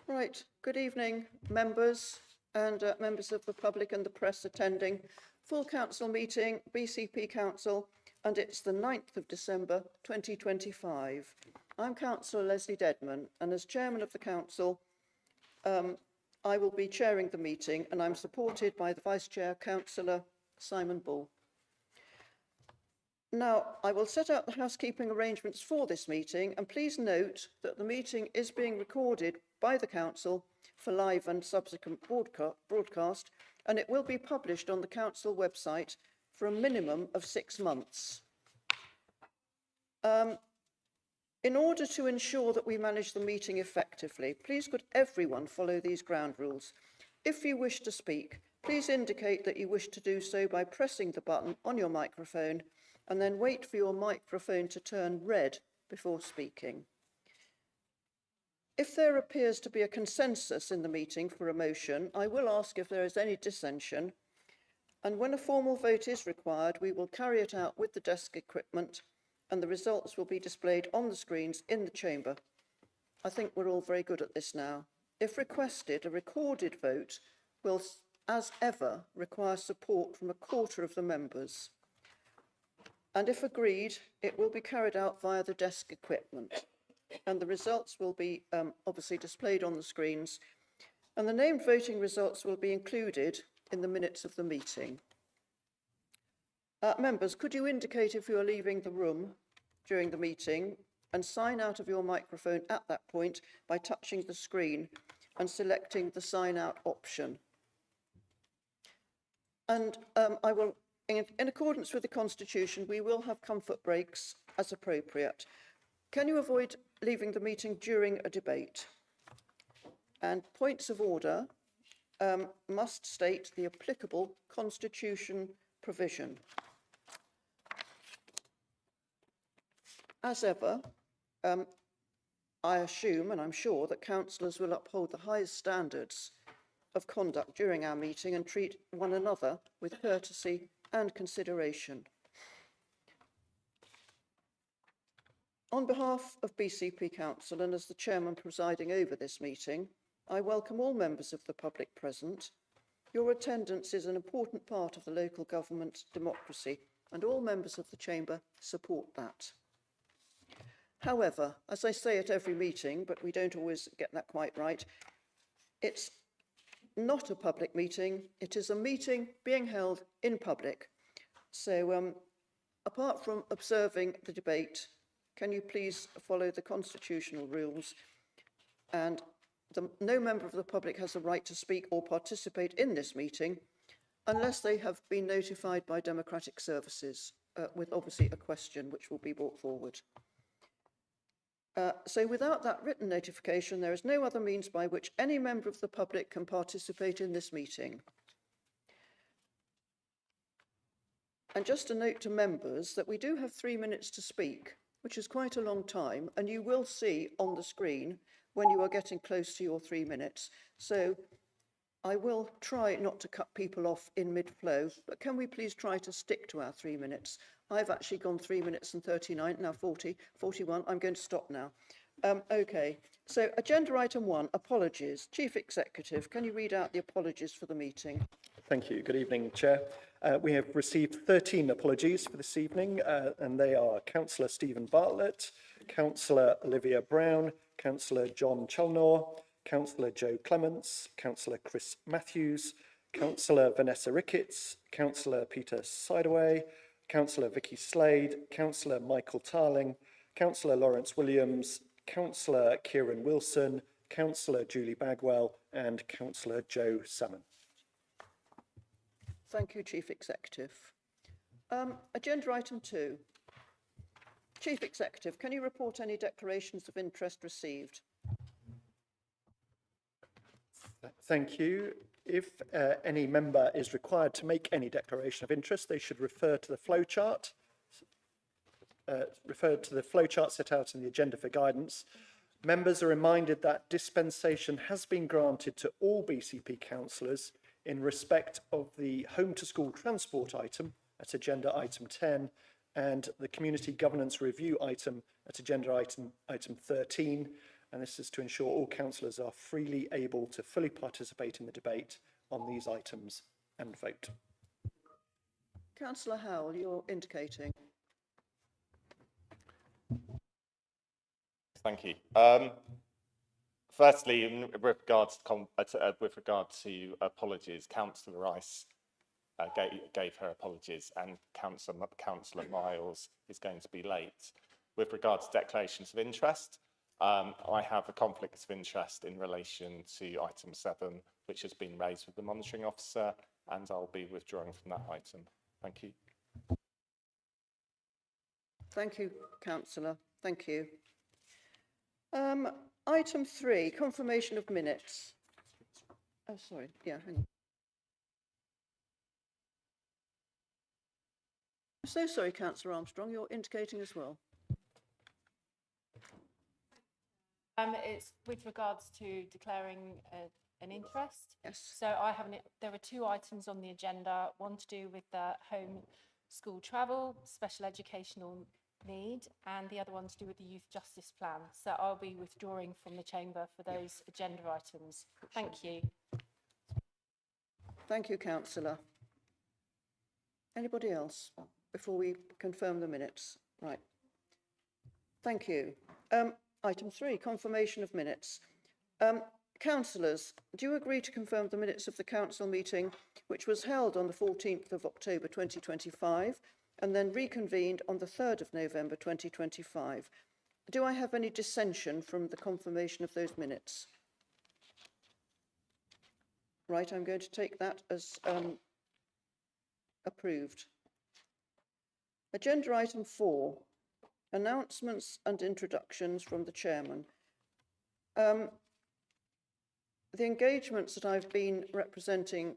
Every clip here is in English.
Right, good evening, members and members of the public and the press attending. Full council meeting, BCP Council, and it's the 9th of December 2025. I'm Councillor Leslie Dedman, and as chairman of the council, I will be chairing the meeting, and I'm supported by the Vice Chair, Councillor Simon Bull. Now, I will set out the housekeeping arrangements for this meeting, and please note that the meeting is being recorded by the Council for live and subsequent broadcast, and it will be published on the Council website for a minimum of 6 months. In order to ensure that we manage the meeting effectively, please could everyone follow these ground rules. If you wish to speak, please indicate that you wish to do so by pressing the button on your microphone and then wait for your microphone to turn red before speaking. If there appears to be a consensus in the meeting for a motion, I will ask if there is any dissension, and when a formal vote is required, we will carry it out with the desk equipment, and the results will be displayed on the screens in the chamber. I think we're all very good at this now. If requested, a recorded vote will, as ever, require support from a quarter of the members. And if agreed, it will be carried out via the desk equipment. And the results will be obviously displayed on the screens. And the named voting results will be included in the minutes of the meeting. Members, could you indicate if you are leaving the room during the meeting and sign out of your microphone at that point by touching the screen and selecting the sign out option. And I will, in accordance with the Constitution, we will have comfort breaks as appropriate. Can you avoid leaving the meeting during a debate? And points of order must state the applicable Constitution provision. As ever, I assume, and I'm sure, that councillors will uphold the highest standards of conduct during our meeting and treat one another with courtesy and consideration. On behalf of BCP Council and as the chairman presiding over this meeting, I welcome all members of the public present. Your attendance is an important part of the local government democracy, and all members of the chamber support that. However, as I say at every meeting, but we don't always get that quite right, it's not a public meeting, it is a meeting being held in public. So apart from observing the debate, can you please follow the constitutional rules? And no member of the public has a right to speak or participate in this meeting unless they have been notified by democratic services with obviously a question which will be brought forward. So without that written notification, there is no other means by which any member of the public can participate in this meeting. And just a note to members that we do have 3 minutes to speak, which is quite a long time, and you will see on the screen when you are getting close to your 3 minutes. So I will try not to cut people off in mid-flow, but can we please try to stick to our 3 minutes? I've actually gone 3 minutes and 39, now 40, 41. I'm going to stop now. Okay, so agenda item 1, apologies. Chief Executive, can you read out the apologies for the meeting? Thank you. Good evening, Chair. We have received 13 apologies for this evening, and they are Councillor Stephen Bartlett, Councillor Olivia Brown, Councillor John Chalnor, Councillor Joe Clements, Councillor Chris Matthews, Councillor Vanessa Ricketts, Councillor Peter Sidaway, Councillor Vicky Slade, Councillor Michael Tarling, Councillor Lawrence Williams, Councillor Kieran Wilson, Councillor Julie Bagwell, and Councillor Joe Salmon. Thank you, Chief Executive. Agenda item 2. Chief Executive, can you report any declarations of interest received? Thank you. If any member is required to make any declaration of interest, they should refer to the flowchart. Set out in the agenda for guidance. Members are reminded that dispensation has been granted to all BCP councillors in respect of the home to school transport item at agenda item 10 and the community governance review item at agenda item 13, and this is to ensure all councillors are freely able to fully participate in the debate on these items and vote. Councillor Howell, you're indicating. Thank you. Firstly, with regard to apologies, Councillor Rice gave her apologies, and Councillor Miles is going to be late. With regard to declarations of interest, I have a conflict of interest in relation to item 7, which has been raised with the monitoring officer, and I'll be withdrawing from that item. Thank you. Thank you, Councillor. Thank you. Item 3, confirmation of minutes. Oh, sorry. Yeah, hang on. I'm so sorry, Councillor Armstrong, you're indicating as well. It's with regards to declaring an interest. Yes. So there are 2 items on the agenda, one to do with the home school travel, special educational need, and the other one to do with the youth justice plan. So I'll be withdrawing from the chamber for those agenda items. Thank you. Thank you, Councillor. Anybody else before we confirm the minutes? Right. Thank you. Item 3, confirmation of minutes. Councillors, do you agree to confirm the minutes of the council meeting, which was held on the 14th of October 2025 and then reconvened on the 3rd of November 2025? Do I have any dissension from the confirmation of those minutes? Right, I'm going to take that as approved. Agenda item 4, announcements and introductions from the chairman. The engagements that I've been representing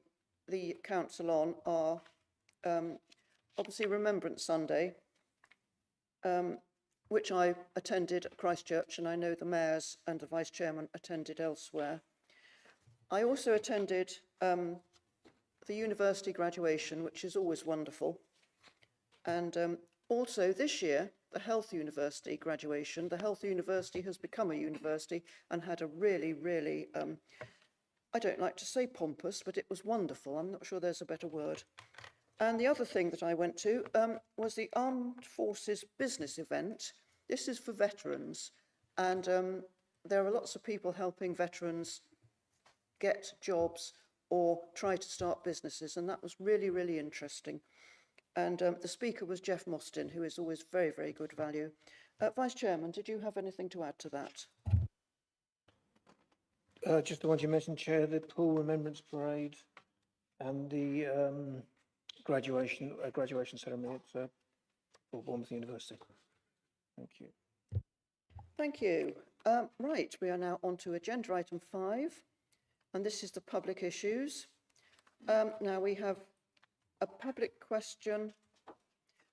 the council on are obviously Remembrance Sunday, which I attended at Christchurch, and I know the mayors and the vice chairman attended elsewhere. I also attended the university graduation, which is always wonderful, and also this year the Health University graduation. The Health University has become a university and had a really, I don't like to say pompous, but it was wonderful. I'm not sure there's a better word. And the other thing that I went to was the Armed Forces business event. This is for veterans, and there are lots of people helping veterans get jobs or try to start businesses, and that was really interesting. And the speaker was Jeff Mostyn, who is always very good value. Vice Chairman, did you have anything to add to that? Just the ones you mentioned, Chair, the Pool Remembrance Parade and the graduation ceremony at Bournemouth University. Thank you. Thank you. Right, we are now on to agenda item 5, and this is the public issues. Now we have a public question.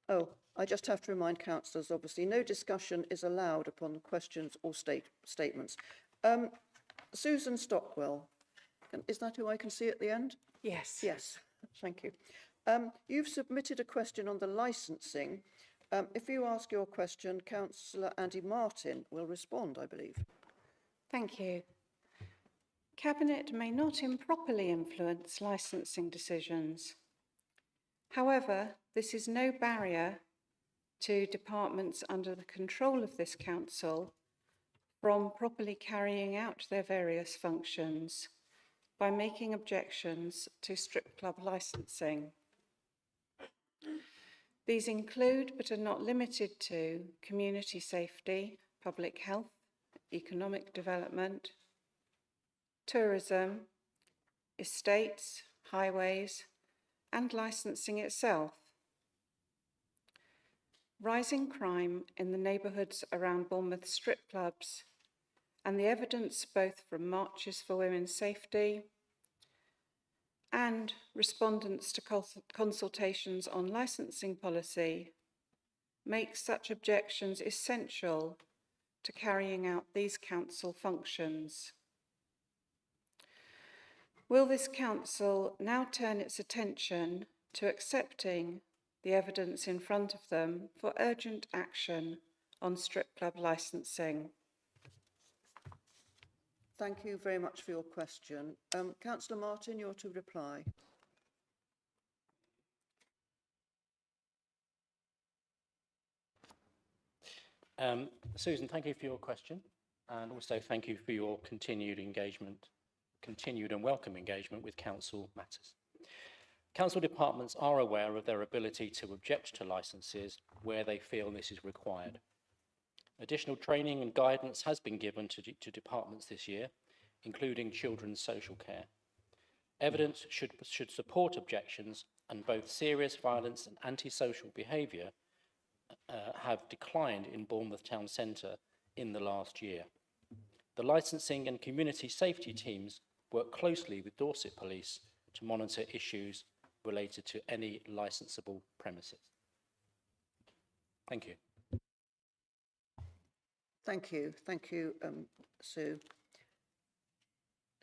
Oh, I just have to remind councillors, obviously, no discussion is allowed upon questions or statements. Susan Stockwell, is that who I can see at the end? Yes. Yes, thank you. You've submitted a question on the licensing. If you ask your question, Councillor Andy Martin will respond, I believe. Thank you. Cabinet may not improperly influence licensing decisions. However, this is no barrier to departments under the control of this council from properly carrying out their various functions by making objections to strip club licensing. These include, but are not limited to, community safety, public health, economic development, tourism, estates, highways, and licensing itself. Rising crime in the neighbourhoods around Bournemouth strip clubs and the evidence both from marches for women's safety and respondents to consultations on licensing policy makes such objections essential to carrying out these council functions. Will this council now turn its attention to accepting the evidence in front of them for urgent action on strip club licensing? Thank you very much for your question. Councillor Martin, you're to reply. Susan, thank you for your question, and also thank you for your continued and welcome engagement with council matters. Council departments are aware of their ability to object to licences where they feel this is required. Additional training and guidance has been given to departments this year, including children's social care. Evidence should support objections, and both serious violence and antisocial behaviour have declined in Bournemouth Town Centre in the last year. The licensing and community safety teams work closely with Dorset Police to monitor issues related to any licensable premises. Thank you. Thank you. Thank you, Sue.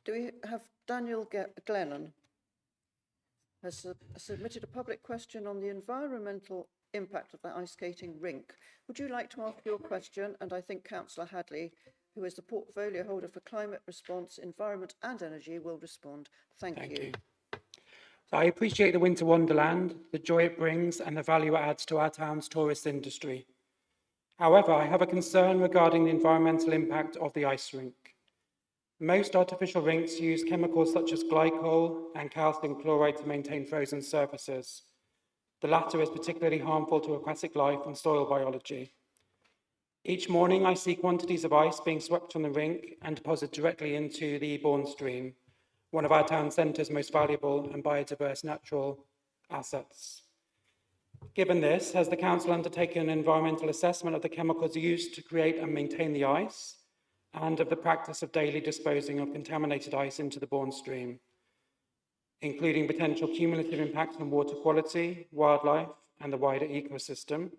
Do we have Daniel Glennon has submitted a public question on the environmental impact of the ice skating rink. Would you like to ask your question? And I think Councillor Hadley, who is the portfolio holder for climate response, environment and energy, will respond. Thank you. So I appreciate the winter wonderland, the joy it brings and the value it adds to our town's tourist industry. However, I have a concern regarding the environmental impact of the ice rink. Most artificial rinks use chemicals such as glycol and calcium chloride to maintain frozen surfaces. The latter is particularly harmful to aquatic life and soil biology. Each morning, I see quantities of ice being swept from the rink and deposited directly into the Bourne Stream, one of our town centre's most valuable and biodiverse natural assets. Given this, has the council undertaken an environmental assessment of the chemicals used to create and maintain the ice, and of the practice of daily disposing of contaminated ice into the Bourne Stream, including potential cumulative impacts on water quality, wildlife, and the wider ecosystem,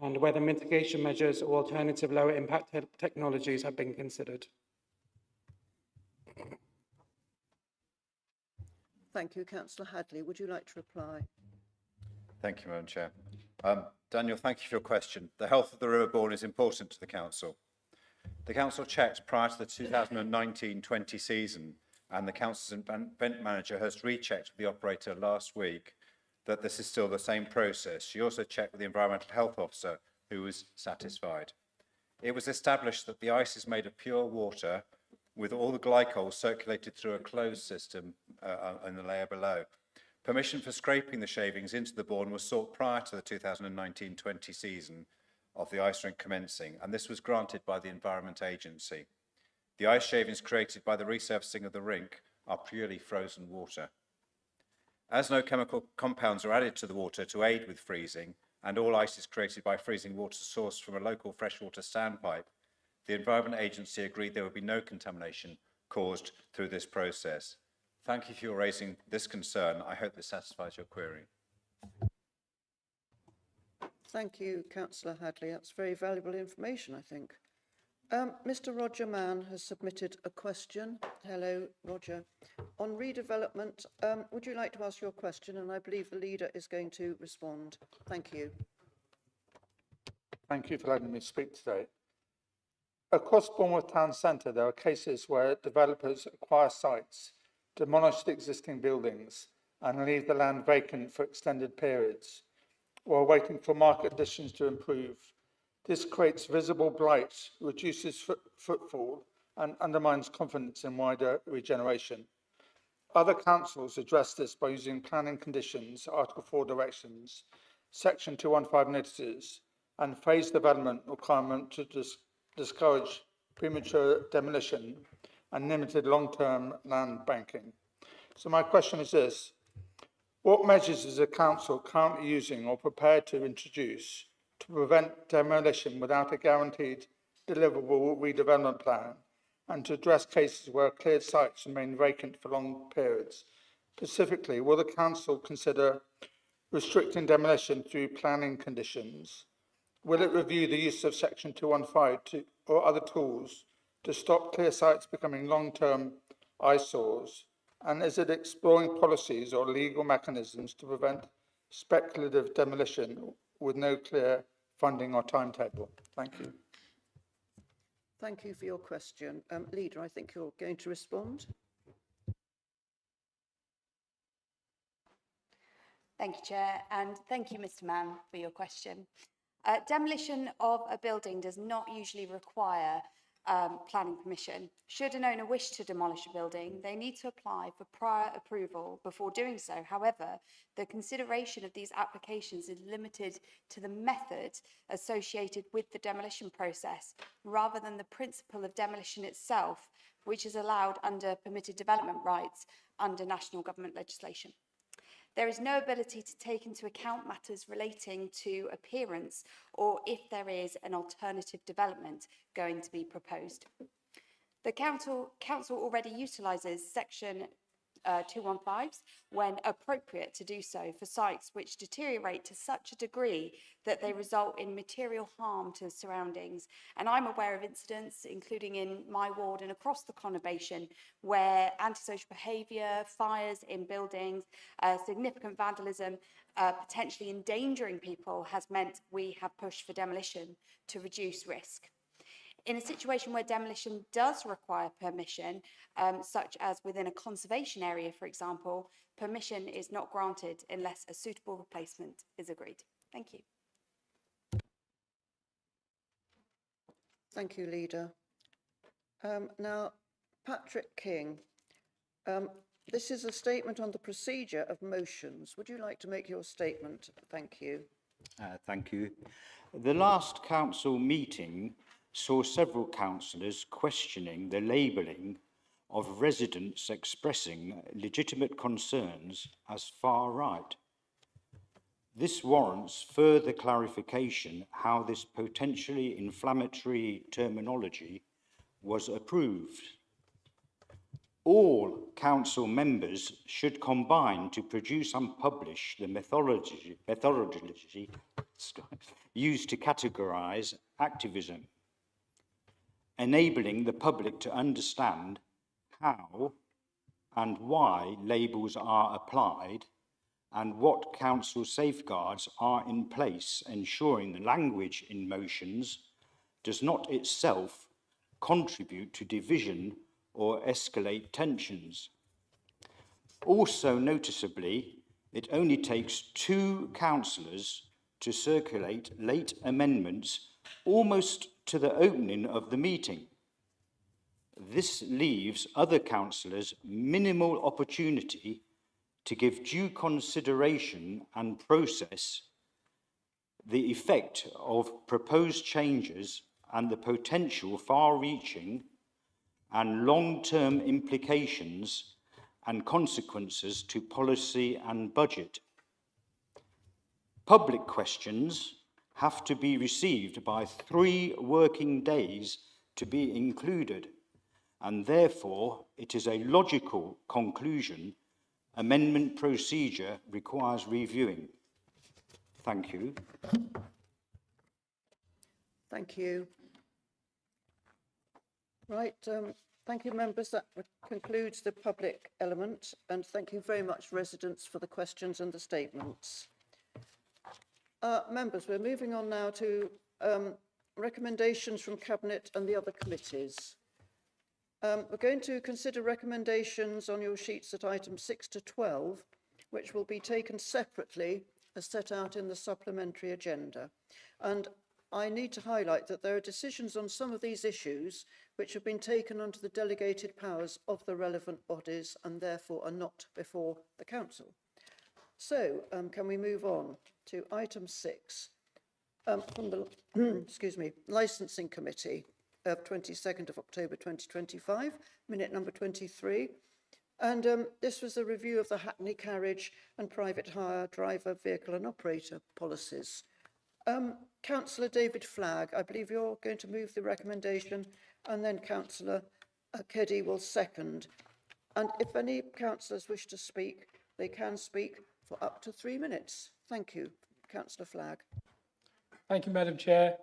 and whether mitigation measures or alternative lower impact technologies have been considered? Thank you. Councillor Hadley, would you like to reply? Thank you, Madam Chair. Daniel, thank you for your question. The health of the River Bourne is important to the council. The council checked prior to the 2019-20 season, and the council's event manager has rechecked with the operator last week that this is still the same process. She also checked with the environmental health officer, who was satisfied. It was established that the ice is made of pure water with all the glycol circulated through a closed system in the layer below. Permission for scraping the shavings into the Bourne was sought prior to the 2019-20 season of the ice rink commencing, and this was granted by the Environment Agency. The ice shavings created by the resurfacing of the rink are purely frozen water. As no chemical compounds are added to the water to aid with freezing, and all ice is created by freezing water sourced from a local freshwater standpipe, the Environment Agency agreed there would be no contamination caused through this process. Thank you for raising this concern. I hope this satisfies your query. Thank you, Councillor Hadley. That's very valuable information, I think. Mr. Roger Mann has submitted a question. Hello, Roger. On redevelopment, would you like to ask your question? And I believe the leader is going to respond. Thank you. Thank you for letting me speak today. Across Bournemouth Town Centre, there are cases where developers acquire sites, demolish the existing buildings, and leave the land vacant for extended periods, while waiting for market conditions to improve. This creates visible blight, reduces footfall, and undermines confidence in wider regeneration. Other councils address this by using planning conditions, Article 4 directions, Section 215 notices, and phased development requirement to discourage premature demolition and limited long-term land banking. So my question is this: what measures is the council currently using or prepared to introduce to prevent demolition without a guaranteed deliverable redevelopment plan, and to address cases where cleared sites remain vacant for long periods? Specifically, will the council consider restricting demolition through planning conditions? Will it review the use of Section 215 or other tools to stop clear sites becoming long-term eyesores? And is it exploring policies or legal mechanisms to prevent speculative demolition with no clear funding or timetable? Thank you. Thank you for your question. Leader, I think you're going to respond. Thank you, Chair, and thank you, Mr. Mann, for your question. Demolition of a building does not usually require planning permission. Should an owner wish to demolish a building, they need to apply for prior approval before doing so. However, the consideration of these applications is limited to the method associated with the demolition process, rather than the principle of demolition itself, which is allowed under permitted development rights under national government legislation. There is no ability to take into account matters relating to appearance or if there is an alternative development going to be proposed. The council already utilises section 215s when appropriate to do so for sites which deteriorate to such a degree that they result in material harm to the surroundings. And I'm aware of incidents, including in my ward and across the conurbation, where antisocial behaviour, fires in buildings, significant vandalism, potentially endangering people has meant we have pushed for demolition to reduce risk. In a situation where demolition does require permission, such as within a conservation area, for example, permission is not granted unless a suitable replacement is agreed. Thank you. Thank you, Leader. Now, Patrick King, this is a statement on the procedure of motions. Would you like to make your statement? Thank you. Thank you. The last council meeting saw several councillors questioning the labelling of residents expressing legitimate concerns as far right. This warrants further clarification how this potentially inflammatory terminology was approved. All council members should combine to produce and publish the methodology used to categorise activism, enabling the public to understand how and why labels are applied and what council safeguards are in place, ensuring the language in motions does not itself contribute to division or escalate tensions. Also noticeably, it only takes 2 councillors to circulate late amendments almost to the opening of the meeting. This leaves other councillors minimal opportunity to give due consideration and process the effect of proposed changes and the potential far-reaching and long-term implications and consequences to policy and budget. Public questions have to be received by 3 working days to be included, and therefore it is a logical conclusion amendment procedure requires reviewing. Thank you. Thank you. Right, thank you, members. That concludes the public element, and thank you very much, residents, for the questions and the statements. Members, we're moving on now to recommendations from Cabinet and the other committees. We're going to consider recommendations on your sheets at items 6 to 12, which will be taken separately as set out in the supplementary agenda. And I need to highlight that there are decisions on some of these issues which have been taken under the delegated powers of the relevant bodies and therefore are not before the Council. So, can we move on to item 6 from the Licensing Committee of 22nd of October 2025, minute number 23. And this was a review of the Hackney carriage and private hire driver, vehicle and operator policies. Councillor David Flagg, I believe you're going to move the recommendation, and then Councillor Keddy will second. And if any councillors wish to speak, they can speak for up to 3 minutes. Thank you. Councillor Flagg. Thank you, Madam Chair.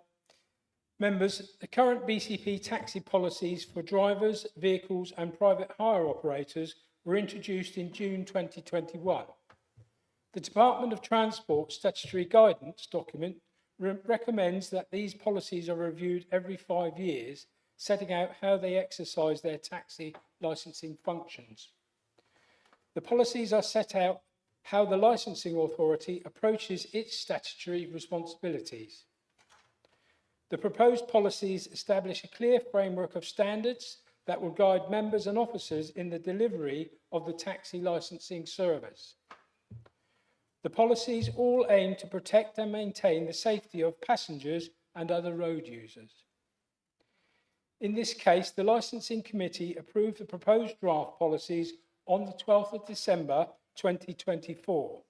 Members, the current BCP taxi policies for drivers, vehicles and private hire operators were introduced in June 2021. The Department of Transport statutory guidance document recommends that these policies are reviewed every 5 years setting out how they exercise their taxi licensing functions. The policies are set out how the licensing authority approaches its statutory responsibilities. The proposed policies establish a clear framework of standards that will guide members and officers in the delivery of the taxi licensing service. The policies all aim to protect and maintain the safety of passengers and other road users. In this case, the Licensing Committee approved the proposed draft policies on the 12th of December 2024.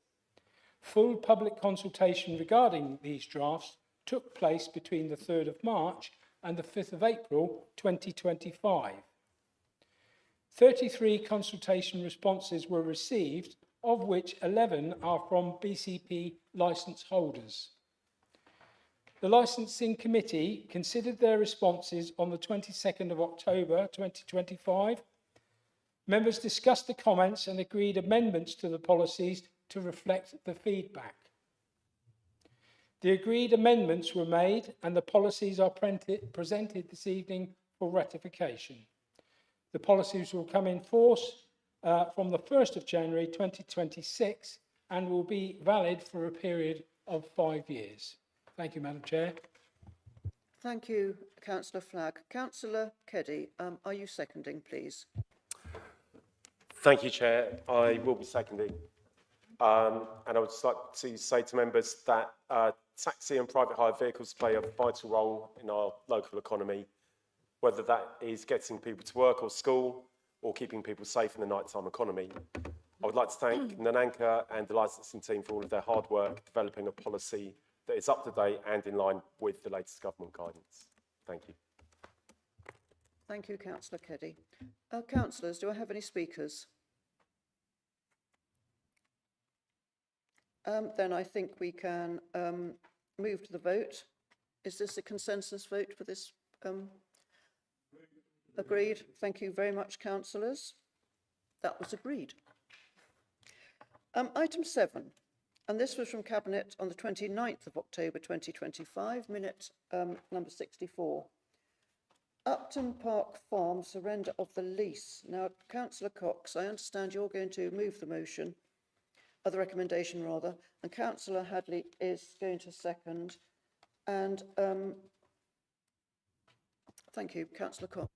Full public consultation regarding these drafts took place between the 3rd of March and the 5th of April 2025. 33 consultation responses were received, of which 11 are from BCP licence holders. The Licensing Committee considered their responses on the 22nd of October 2025. Members discussed the comments and agreed amendments to the policies to reflect the feedback. The agreed amendments were made and the policies are presented this evening for ratification. The policies will come in force from the 1st of January 2026 and will be valid for a period of 5 years. Thank you, Madam Chair. Thank you, Councillor Flagg. Councillor Keddy, are you seconding, please? Thank you, Chair. I will be seconding. And I would just like to say to members that taxi and private hire vehicles play a vital role in our local economy, whether that is getting people to work or school or keeping people safe in the nighttime economy. I would like to thank Nananka and the licensing team for all of their hard work developing a policy that is up to date and in line with the latest government guidance. Thank you. Thank you, Councillor Keddy. Councillors, do I have any speakers? Then I think we can move to the vote. Is this a consensus vote for this? Agreed. Thank you very much, councillors. That was agreed. Item 7, and this was from Cabinet on the 29th of October 2025, minute number 64. Upton Park Farm surrender of the lease. Now, Councillor Cox, I understand you're going to move the motion, the recommendation rather, and Councillor Hadley is going to second. And thank you, Councillor Cox.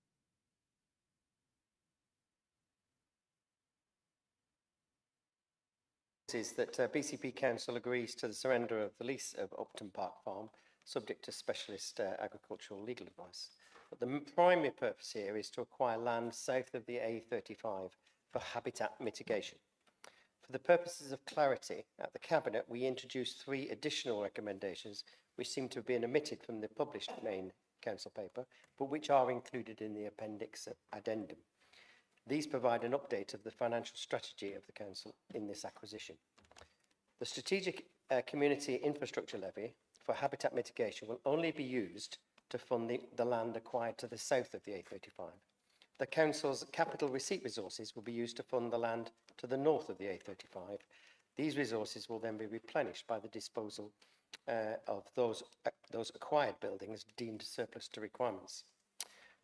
Is that BCP Council agrees to the surrender of the lease of Upton Park Farm, subject to specialist agricultural legal advice. But the primary purpose here is to acquire land south of the A35 for habitat mitigation. For the purposes of clarity, at the Cabinet we introduced 3 additional recommendations which seem to have been omitted from the published main Council paper, but which are included in the appendix addendum. These provide an update of the financial strategy of the Council in this acquisition. The Strategic Community Infrastructure Levy for habitat mitigation will only be used to fund the land acquired to the south of the A35. The Council's capital receipt resources will be used to fund the land to the north of the A35. These resources will then be replenished by the disposal of those acquired buildings deemed surplus to requirements.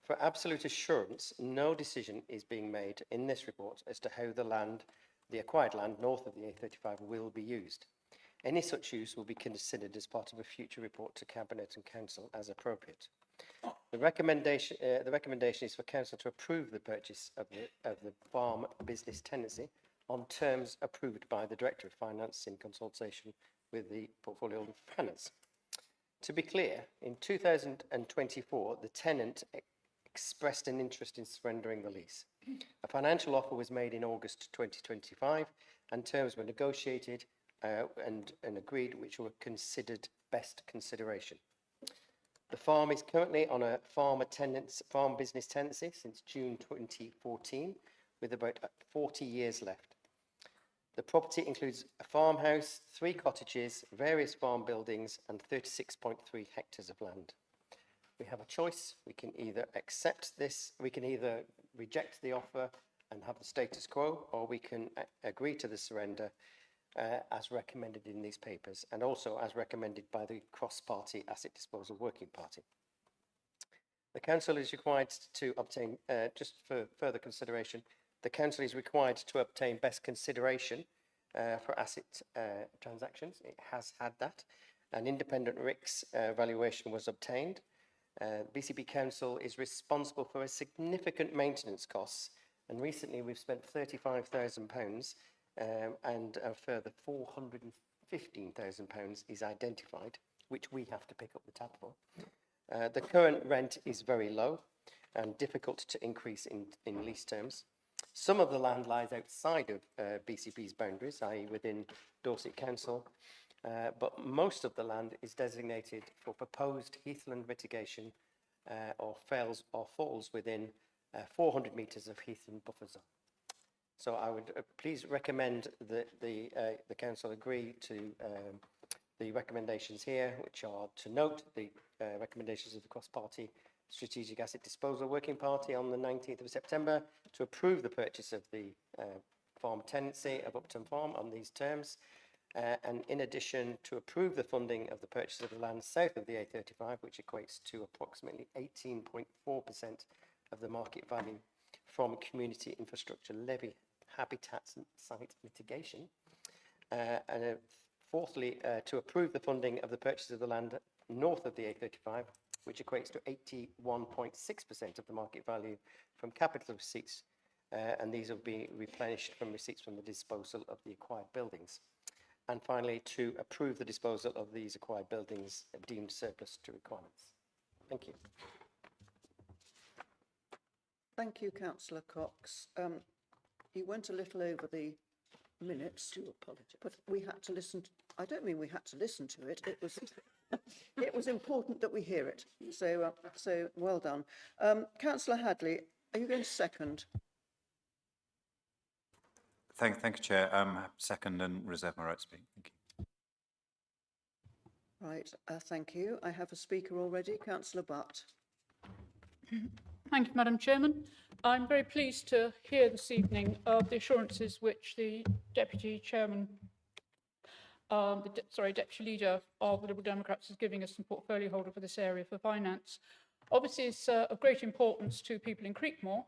For absolute assurance, no decision is being made in this report as to how the acquired land north of the A35 will be used. Any such use will be considered as part of a future report to Cabinet and Council as appropriate. The recommendation is for Council to approve the purchase of the farm business tenancy on terms approved by the Director of Finance in consultation with the Portfolio of Finance. To be clear, in 2024, the tenant expressed an interest in surrendering the lease. A financial offer was made in August 2025 and terms were negotiated and agreed, which were considered best consideration. The farm is currently on a farm business tenancy since June 2014, with about 40 years left. The property includes a farmhouse, 3 cottages, various farm buildings, and 36.3 hectares of land. We have a choice. We can either accept this, we can either reject the offer and have the status quo, or we can agree to the surrender as recommended in these papers, and also as recommended by the cross-party asset disposal working party. The council is required to obtain, just for further consideration, the council is required to obtain best consideration for asset transactions. It has had that. An independent RICS valuation was obtained. BCP Council is responsible for a significant maintenance costs, and recently we've spent £35,000 and a further £415,000 is identified, which we have to pick up the tab for. The current rent is very low and difficult to increase in lease terms. Some of the land lies outside of BCP's boundaries, i.e. within Dorset Council, but most of the land is designated for proposed heathland mitigation or falls within 400 metres of heathland buffer zone. So I would please recommend that the council agree to the recommendations here, which are to note the recommendations of the cross-party Strategic Asset Disposal Working Party on the 19th of September to approve the purchase of the farm tenancy of Upton Farm on these terms, and in addition to approve the funding of the purchase of the land south of the A35, which equates to approximately 18.4% of the market value from community infrastructure levy habitats and site mitigation. And fourthly, to approve the funding of the purchase of the land north of the A35, which equates to 81.6% of the market value from capital receipts, and these will be replenished from receipts from the disposal of the acquired buildings. And finally, to approve the disposal of these acquired buildings deemed surplus to requirements. Thank you. Thank you, Councillor Cox. You went a little over the minutes. Do apologise. But we had to listen. I don't mean we had to listen to it. It was it was important that we hear it. So so well done. Councillor Hadley, are you going to second? Thank you, Chair. Second and reserve my right to speak. Thank you. Right, thank you. I have a speaker already, Councillor Butt. Thank you, Madam Chairman. I'm very pleased to hear this evening of the assurances which the Deputy Chairman, Deputy Leader of the Liberal Democrats is giving us, and portfolio holder for this area for finance. Obviously, it's of great importance to people in Creekmore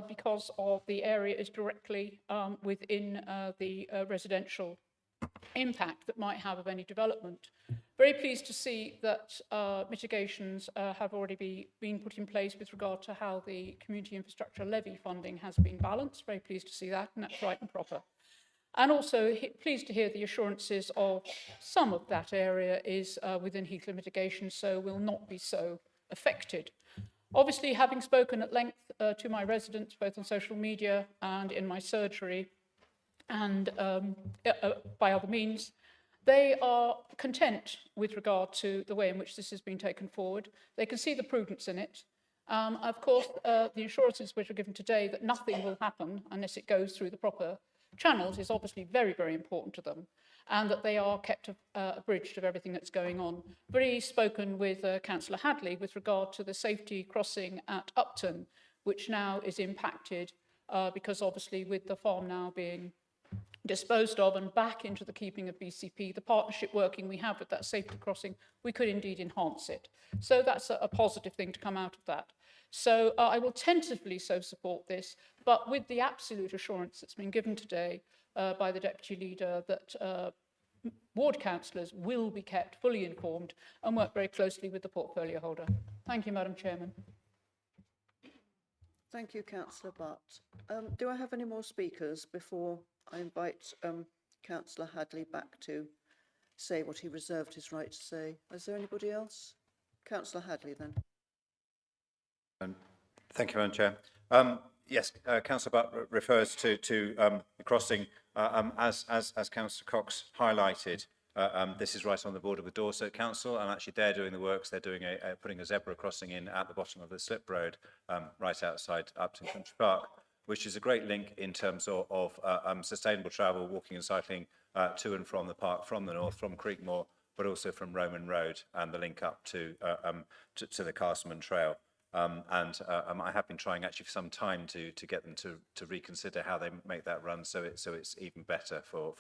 because of the area is directly within the residential impact that might have of any development. Very pleased to see that mitigations have already been put in place with regard to how the community infrastructure levy funding has been balanced. Very pleased to see that, and that's right and proper. And also pleased to hear the assurances of some of that area is within heathland mitigation, so will not be so affected. Obviously, having spoken at length to my residents, both on social media and in my surgery, and by other means, they are content with regard to the way in which this has been taken forward. They can see the prudence in it. Of course, the assurances which are given today that nothing will happen unless it goes through the proper channels is obviously very, very important to them, and that they are kept abridged of everything that's going on. Very spoken with Councillor Hadley with regard to the safety crossing at Upton, which now is impacted because obviously with the farm now being disposed of and back into the keeping of BCP, the partnership working we have with that safety crossing, we could indeed enhance it. So that's a positive thing to come out of that. So I will tentatively so support this, but with the absolute assurance that's been given today by the Deputy Leader that ward councillors will be kept fully informed and work very closely with the portfolio holder. Thank you, Madam Chairman. Thank you, Councillor Butt. Do I have any more speakers before I invite Councillor Hadley back to say what he reserved his right to say? Is there anybody else? Councillor Hadley, then. Thank you, Madam Chair. Yes, Councillor Butt refers to the crossing. As Councillor Cox highlighted, this is right on the border with Dorset Council, and actually they're doing the works. They're doing putting a zebra crossing in at the bottom of the slip road, right outside Upton Country Park, which is a great link in terms of sustainable travel, walking and cycling to and from the park, from the north, from Creekmore, but also from Roman Road, and the link up to the Castleman Trail. I have been trying actually for some time to get them to reconsider how they make that run, so it's even better for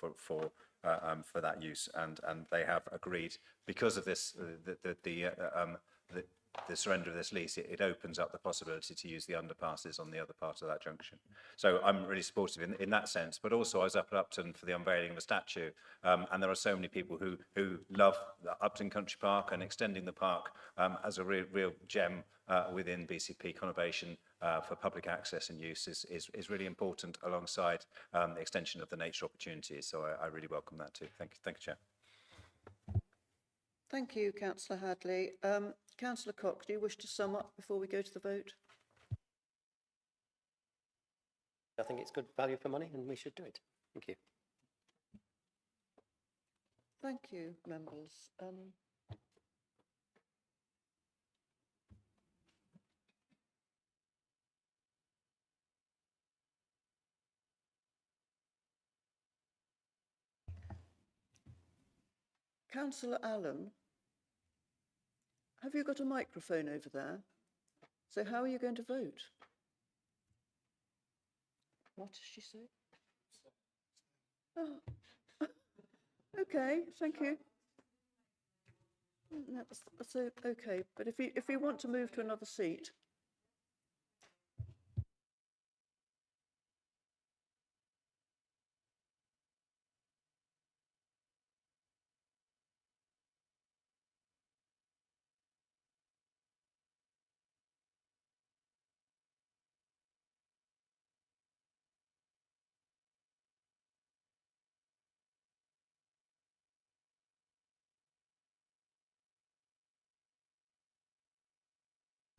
that use, and they have agreed because of this the the surrender of this lease, it opens up the possibility to use the underpasses on the other part of that junction. So I'm really supportive in that sense, but also I was up at Upton for the unveiling of a statue, and there are so many people who love the Upton Country Park, and extending the park as a real gem within BCP conurbation for public access and use is really important, alongside the extension of the nature opportunities. So I really welcome that too. Thank you, Chair. Thank you, Councillor Hadley. Councillor Cox, do you wish to sum up before we go to the vote? I think it's good value for money and we should do it. Thank you. Thank you, members. Councillor Allen, have you got a microphone over there? So how are you going to vote? What does she say? Oh. Okay, thank you. That's okay, but if you want to move to another seat.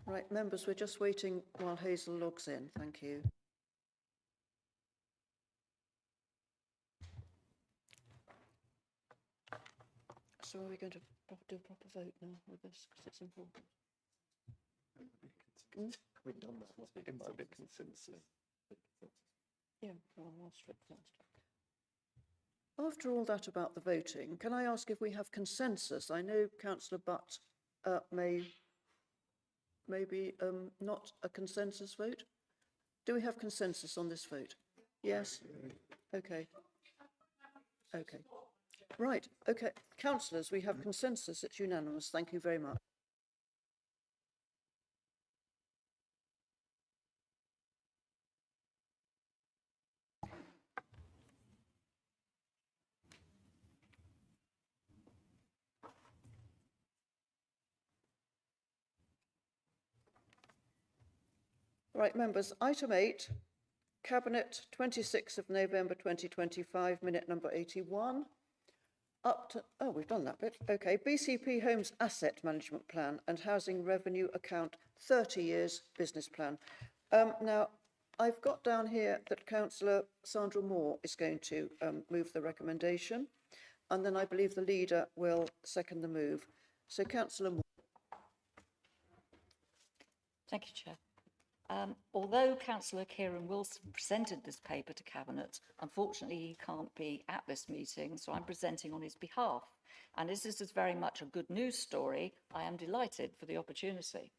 Right, members, we're just waiting while Hazel logs in. Thank you. So are we going to do a proper vote now with this, because it's important? We've done that. It might be consensus. Yeah, well, I'll strip first. After all that about the voting, can I ask if we have consensus? I know Councillor Butt maybe not a consensus vote. Do we have consensus on this vote? Yes? Okay. Okay. Right, okay. Councillors, we have consensus. It's unanimous. Thank you very much. Right, members, item 8, Cabinet, 26th of November 2025, minute number 81. Up to, oh, we've done that bit. Okay, BCP Homes Asset Management Plan and Housing Revenue Account 30 years business plan. Now, I've got down here that Councillor Sandra Moore is going to move the recommendation, and then I believe the leader will second the move. So, Councillor Moore. Thank you, Chair. Although Councillor Kieran Wilson presented this paper to Cabinet, unfortunately he can't be at this meeting, so I'm presenting on his behalf. And as this is very much a good news story, I am delighted for the opportunity.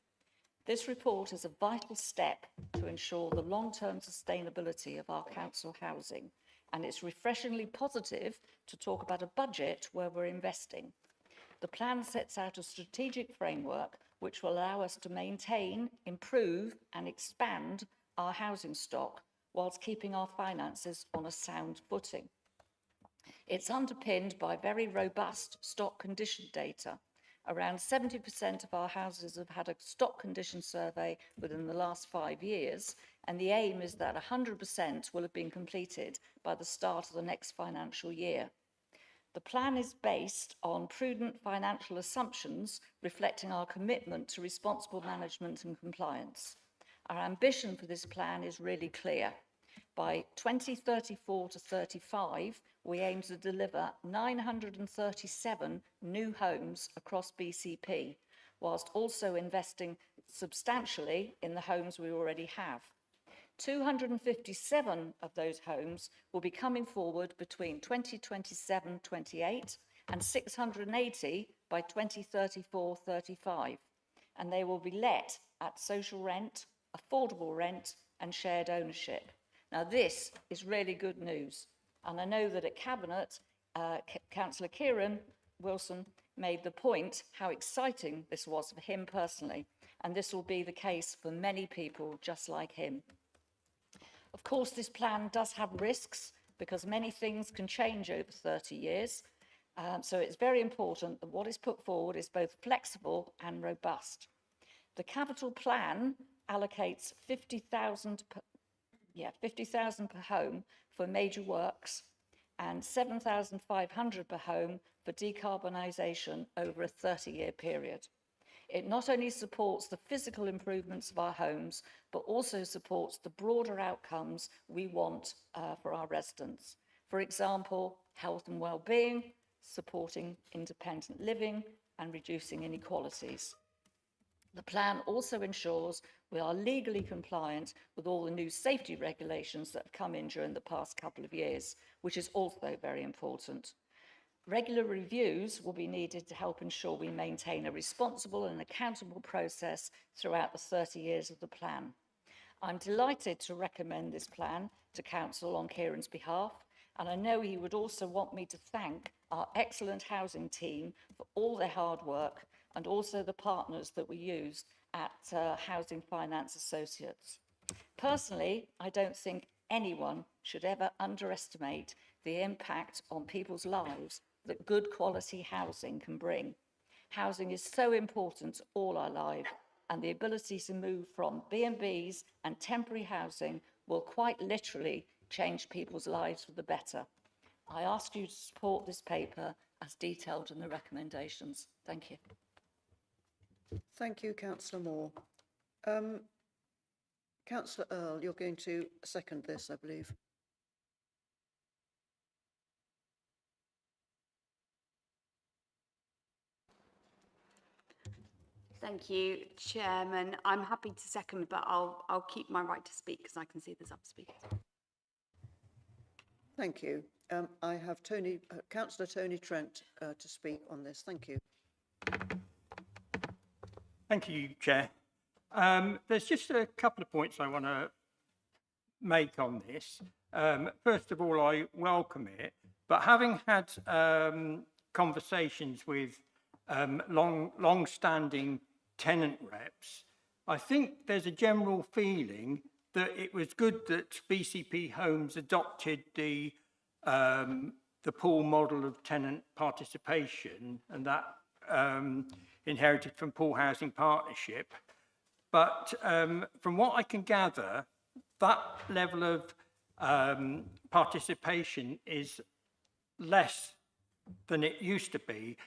This report is a vital step to ensure the long-term sustainability of our council housing, and it's refreshingly positive to talk about a budget where we're investing. The plan sets out a strategic framework which will allow us to maintain, improve and expand our housing stock whilst keeping our finances on a sound footing. It's underpinned by very robust stock condition data. Around 70% of our houses have had a stock condition survey within the last 5 years, and the aim is that 100% will have been completed by the start of the next financial year. The plan is based on prudent financial assumptions reflecting our commitment to responsible management and compliance. Our ambition for this plan is really clear. By 2034 to 35, we aim to deliver 937 new homes across BCP, whilst also investing substantially in the homes we already have. 257 of those homes will be coming forward between 2027-28 and 680 by 2034-35, and they will be let at social rent, affordable rent and shared ownership. Now this is really good news, and I know that at Cabinet, Councillor Kieran Wilson made the point how exciting this was for him personally, and this will be the case for many people just like him. Of course, this plan does have risks because many things can change over 30 years. So it's very important that what is put forward is both flexible and robust. The capital plan allocates 50,000 per home for major works and 7,500 per home for decarbonisation over a 30-year period. It not only supports the physical improvements of our homes, but also supports the broader outcomes we want for our residents. For example, health and well-being, supporting independent living and reducing inequalities. The plan also ensures we are legally compliant with all the new safety regulations that have come in during the past couple of years, which is also very important. Regular reviews will be needed to help ensure we maintain a responsible and accountable process throughout the 30 years of the plan. I'm delighted to recommend this plan to Council on Kieran's behalf, and I know he would also want me to thank our excellent housing team for all their hard work and also the partners that we used at Housing Finance Associates. Personally, I don't think anyone should ever underestimate the impact on people's lives that good quality housing can bring. Housing is so important all our lives, and the ability to move from B&Bs and temporary housing will quite literally change people's lives for the better. I ask you to support this paper as detailed in the recommendations. Thank you. Thank you, Councillor Moore. Councillor Earl, you're going to second this, I believe. Thank you, Chairman. I'm happy to second, but I'll keep my right to speak because I can see there's other speakers. Thank you. I have Councillor Tony Trent to speak on this. Thank you. Thank you, Chair. There's just a couple of points I want to make on this. First of all, I welcome it, but having had conversations with long-standing tenant reps, I think there's a general feeling that it was good that BCP Homes adopted the pool model of tenant participation, and that inherited from Pool Housing Partnership. But from what I can gather, that level of participation is less than it used to be.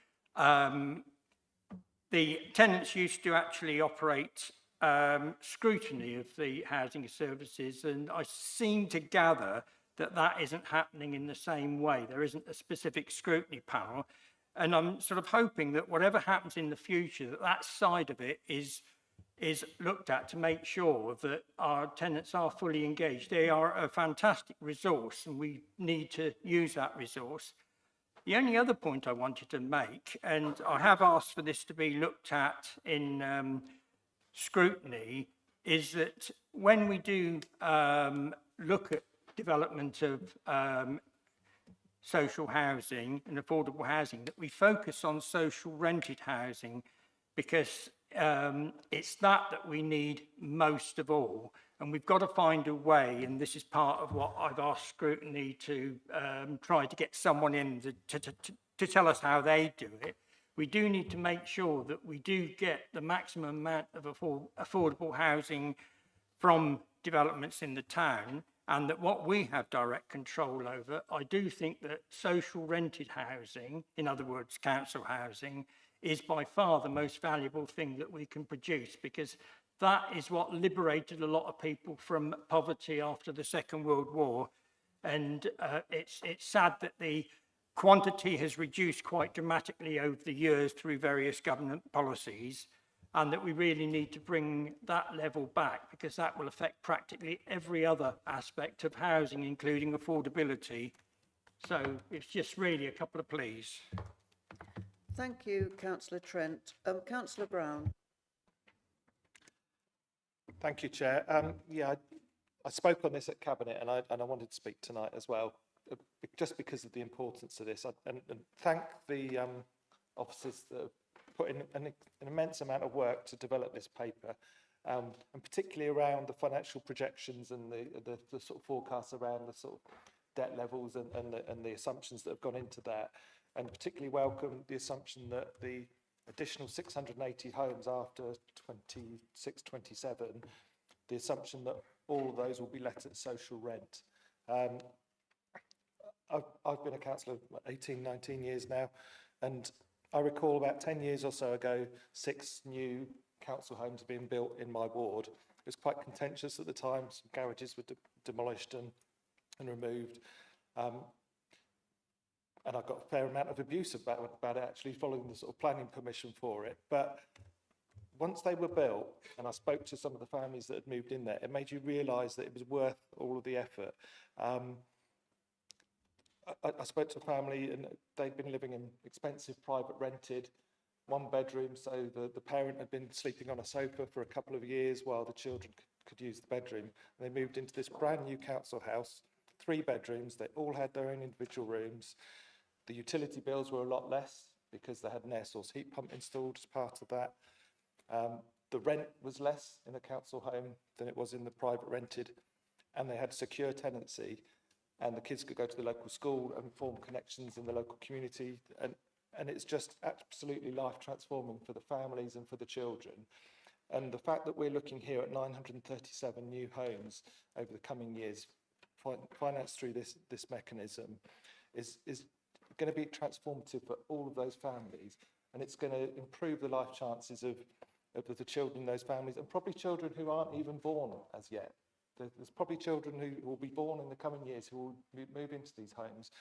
The tenants used to actually operate scrutiny of the housing services, and I seem to gather that that isn't happening in the same way. There isn't a specific scrutiny panel, and I'm sort of hoping that whatever happens in the future, that side of it is looked at to make sure that our tenants are fully engaged. They are a fantastic resource, and we need to use that resource. The only other point I wanted to make, and I have asked for this to be looked at in scrutiny, is that when we do look at development of social housing and affordable housing, that we focus on social rented housing, because it's that we need most of all. And we've got to find a way, and this is part of what I've asked scrutiny to try to get someone in to tell us how they do it. We do need to make sure that we do get the maximum amount of affordable housing from developments in the town, and that what we have direct control over. I do think that social rented housing, in other words, council housing, is by far the most valuable thing that we can produce, because that is what liberated a lot of people from poverty after the Second World War. And it's sad that the quantity has reduced quite dramatically over the years through various government policies, and that we really need to bring that level back, because that will affect practically every other aspect of housing, including affordability. So it's just really a couple of pleas. Thank you, Councillor Trent. Councillor Brown. Thank you, Chair. I spoke on this at Cabinet, and I wanted to speak tonight as well, just because of the importance of this. And thank the officers that have put in an immense amount of work to develop this paper, and particularly around the financial projections and the sort of forecasts around the sort of debt levels and the assumptions that have gone into that, and particularly welcome the assumption that the additional 680 homes after 26-27, the assumption that all of those will be let at social rent. I've been a councillor 18, 19 years now, and I recall about 10 years or so ago, 6 new council homes being built in my ward. It was quite contentious at the time. Some garages were demolished and removed. And I got a fair amount of abuse about it, actually following the sort of planning permission for it. But once they were built, and I spoke to some of the families that had moved in there, it made you realise that it was worth all of the effort. I spoke to a family and they'd been living in expensive private rented 1-bedroom, so the parent had been sleeping on a sofa for a couple of years while the children could use the bedroom. And they moved into this brand new council house, 3 bedrooms, they all had their own individual rooms. The utility bills were a lot less because they had an air source heat pump installed as part of that. The rent was less in a council home than it was in the private rented, and they had secure tenancy, and the kids could go to the local school and form connections in the local community, and it's just absolutely life transforming for the families and for the children. And the fact that we're looking here at 937 new homes over the coming years, financed through this mechanism, is going to be transformative for all of those families, and it's going to improve the life chances of the children in those families, and probably children who aren't even born as yet. There's probably children who will be born in the coming years who will move into these homes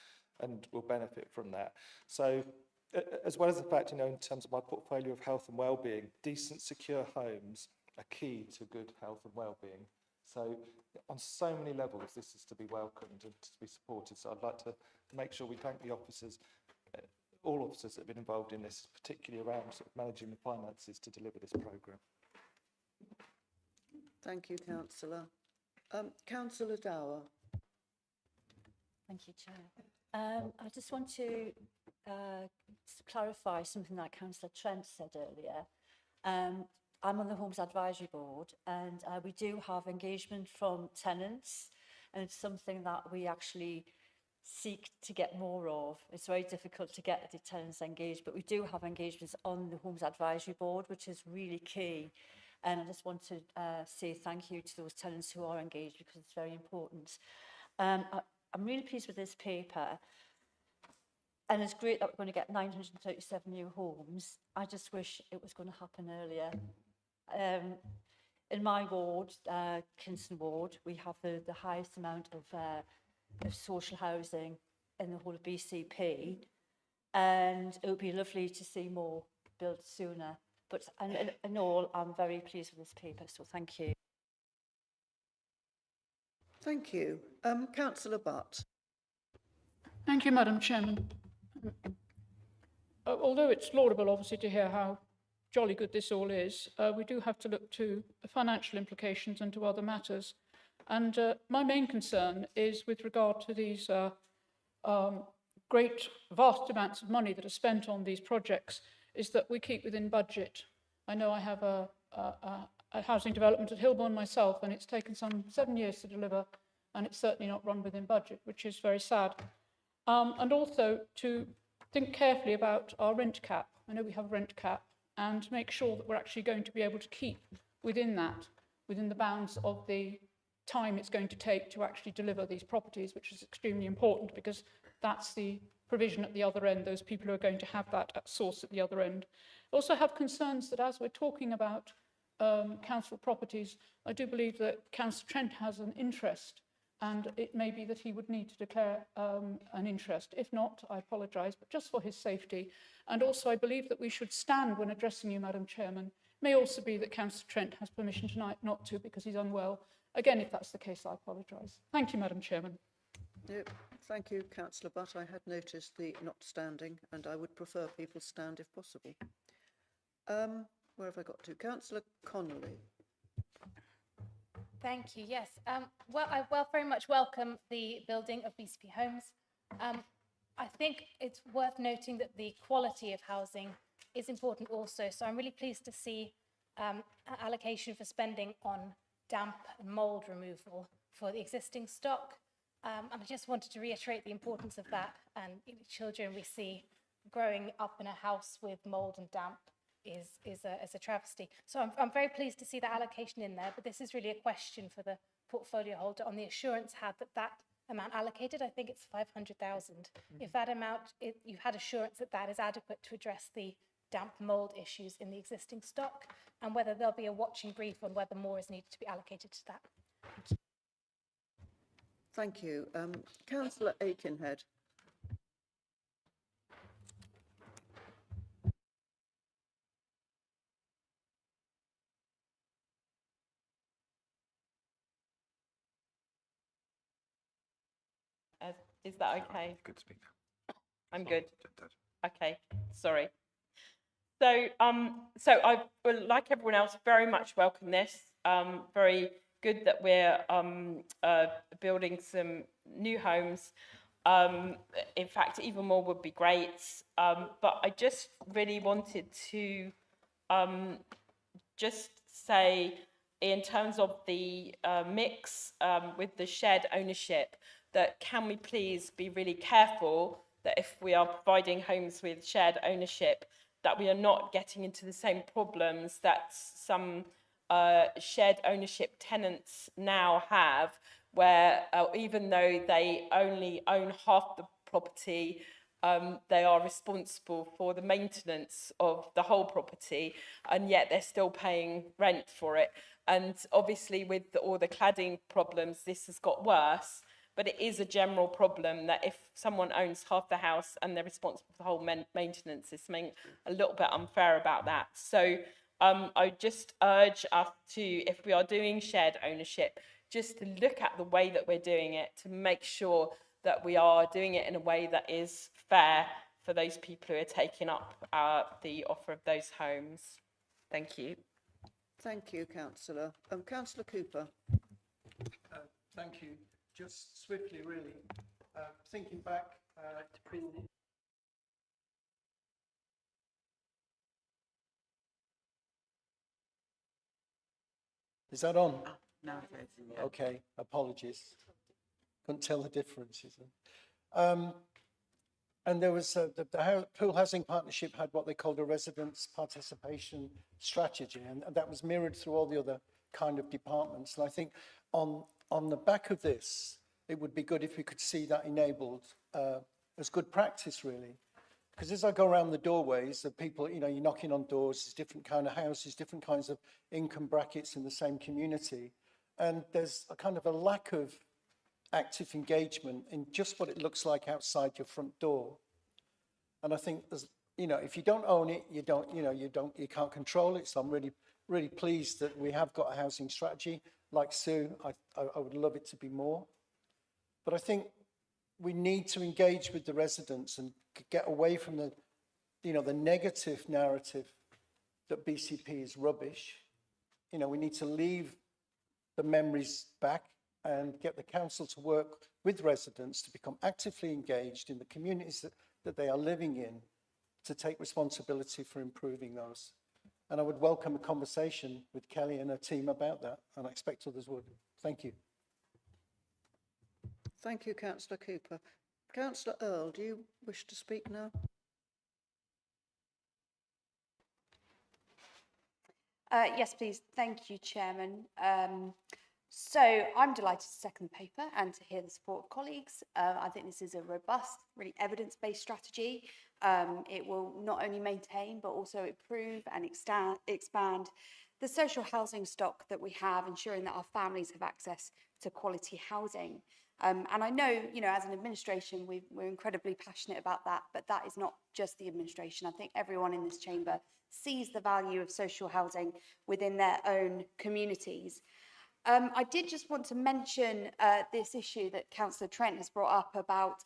and will benefit from that. So as well as the fact, in terms of my portfolio of health and well-being, decent, secure homes are key to good health and well-being. So on so many levels, this is to be welcomed and to be supported. So I'd like to make sure we thank the officers, all officers that have been involved in this, particularly around sort of managing the finances to deliver this programme. Thank you, Councillor. Councillor Dower. Thank you, Chair. I just want to clarify something that Councillor Trent said earlier. I'm on the Homes Advisory Board, and we do have engagement from tenants, and it's something that we actually seek to get more of. It's very difficult to get the tenants engaged, but we do have engagements on the Homes Advisory Board, which is really key. And I just want to say thank you to those tenants who are engaged, because it's very important. I'm really pleased with this paper, and it's great that we're going to get 937 new homes. I just wish it was going to happen earlier. In my ward, Kingston Ward, we have the highest amount of social housing in the whole of BCP, and it would be lovely to see more built sooner. But in all, I'm very pleased with this paper, so thank you. Thank you. Councillor Butt. Thank you, Madam Chairman. Although it's laudable, obviously, to hear how jolly good this all is, we do have to look to the financial implications and to other matters. And my main concern is with regard to these great, vast amounts of money that are spent on these projects, is that we keep within budget. I know I have a housing development at Hilborn myself, and it's taken some 7 years to deliver, and it's certainly not run within budget, which is very sad. And also to think carefully about our rent cap. I know we have a rent cap, and make sure that we're actually going to be able to keep within that, within the bounds of the time it's going to take to actually deliver these properties, which is extremely important, because that's the provision at the other end, those people who are going to have that at source at the other end. I also have concerns that as we're talking about council properties, I do believe that Councillor Trent has an interest, and it may be that he would need to declare an interest. If not, I apologise, but just for his safety. And also I believe that we should stand when addressing you, Madam Chairman. It may also be that Councillor Trent has permission tonight not to because he's unwell. Again, if that's the case, I apologise. Thank you, Madam Chairman. Yep. Thank you, Councillor Butt. I had noticed the not standing, and I would prefer people stand if possible. Where have I got to? Councillor Connolly. Thank you. Yes. Well, I very much welcome the building of BCP Homes. I think it's worth noting that the quality of housing is important also. So I'm really pleased to see an allocation for spending on damp and mould removal for the existing stock. And I just wanted to reiterate the importance of that. And children we see growing up in a house with mould and damp is a travesty. So I'm very pleased to see that allocation in there, but this is really a question for the portfolio holder on the assurance had that amount allocated. I think it's 500,000. If that amount, you've had assurance that that is adequate to address the damp mould issues in the existing stock, and whether there'll be a watching brief on whether more is needed to be allocated to that. Thank you. Councillor Aikenhead. Is that okay? Good to speak now. I'm good. Okay, sorry. So, I would, like everyone else, very much welcome this. Very good that we're building some new homes. In fact, even more would be great. But I just really wanted to just say, in terms of the mix with the shared ownership, that can we please be really careful that if we are providing homes with shared ownership, that we are not getting into the same problems that some shared ownership tenants now have, where even though they only own half the property, they are responsible for the maintenance of the whole property, and yet they're still paying rent for it. And obviously with all the cladding problems, this has got worse. But it is a general problem that if someone owns half the house and they're responsible for the whole maintenance, it's something a little bit unfair about that. So I just urge us to, if we are doing shared ownership, just to look at the way that we're doing it, to make sure that we are doing it in a way that is fair for those people who are taking up the offer of those homes. Thank you. Thank you, Councillor. Councillor Cooper. Thank you. Just swiftly, really, thinking back to Is that on? Oh, no, it is. Yeah. Okay, apologies. Couldn't tell the difference. And there was the Pool Housing Partnership had what they called a residents' participation strategy, and that was mirrored through all the other kind of departments. And I think on the back of this, it would be good if we could see that enabled as good practice, really. Because as I go around the doorways, the people, you're knocking on doors, there's different kind of houses, different kinds of income brackets in the same community. And there's a kind of a lack of active engagement in just what it looks like outside your front door. And I think there's, if you don't own it, you can't control it. So I'm really, really pleased that we have got a housing strategy. Like Sue, I would love it to be more. But I think we need to engage with the residents and get away from the negative narrative that BCP is rubbish. We need to leave the memories back and get the council to work with residents to become actively engaged in the communities that they are living in, to take responsibility for improving those. And I would welcome a conversation with Kelly and her team about that, and I expect others would. Thank you. Thank you, Councillor Cooper. Councillor Earl, do you wish to speak now? Yes, please. Thank you, Chairman. So I'm delighted to second the paper and to hear the support of colleagues. I think this is a robust, really evidence-based strategy. It will not only maintain, but also improve and expand the social housing stock that we have, ensuring that our families have access to quality housing. And I know, as an administration, we're incredibly passionate about that, but that is not just the administration. I think everyone in this chamber sees the value of social housing within their own communities. I did just want to mention this issue that Councillor Trent has brought up about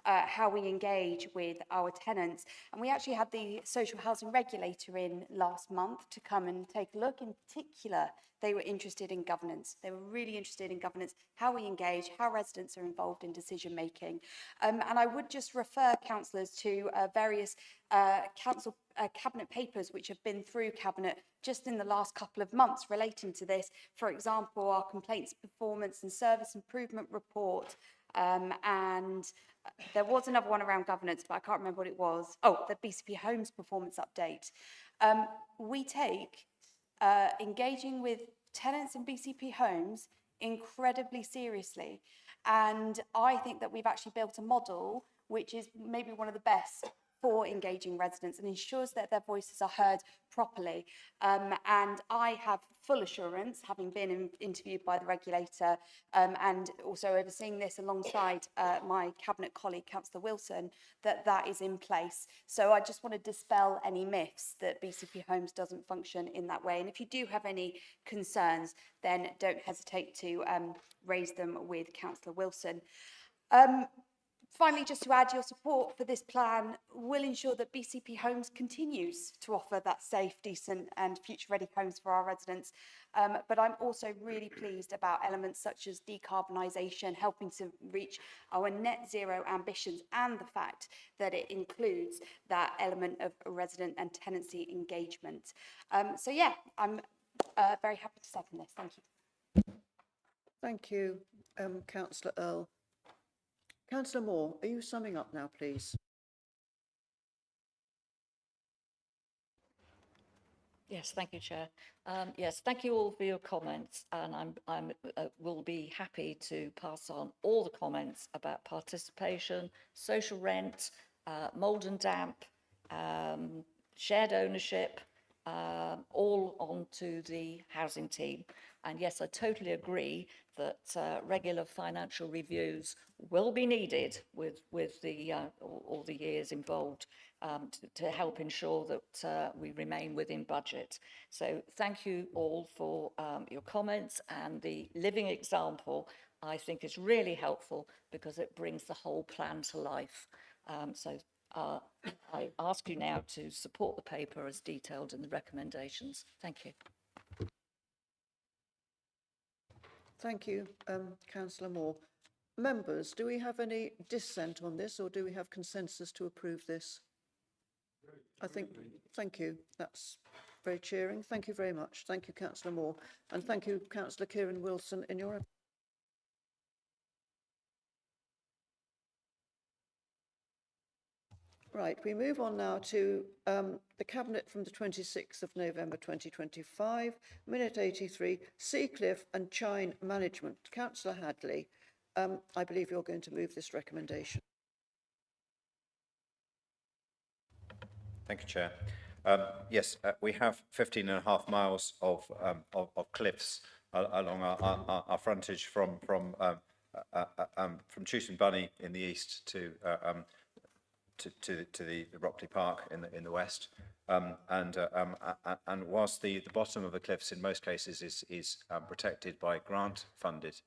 how we engage with our tenants. And we actually had the social housing regulator in last month to come and take a look. In particular, they were interested in governance. They were really interested in governance, how we engage, how residents are involved in decision making. And I would just refer councillors to various cabinet papers which have been through cabinet just in the last couple of months relating to this. For example, our complaints performance and service improvement report, and there was another one around governance, but I can't remember what it was. Oh, the BCP Homes performance update. We take engaging with tenants in BCP Homes incredibly seriously. And I think that we've actually built a model which is maybe one of the best for engaging residents and ensures that their voices are heard properly. And I have full assurance, having been interviewed by the regulator and also overseeing this alongside my cabinet colleague, Councillor Wilson, that that is in place. So I just want to dispel any myths that BCP Homes doesn't function in that way. And if you do have any concerns, then don't hesitate to raise them with Councillor Wilson. Finally, just to add, your support for this plan will ensure that BCP Homes continues to offer that safe, decent and future-ready homes for our residents. But I'm also really pleased about elements such as decarbonisation, helping to reach our net zero ambitions, and the fact that it includes that element of resident and tenancy engagement. So yeah, I'm very happy to second this. Thank you. Thank you, Councillor Earl. Councillor Moore, are you summing up now, please? Yes, thank you, Chair. Yes, thank you all for your comments, and I'm will be happy to pass on all the comments about participation, social rent, mould and damp, shared ownership, all onto the housing team. And yes, I totally agree that regular financial reviews will be needed with the all the years involved to help ensure that we remain within budget. So thank you all for your comments, and the living example I think is really helpful because it brings the whole plan to life. I ask you now to support the paper as detailed in the recommendations. Thank you. Thank you, Councillor Moore. Members, do we have any dissent on this, or do we have consensus to approve this? I think, thank you. That's very cheering. Thank you very much. Thank you, Councillor Moore. And thank you, Councillor Kieran Wilson, in your... Right, we move on now to the Cabinet from the 26th of November 2025, Minute 83, Seacliff and Chine Management. Councillor Hadley, I believe you're going to move this recommendation. Thank you, Chair. Yes, we have 15.5 miles of cliffs along our frontage from Chewton Bunny in the east to the Rockley Park in the west, and whilst the bottom of the cliffs in most cases is protected by grant-funded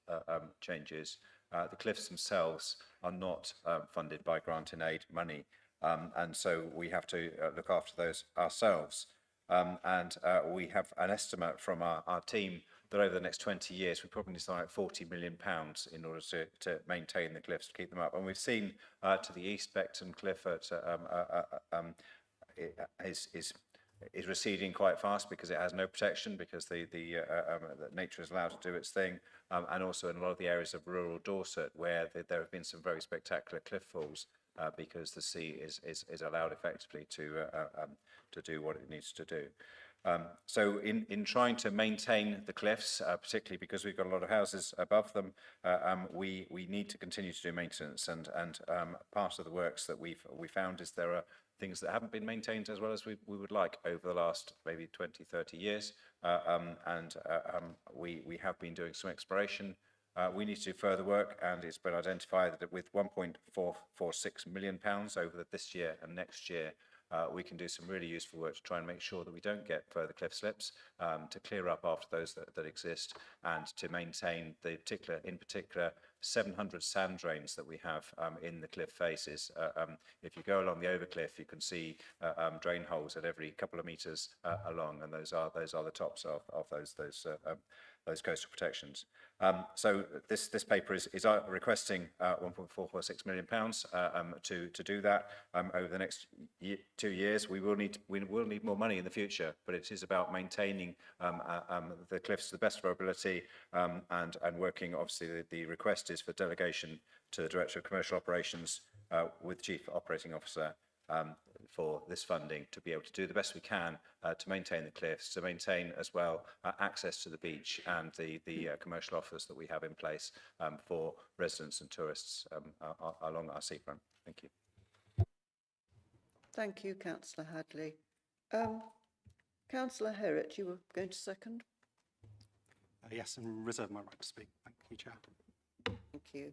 changes, the cliffs themselves are not funded by grant and aid money, and so we have to look after those ourselves. And we have an estimate from our team that over the next 20 years, we probably need something like £40 million in order to maintain the cliffs, to keep them up. And we've seen to the east, Beckton Cliff is receding quite fast because it has no protection, because the nature is allowed to do its thing, and also in a lot of the areas of rural Dorset where there have been some very spectacular cliff falls because the sea is allowed effectively to do what it needs to do. So in trying to maintain the cliffs, particularly because we've got a lot of houses above them, we need to continue to do maintenance, and part of the works that we found is there are things that haven't been maintained as well as we would like over the last maybe 20, 30 years, and we have been doing some exploration. We need to do further work, and it's been identified that with £1.446 million over this year and next year, we can do some really useful work to try and make sure that we don't get further cliff slips, to clear up after those that exist, and to maintain in particular 700 sand drains that we have in the cliff faces. If you go along the overcliff, you can see drain holes at every couple of metres along, and those are the tops of those coastal protections. So this paper is requesting £1.446 million to do that over the next 2 years. We will need more money in the future, but it is about maintaining the cliffs to the best of our ability and working. Obviously, the request is for delegation to the Director of Commercial Operations with Chief Operating Officer for this funding to be able to do the best we can to maintain the cliffs, to maintain as well access to the beach and the commercial offers that we have in place for residents and tourists along our seafront. Thank you. Thank you, Councillor Hadley. Councillor Herritt, you were going to second? Yes, and reserve my right to speak. Thank you, Chair. Thank you.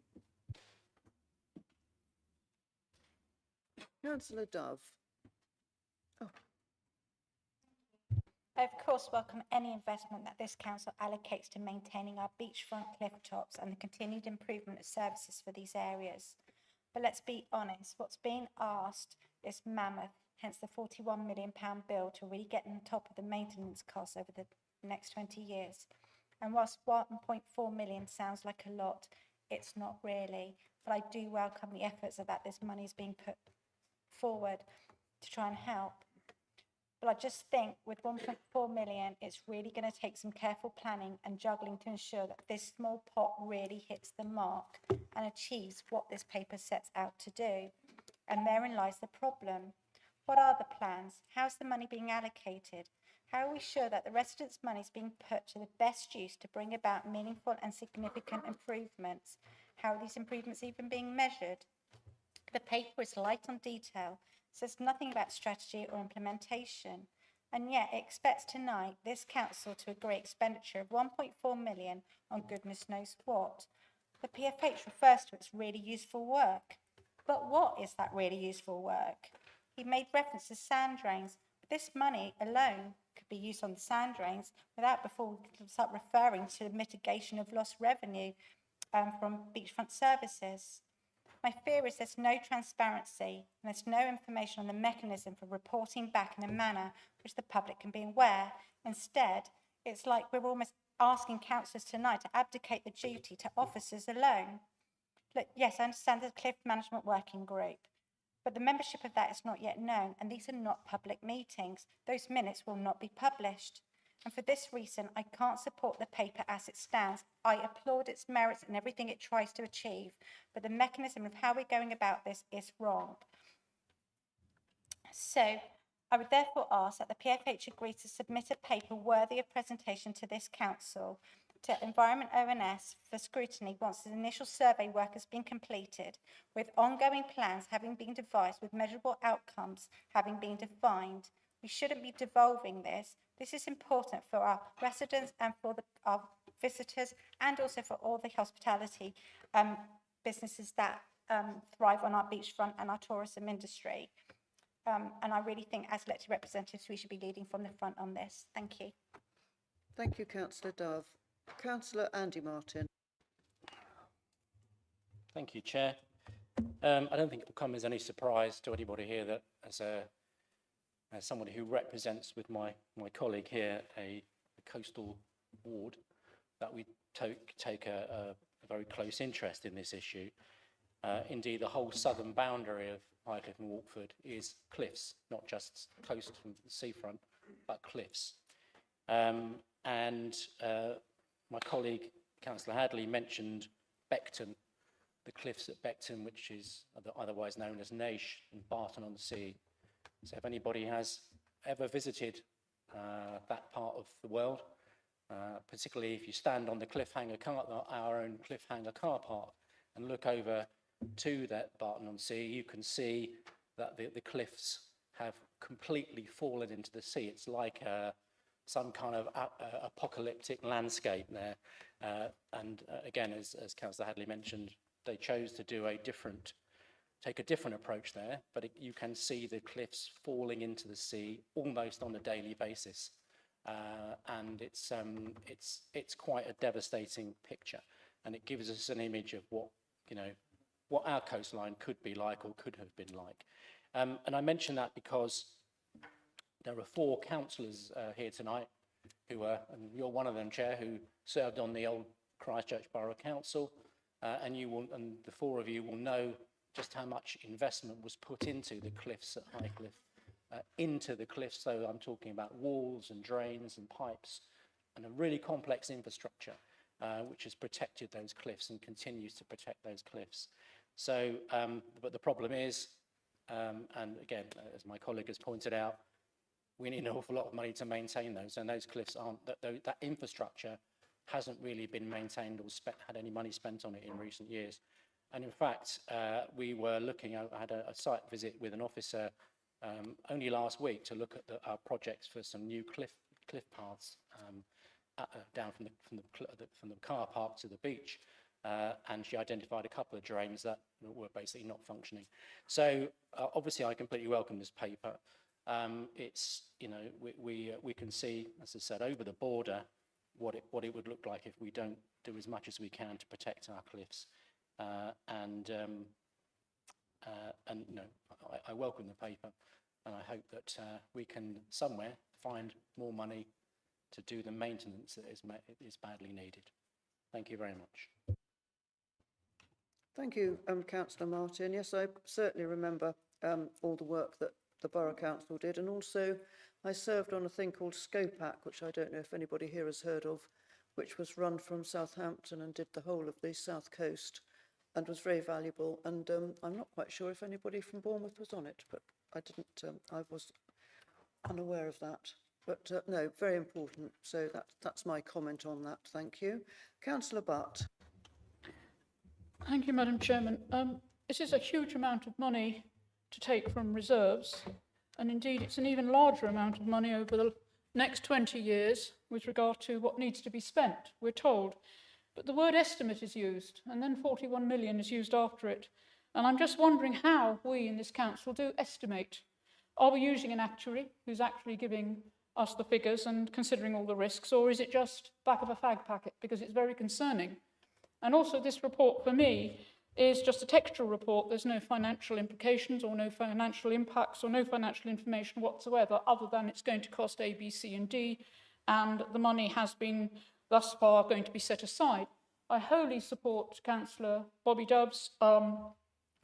Councillor Dove. I of course welcome any investment that this council allocates to maintaining our beachfront cliff tops and the continued improvement of services for these areas. But let's be honest, what's being asked is mammoth, hence the £41 million bill to really get on top of the maintenance costs over the next 20 years. And whilst 1.4 million sounds like a lot, it's not really. But I do welcome the efforts that this money is being put forward to try and help. But I just think with 1.4 million, it's really going to take some careful planning and juggling to ensure that this small pot really hits the mark and achieves what this paper sets out to do. And therein lies the problem. What are the plans? How's the money being allocated? How are we sure that the residents' money is being put to the best use to bring about meaningful and significant improvements? How are these improvements even being measured? The paper is light on detail, says nothing about strategy or implementation, and yet it expects tonight this council to agree expenditure of 1.4 million on goodness knows what. The PFH refers to its really useful work. But what is that really useful work? He made reference to sand drains, but this money alone could be used on the sand drains without before we start referring to mitigation of lost revenue from beachfront services. My fear is there's no transparency and there's no information on the mechanism for reporting back in a manner which the public can be aware. Instead, it's like we're almost asking councillors tonight to abdicate the duty to officers alone. Look, yes, I understand there's a Cliff Management Working Group, but the membership of that is not yet known, and these are not public meetings. Those minutes will not be published. And for this reason, I can't support the paper as it stands. I applaud its merits and everything it tries to achieve, but the mechanism of how we're going about this is wrong. So I would therefore ask that the PFH agree to submit a paper worthy of presentation to this council, to Environment ONS for scrutiny once the initial survey work has been completed, with ongoing plans having been devised, with measurable outcomes having been defined. We shouldn't be devolving this. This is important for our residents and for our visitors, and also for all the hospitality businesses that thrive on our beachfront and our tourism industry. And I really think as elected representatives, we should be leading from the front on this. Thank you. Thank you, Councillor Dove. Councillor Andy Martin. Thank you, Chair. I don't think it will come as any surprise to anybody here that as somebody who represents with my colleague here a coastal ward, that we take a very close interest in this issue. Indeed, the whole southern boundary of Highcliffe and Walkford is cliffs, not just coast from the seafront, but cliffs. My colleague, Councillor Hadley, mentioned Beckton, the cliffs at Beckton, which is otherwise known as Naish and Barton-on-Sea. So if anybody has ever visited that part of the world, particularly if you stand on the cliffhanger our own cliffhanger car park, and look over to that Barton-on-Sea, you can see that the cliffs have completely fallen into the sea. It's like some kind of apocalyptic landscape there. Again, as Councillor Hadley mentioned, they chose to do take a different approach there, but you can see the cliffs falling into the sea almost on a daily basis. And it's quite a devastating picture. and it gives us an image of what, what our coastline could be like or could have been like. And I mention that because there are 4 councillors here tonight who are, and you're one of them, Chair, who served on the old Christchurch Borough Council, and the 4 of you will know just how much investment was put into the cliffs at Highcliffe, into the cliffs. So I'm talking about walls and drains and pipes and a really complex infrastructure which has protected those cliffs and continues to protect those cliffs. So, but the problem is, and again, as my colleague has pointed out, we need an awful lot of money to maintain those, and those cliffs aren't, that infrastructure hasn't really been maintained or had any money spent on it in recent years. And in fact, we were looking, I had a site visit with an officer only last week to look at our projects for some new cliff paths down from the car park to the beach. And she identified a couple of drains that were basically not functioning. So obviously I completely welcome this paper. It's, we can see, as I said, over the border, what it would look like if we don't do as much as we can to protect our cliffs. I welcome the paper, and I hope that we can somewhere find more money to do the maintenance that is badly needed. Thank you very much. Thank you, Councillor Martin. Yes, I certainly remember all the work that the Borough Council did, and also I served on a thing called SCOPAC, which I don't know if anybody here has heard of, which was run from Southampton and did the whole of the South Coast and was very valuable. And I'm not quite sure if anybody from Bournemouth was on it, but I didn't, I was unaware of that. But no, very important. So that's my comment on that. Thank you. Councillor Butt. Thank you, Madam Chairman. This is a huge amount of money to take from reserves, and indeed it's an even larger amount of money over the next 20 years with regard to what needs to be spent, we're told. But the word estimate is used, and then 41 million is used after it. And I'm just wondering how we in this council do estimate. Are we using an actuary who's actually giving us the figures and considering all the risks, or is it just back of a fag packet? Because it's very concerning. And also this report for me is just a textual report. There's no financial implications or no financial impacts or no financial information whatsoever, other than it's going to cost A, B, C and D, and the money has been thus far going to be set aside. I wholly support Councillor Bobby Dove's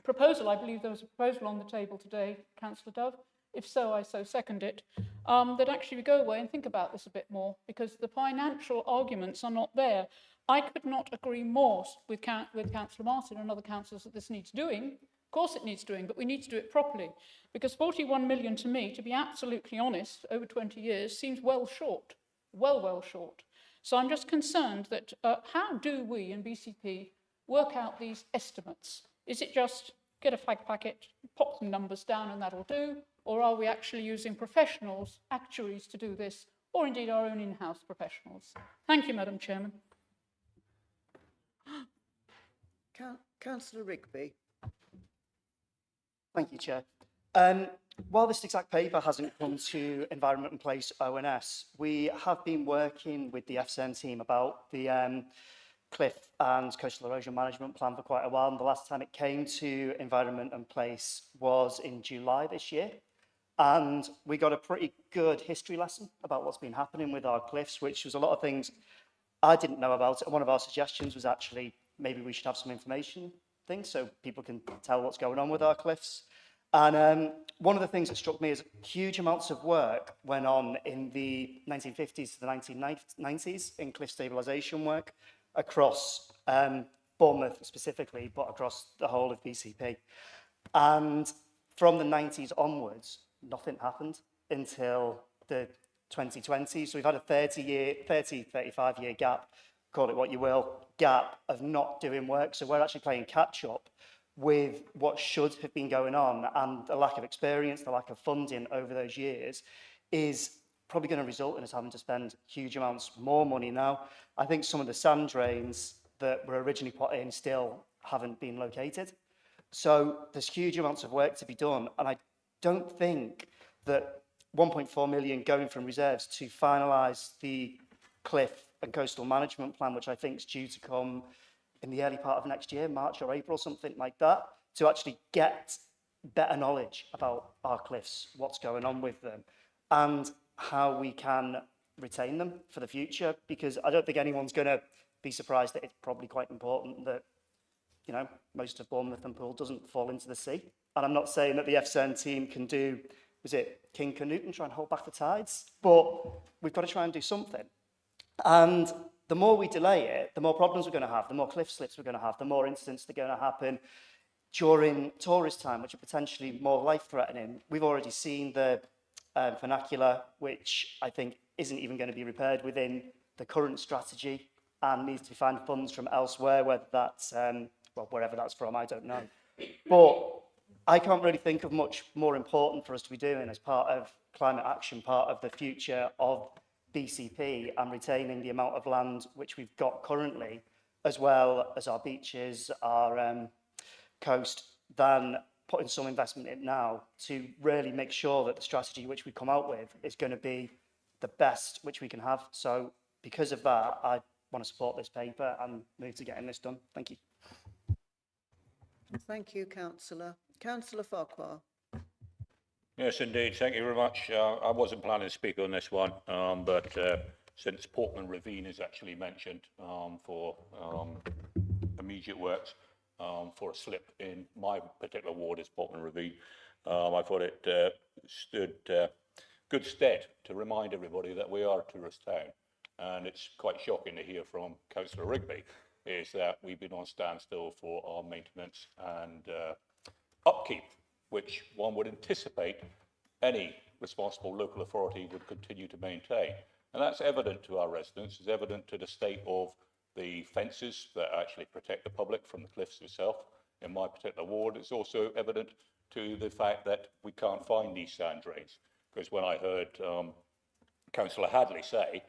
proposal. I believe there was a proposal on the table today, Councillor Dove. If so, I so second it, that actually we go away and think about this a bit more, because the financial arguments are not there. I could not agree more with Councillor Martin and other councillors that this needs doing. Of course it needs doing, but we need to do it properly, because 41 million to me, to be absolutely honest, over 20 years seems well short, well short. So I'm just concerned that how do we in BCP work out these estimates? Is it just get a fag packet, pop some numbers down and that'll do? Or are we actually using professionals, actuaries to do this, or indeed our own in-house professionals? Thank you, Madam Chairman. Councillor Rigby. Thank you, Chair. While this exact paper hasn't come to Environment and Place ONS, we have been working with the FSN team about the cliff and coastal erosion management plan for quite a while, and the last time it came to Environment and Place was in July this year. And we got a pretty good history lesson about what's been happening with our cliffs, which was a lot of things I didn't know about. And one of our suggestions was actually maybe we should have some information things so people can tell what's going on with our cliffs. And one of the things that struck me is huge amounts of work went on in the 1950s to the 1990s in cliff stabilisation work across Bournemouth specifically, but across the whole of BCP. And from the 90s onwards, nothing happened until the 2020s. So we've had a 35 year gap, call it what you will, gap of not doing work. So we're actually playing catch up with what should have been going on, and the lack of experience, the lack of funding over those years is probably going to result in us having to spend huge amounts more money now. I think some of the sand drains that were originally put in still haven't been located. So there's huge amounts of work to be done, and I don't think that 1.4 million going from reserves to finalise the cliff and coastal management plan, which I think is due to come in the early part of next year, March or April, something like that, to actually get better knowledge about our cliffs, what's going on with them, and how we can retain them for the future, because I don't think anyone's going to be surprised that it's probably quite important that, you know, most of Bournemouth and Poole doesn't fall into the sea. And I'm not saying that the FCN team can do, was it King Canute and try and hold back the tides, but we've got to try and do something. And the more we delay it, the more problems we're going to have, the more cliff slips we're going to have, the more incidents that are going to happen during tourist time, which are potentially more life-threatening. We've already seen the vernacular, which I think isn't even going to be repaired within the current strategy and needs to find funds from elsewhere, whether that's, well, wherever that's from, I don't know. But I can't really think of much more important for us to be doing as part of climate action, part of the future of BCP, and retaining the amount of land which we've got currently, as well as our beaches, our coast, than putting some investment in now to really make sure that the strategy which we come out with is going to be the best which we can have. So because of that, I want to support this paper and move to getting this done. Thank you. Thank you, Councillor. Councillor Farquhar. Yes, indeed. Thank you very much. I wasn't planning to speak on this one, but since Portman Ravine is actually mentioned for immediate works for a slip in my particular ward is Portman Ravine, I thought it stood good stead to remind everybody that we are a tourist town. And it's quite shocking to hear from Councillor Rigby is that we've been on standstill for our maintenance and upkeep, which one would anticipate any responsible local authority would continue to maintain. And that's evident to our residents, it's evident to the state of the fences that actually protect the public from the cliffs itself. In my particular ward, it's also evident to the fact that we can't find these sand drains. Because when I heard Councillor Hadley say,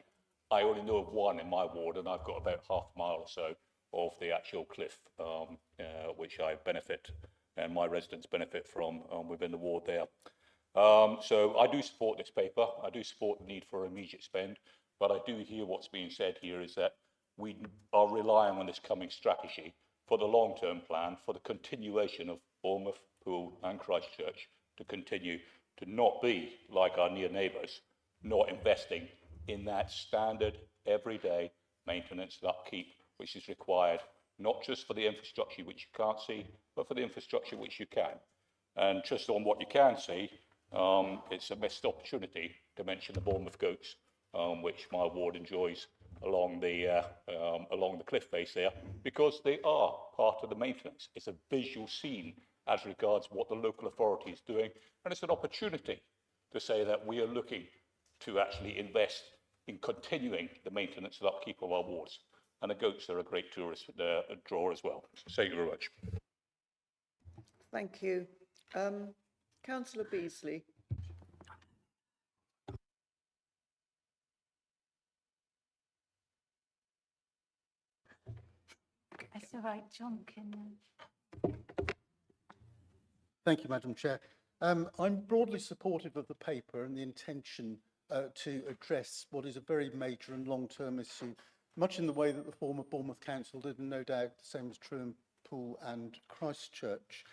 I only know of one in my ward, and I've got about half a mile or so of the actual cliff, which I benefit and my residents benefit from within the ward there. So I do support this paper. I do support the need for immediate spend, but I do hear what's being said here is that we are relying on this coming strategy for the long-term plan, for the continuation of Bournemouth, Poole and Christchurch to continue to not be like our near neighbours, not investing in that standard everyday maintenance and upkeep which is required, not just for the infrastructure which you can't see, but for the infrastructure which you can. And just on what you can see, it's a missed opportunity to mention the Bournemouth goats, which my ward enjoys along the cliff face there, because they are part of the maintenance. It's a visual scene as regards what the local authority is doing, and it's an opportunity to say that we are looking to actually invest in continuing the maintenance and upkeep of our wards. And the goats are a great tourist draw as well. So thank you very much. Thank you. Councillor Beasley. That's all right, John can... Thank you, Madam Chair. I'm broadly supportive of the paper and the intention to address what is a very major and long-term issue, much in the way that the former Bournemouth Council did, and no doubt the same is true in Poole and Christchurch.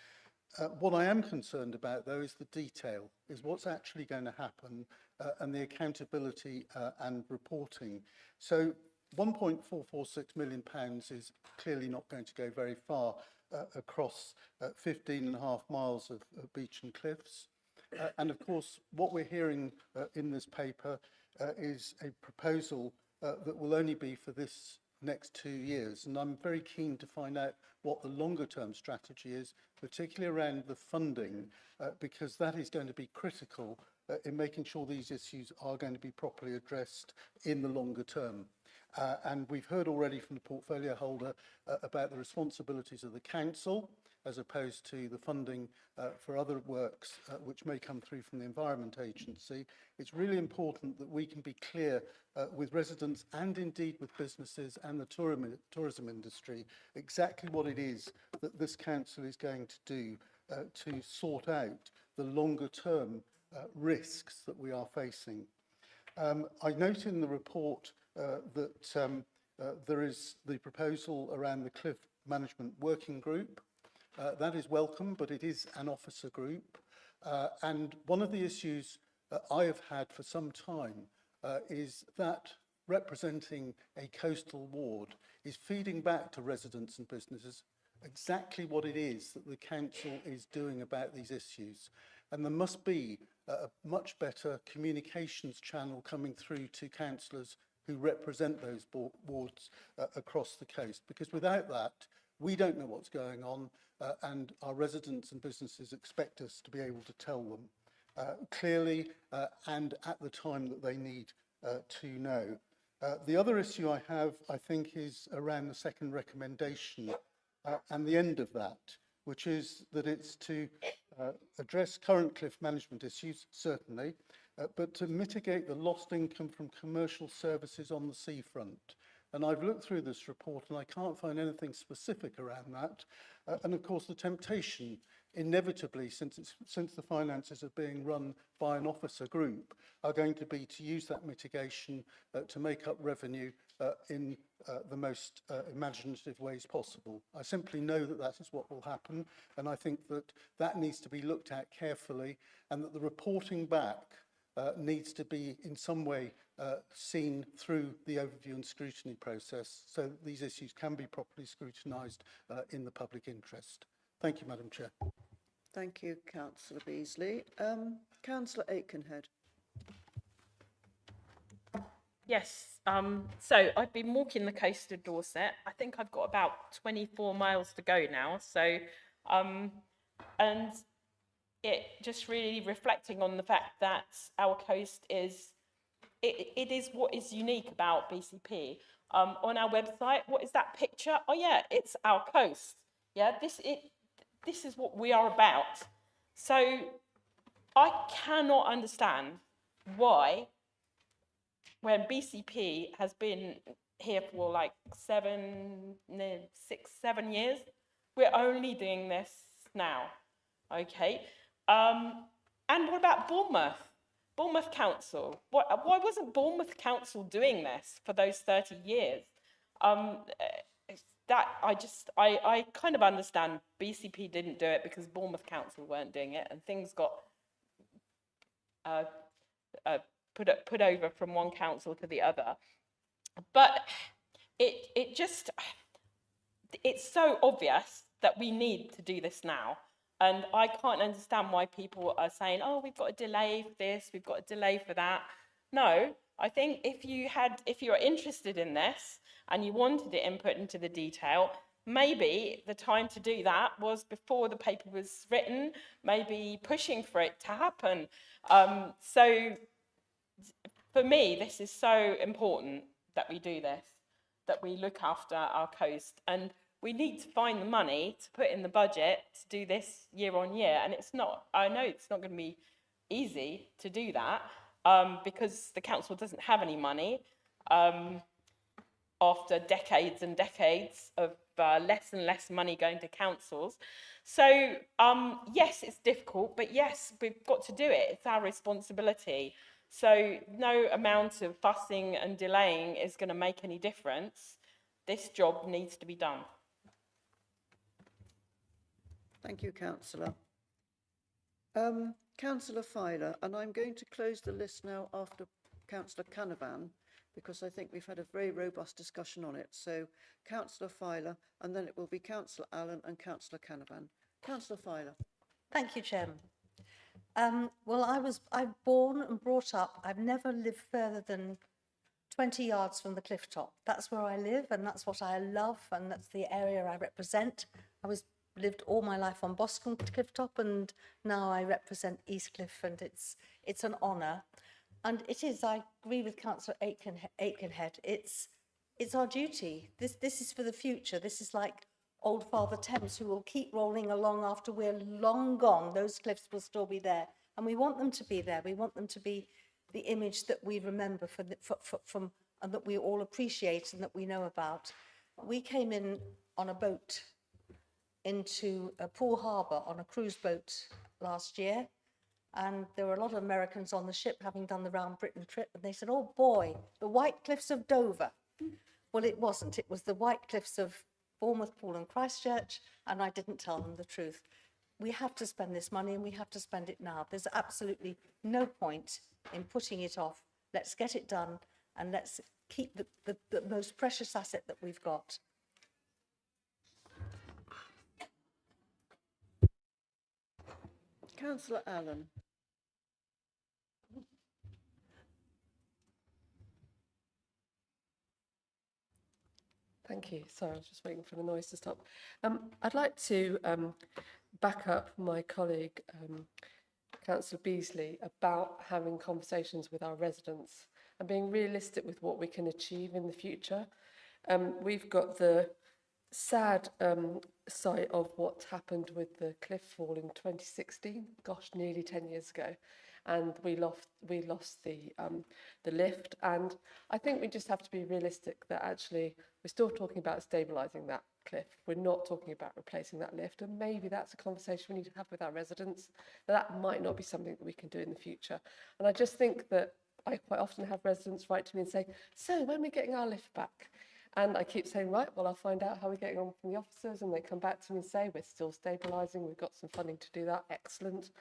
What I am concerned about, though, is the detail, is what's actually going to happen and the accountability and reporting. So £1.446 million is clearly not going to go very far across 15.5 miles of beach and cliffs. And of course, what we're hearing in this paper is a proposal that will only be for this next 2 years. And I'm very keen to find out what the longer term strategy is, particularly around the funding, because that is going to be critical in making sure these issues are going to be properly addressed in the longer term. And we've heard already from the portfolio holder about the responsibilities of the council as opposed to the funding for other works which may come through from the Environment Agency. It's really important that we can be clear with residents and indeed with businesses and the tourism industry exactly what it is that this council is going to do to sort out the longer term risks that we are facing. I note in the report that there is the proposal around the cliff Management Working Group. That is welcome, but it is an officer group. And one of the issues I have had for some time is that representing a coastal ward is feeding back to residents and businesses exactly what it is that the council is doing about these issues. And there must be a much better communications channel coming through to councillors who represent those wards across the coast, because without that, we don't know what's going on, and our residents and businesses expect us to be able to tell them clearly and at the time that they need to know. The other issue I have, I think, is around the second recommendation and the end of that, which is that it's to address current cliff management issues, certainly, but to mitigate the lost income from commercial services on the seafront. And I've looked through this report and I can't find anything specific around that. And of course, the temptation, inevitably, since the finances are being run by an officer group, are going to be to use that mitigation to make up revenue in the most imaginative ways possible. I simply know that that is what will happen, and I think that that needs to be looked at carefully, and that the reporting back needs to be in some way seen through the overview and scrutiny process, so that these issues can be properly scrutinised in the public interest. Thank you, Madam Chair. Thank you, Councillor Beasley. Councillor Aikenhead. Yes, so I've been walking the coast of Dorset. I think I've got about 24 miles to go now. So, and it just really reflecting on the fact that our coast is, it is what is unique about BCP. On our website, what is that picture? Oh yeah, it's our coast. Yeah, this is what we are about. So I cannot understand why, when BCP has been here for like 7 years, we're only doing this now, okay? And what about Bournemouth? Bournemouth Council. Why wasn't Bournemouth Council doing this for those 30 years? That I kind of understand BCP didn't do it because Bournemouth Council weren't doing it, and things got put over from one council to the other. But it's so obvious that we need to do this now. And I can't understand why people are saying, oh, we've got a delay for this, we've got a delay for that. No, I think if you're interested in this and you wanted to input into the detail, maybe the time to do that was before the paper was written, maybe pushing for it to happen. So for me, this is so important that we do this, that we look after our coast. And we need to find the money to put in the budget to do this year on year. And it's not, I know it's not going to be easy to do that because the council doesn't have any money after decades and decades of less and less money going to councils. So yes, it's difficult, but yes, we've got to do it. It's our responsibility. So no amount of fussing and delaying is going to make any difference. This job needs to be done. Thank you, Councillor. Councillor Filer, and I'm going to close the list now after Councillor Canavan, because I think we've had a very robust discussion on it. So Councillor Filer, and then it will be Councillor Allen and Councillor Canavan. Councillor Filer. Thank you, Chairman. Well, I'm born and brought up. I've never lived further than 20 yards from the cliff top. That's where I live, and that's what I love, and that's the area I represent. Lived all my life on Boscombe Cliff Top, and now I represent East Cliff, and it's an honour. And it is, I agree with Councillor Aikenhead, it's our duty. This is for the future. This is like old Father Thames, who will keep rolling along after we're long gone. Those cliffs will still be there, and we want them to be there. We want them to be the image that we remember from and that we all appreciate and that we know about. We came in on a boat into Poole Harbour on a cruise boat last year, and there were a lot of Americans on the ship having done the round Britain trip, and they said, oh boy, the White Cliffs of Dover. Well, it wasn't. It was the White Cliffs of Bournemouth, Poole and Christchurch, and I didn't tell them the truth. We have to spend this money and we have to spend it now. There's absolutely no point in putting it off. Let's get it done and let's keep the most precious asset that we've got. Councillor Allen. Thank you. Sorry, I was just waiting for the noise to stop. I'd like to back up my colleague, Councillor Beasley, about having conversations with our residents and being realistic with what we can achieve in the future. We've got the sad sight of what happened with the cliff fall in 2016. Gosh, nearly 10 years ago. And we lost the lift. And I think we just have to be realistic that actually we're still talking about stabilising that cliff. We're not talking about replacing that lift. And maybe that's a conversation we need to have with our residents. That might not be something that we can do in the future. And I just think that I quite often have residents write to me and say, so when are we getting our lift back? And I keep saying, right, well, I'll find out how we're getting on from the officers. And they come back to me and say, we're still stabilising. We've got some funding to do that. Excellent.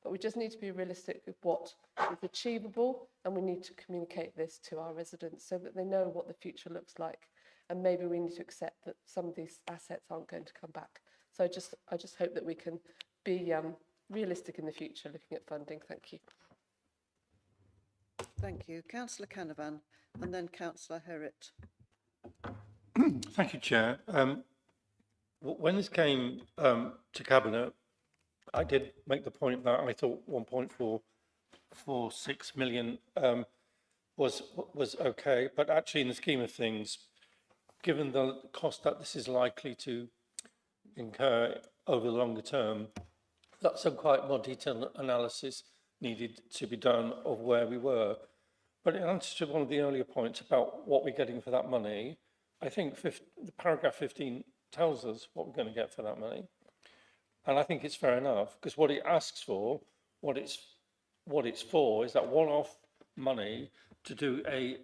But we just need to be realistic with what is achievable, and we need to communicate this to our residents so that they know what the future looks like. And maybe we need to accept that some of these assets aren't going to come back. So I just hope that we can be realistic in the future looking at funding. Thank you. Thank you. Councillor Canavan and then Councillor Herritt. Thank you, Chair. When this came to Cabinet, I did make the point that I thought 1.446 million was okay, but actually in the scheme of things, given the cost that this is likely to incur over the longer term, that's some quite more detailed analysis needed to be done of where we were. But in answer to one of the earlier points about what we're getting for that money, I think the paragraph 15 tells us what we're going to get for that money. And I think it's fair enough, because what it asks for, what it's for, is that one-off money to do a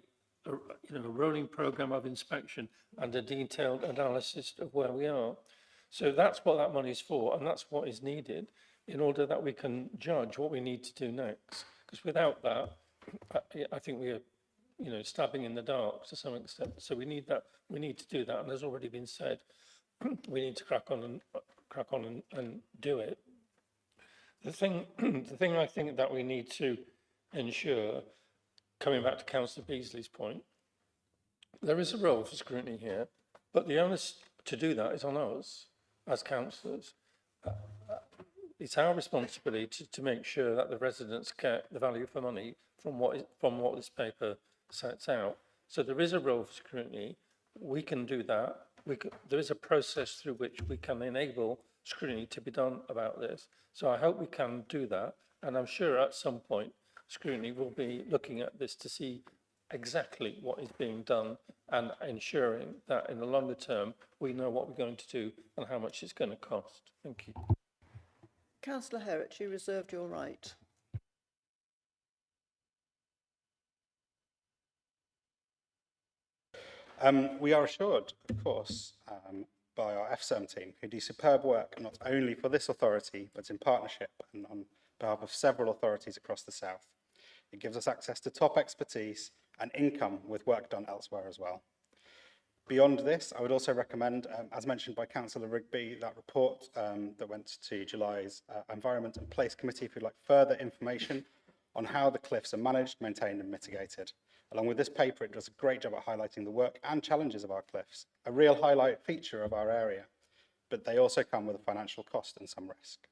rolling programme of inspection and a detailed analysis of where we are. So that's what that money is for, and that's what is needed in order that we can judge what we need to do next. Because without that, I think we are, stabbing in the dark to some extent. So we need that. We need to do that, and as already been said, we need to crack on and do it. The thing I think that we need to ensure, coming back to Councillor Beasley's point, there is a role for scrutiny here, but the onus to do that is on us as councillors. It's our responsibility to make sure that the residents get the value for money from what this paper sets out. So there is a role for scrutiny. We can do that. There is a process through which we can enable scrutiny to be done about this. So I hope we can do that. And I'm sure at some point, scrutiny will be looking at this to see exactly what is being done and ensuring that in the longer term, we know what we're going to do and how much it's going to cost. Thank you. Councillor Herritt, you reserved your right. We are assured, of course, by our FSEM team, who do superb work not only for this authority, but in partnership and on behalf of several authorities across the South. It gives us access to top expertise and income with work done elsewhere as well. Beyond this, I would also recommend, as mentioned by Councillor Rigby, that report that went to July's Environment and Place Committee, if you'd like further information on how the cliffs are managed, maintained and mitigated. Along with this paper, it does a great job at highlighting the work and challenges of our cliffs, a real highlight feature of our area, but they also come with a financial cost and some risk.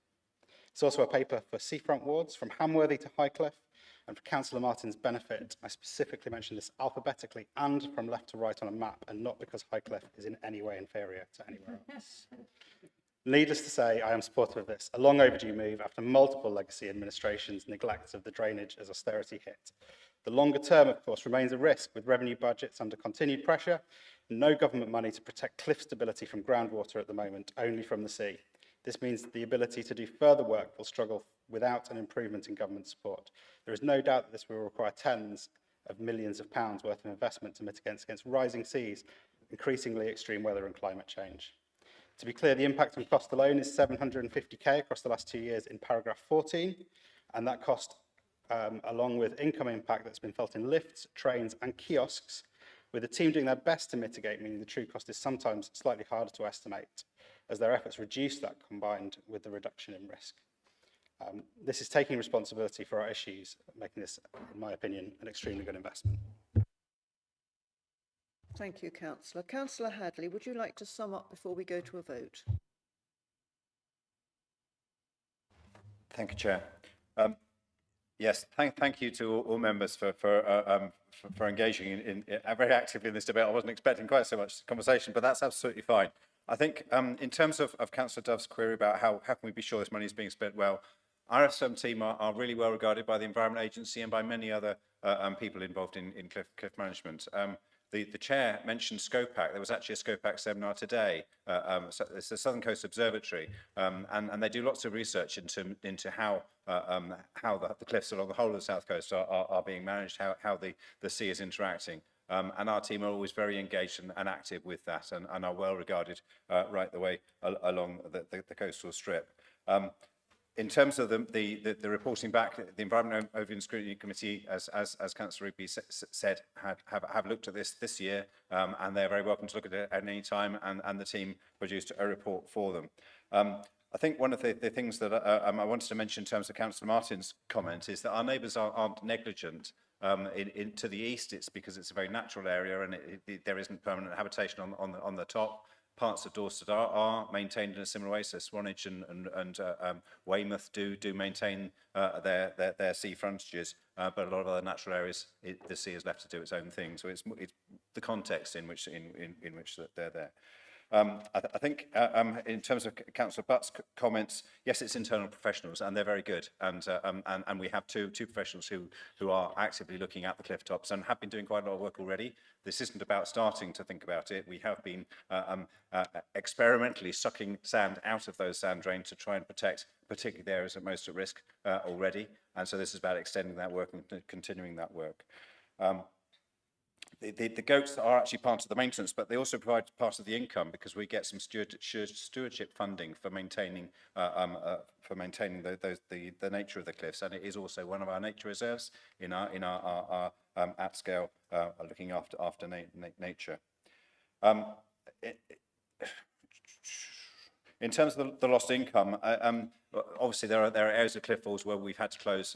It's also a paper for seafront wards from Hamworthy to Highcliffe, and for Councillor Martin's benefit, I specifically mentioned this alphabetically and from left to right on a map, and not because Highcliffe is in any way inferior to anywhere else. Needless to say, I am supportive of this, a long overdue move after multiple legacy administrations' neglect of the drainage as austerity hit. The longer term, of course, remains a risk with revenue budgets under continued pressure, no government money to protect cliff stability from groundwater at the moment, only from the sea. This means the ability to do further work will struggle without an improvement in government support. There is no doubt that this will require tens of millions of pounds worth of investment to mitigate against rising seas, increasingly extreme weather and climate change. To be clear, the impact on cost alone is 750k across the last 2 years in paragraph 14, and that cost, along with income impact that's been felt in lifts, trains and kiosks, with the team doing their best to mitigate, meaning the true cost is sometimes slightly harder to estimate, as their efforts reduce that combined with the reduction in risk. This is taking responsibility for our issues, making this, in my opinion, an extremely good investment. Thank you, Councillor. Councillor Hadley, would you like to sum up before we go to a vote? Thank you, Chair. Yes, thank you to all members for engaging in very actively in this debate. I wasn't expecting quite so much conversation, but that's absolutely fine. I think in terms of Councillor Dove's query about how can we be sure this money is being spent well, our FM team are really well regarded by the Environment Agency and by many other people involved in cliff management. The chair mentioned SCOPAC. There was actually a SCOPAC seminar today. So it's the Southern Coast Observatory, and they do lots of research into how the cliffs along the whole of the South Coast are being managed, how the sea is interacting. And our team are always very engaged and active with that, and are well regarded right the way along the coastal strip. In terms of the reporting back, the Environment Overview and Scrutiny Committee, as Councillor Rigby said, have looked at this year, and they're very welcome to look at it at any time, and the team produced a report for them. I think one of the things that I wanted to mention in terms of Councillor Martin's comment is that our neighbours aren't negligent. To the east, it's because it's a very natural area, and there isn't permanent habitation on the top. Parts of Dorset are maintained in a similar way, so Swanage and Weymouth do maintain their sea frontages, but a lot of other natural areas, the sea is left to do its own thing. So it's the context in which they're there. I think in terms of Councillor Butt's comments, yes, it's internal professionals, and they're very good, and we have two professionals who are actively looking at the cliff tops and have been doing quite a lot of work already. This isn't about starting to think about it. We have been experimentally sucking sand out of those sand drains to try and protect particularly the areas that are most at risk already, and so this is about extending that work and continuing that work. The goats are actually part of the maintenance, but they also provide part of the income because we get some stewardship funding for maintaining the nature of the cliffs, and it is also one of our nature reserves in our at scale looking after nature. In terms of the lost income, obviously there are areas of cliff falls where we've had to close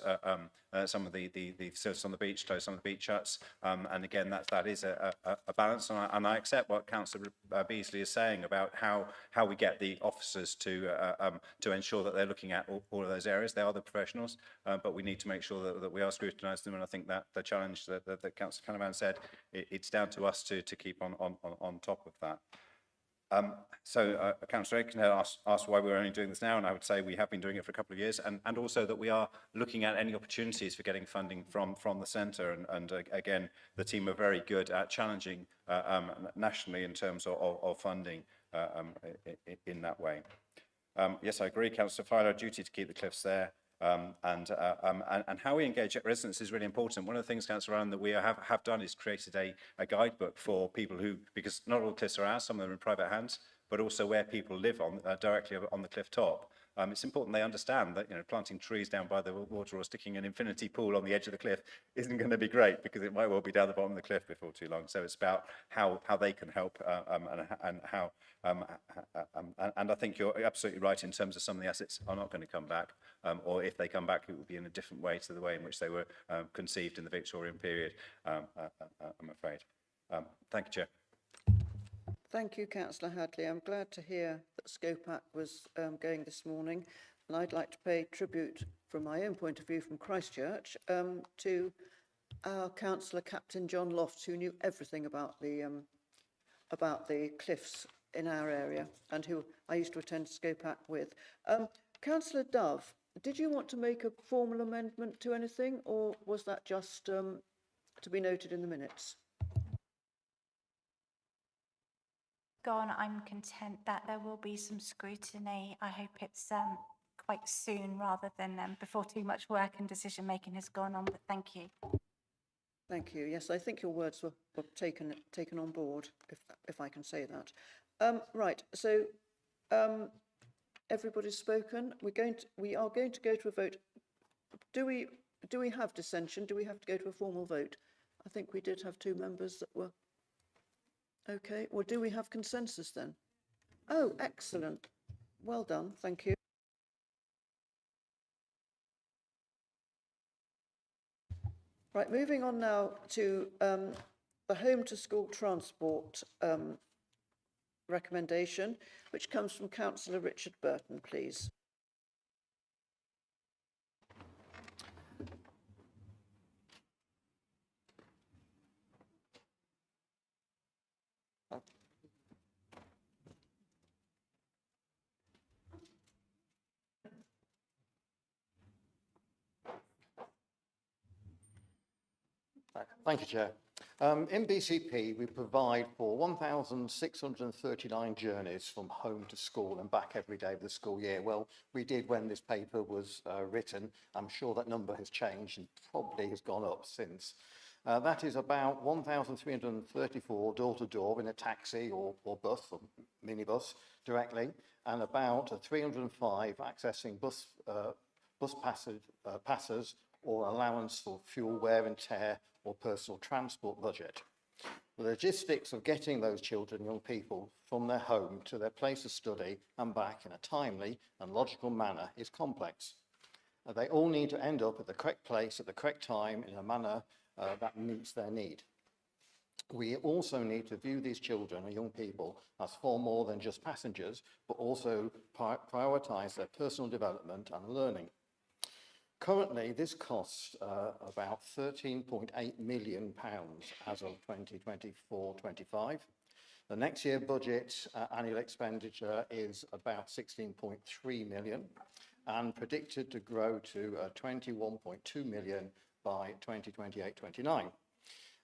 some of the facilities on the beach, close some of the beach huts, and again that is a balance. And I accept what Councillor Beasley is saying about how we get the officers to ensure that they're looking at all of those areas. They are the professionals, but we need to make sure that we are scrutinising them. And I think that the challenge that Councillor Canavan said, it's down to us to keep on top of that. Councillor Aiken asked why we're only doing this now, and I would say we have been doing it for a couple of years, and also that we are looking at any opportunities for getting funding from the centre, and again, the team are very good at challenging nationally in terms of funding in that way. Yes, I agree, Councillor Fowler, our duty to keep the cliffs there. And how we engage residents is really important. One of the things, Councillor Allen, that we have done is created a guidebook for people who, because not all cliffs are ours, some of them are in private hands, but also where people live directly on the cliff top. It's important they understand that planting trees down by the water or sticking an infinity pool on the edge of the cliff isn't going to be great, because it might well be down the bottom of the cliff before too long. So it's about how they can help and how. And I think you're absolutely right in terms of some of the assets are not going to come back, or if they come back, it will be in a different way to the way in which they were conceived in the Victorian period, I'm afraid. Thank you, Chair. Thank you, Councillor Hadley. I'm glad to hear that SCOPAC was going this morning, and I'd like to pay tribute, from my own point of view, from Christchurch, to our councillor, Captain John Lofts, who knew everything about the cliffs in our area, and who I used to attend SCOPAC with. Councillor Dove, did you want to make a formal amendment to anything, or was that just to be noted in the minutes? Gone, I'm content that there will be some scrutiny. I hope it's quite soon rather than before too much work and decision making has gone on, but thank you. Thank you. Yes, I think your words were taken on board, if I can say that. Right, so Everybody's spoken. We are going to go to a vote. Do we have dissension? Do we have to go to a formal vote? I think we did have 2 members that were. Okay. Well, do we have consensus then? Oh, excellent. Well done. Thank you. Right, moving on now to the home to school transport recommendation, which comes from Councillor Richard Burton, please. Thank you, Chair. In BCP, we provide for 1,639 journeys from home to school and back every day of the school year. Well, we did when this paper was written. I'm sure that number has changed and probably has gone up since. That is about 1,334 door-to-door in a taxi or bus or minibus directly, and about 305 accessing bus passers or allowance for fuel wear and tear or personal transport budget. The logistics of getting those children, young people, from their home to their place of study and back in a timely and logical manner is complex. They all need to end up at the correct place at the correct time in a manner that meets their need. We also need to view these children and young people as far more than just passengers, but also prioritise their personal development and learning. Currently, this costs about £13.8 million as of 2024-25. The next year budget annual expenditure is about 16.3 million and predicted to grow to 21.2 million by 2028-29.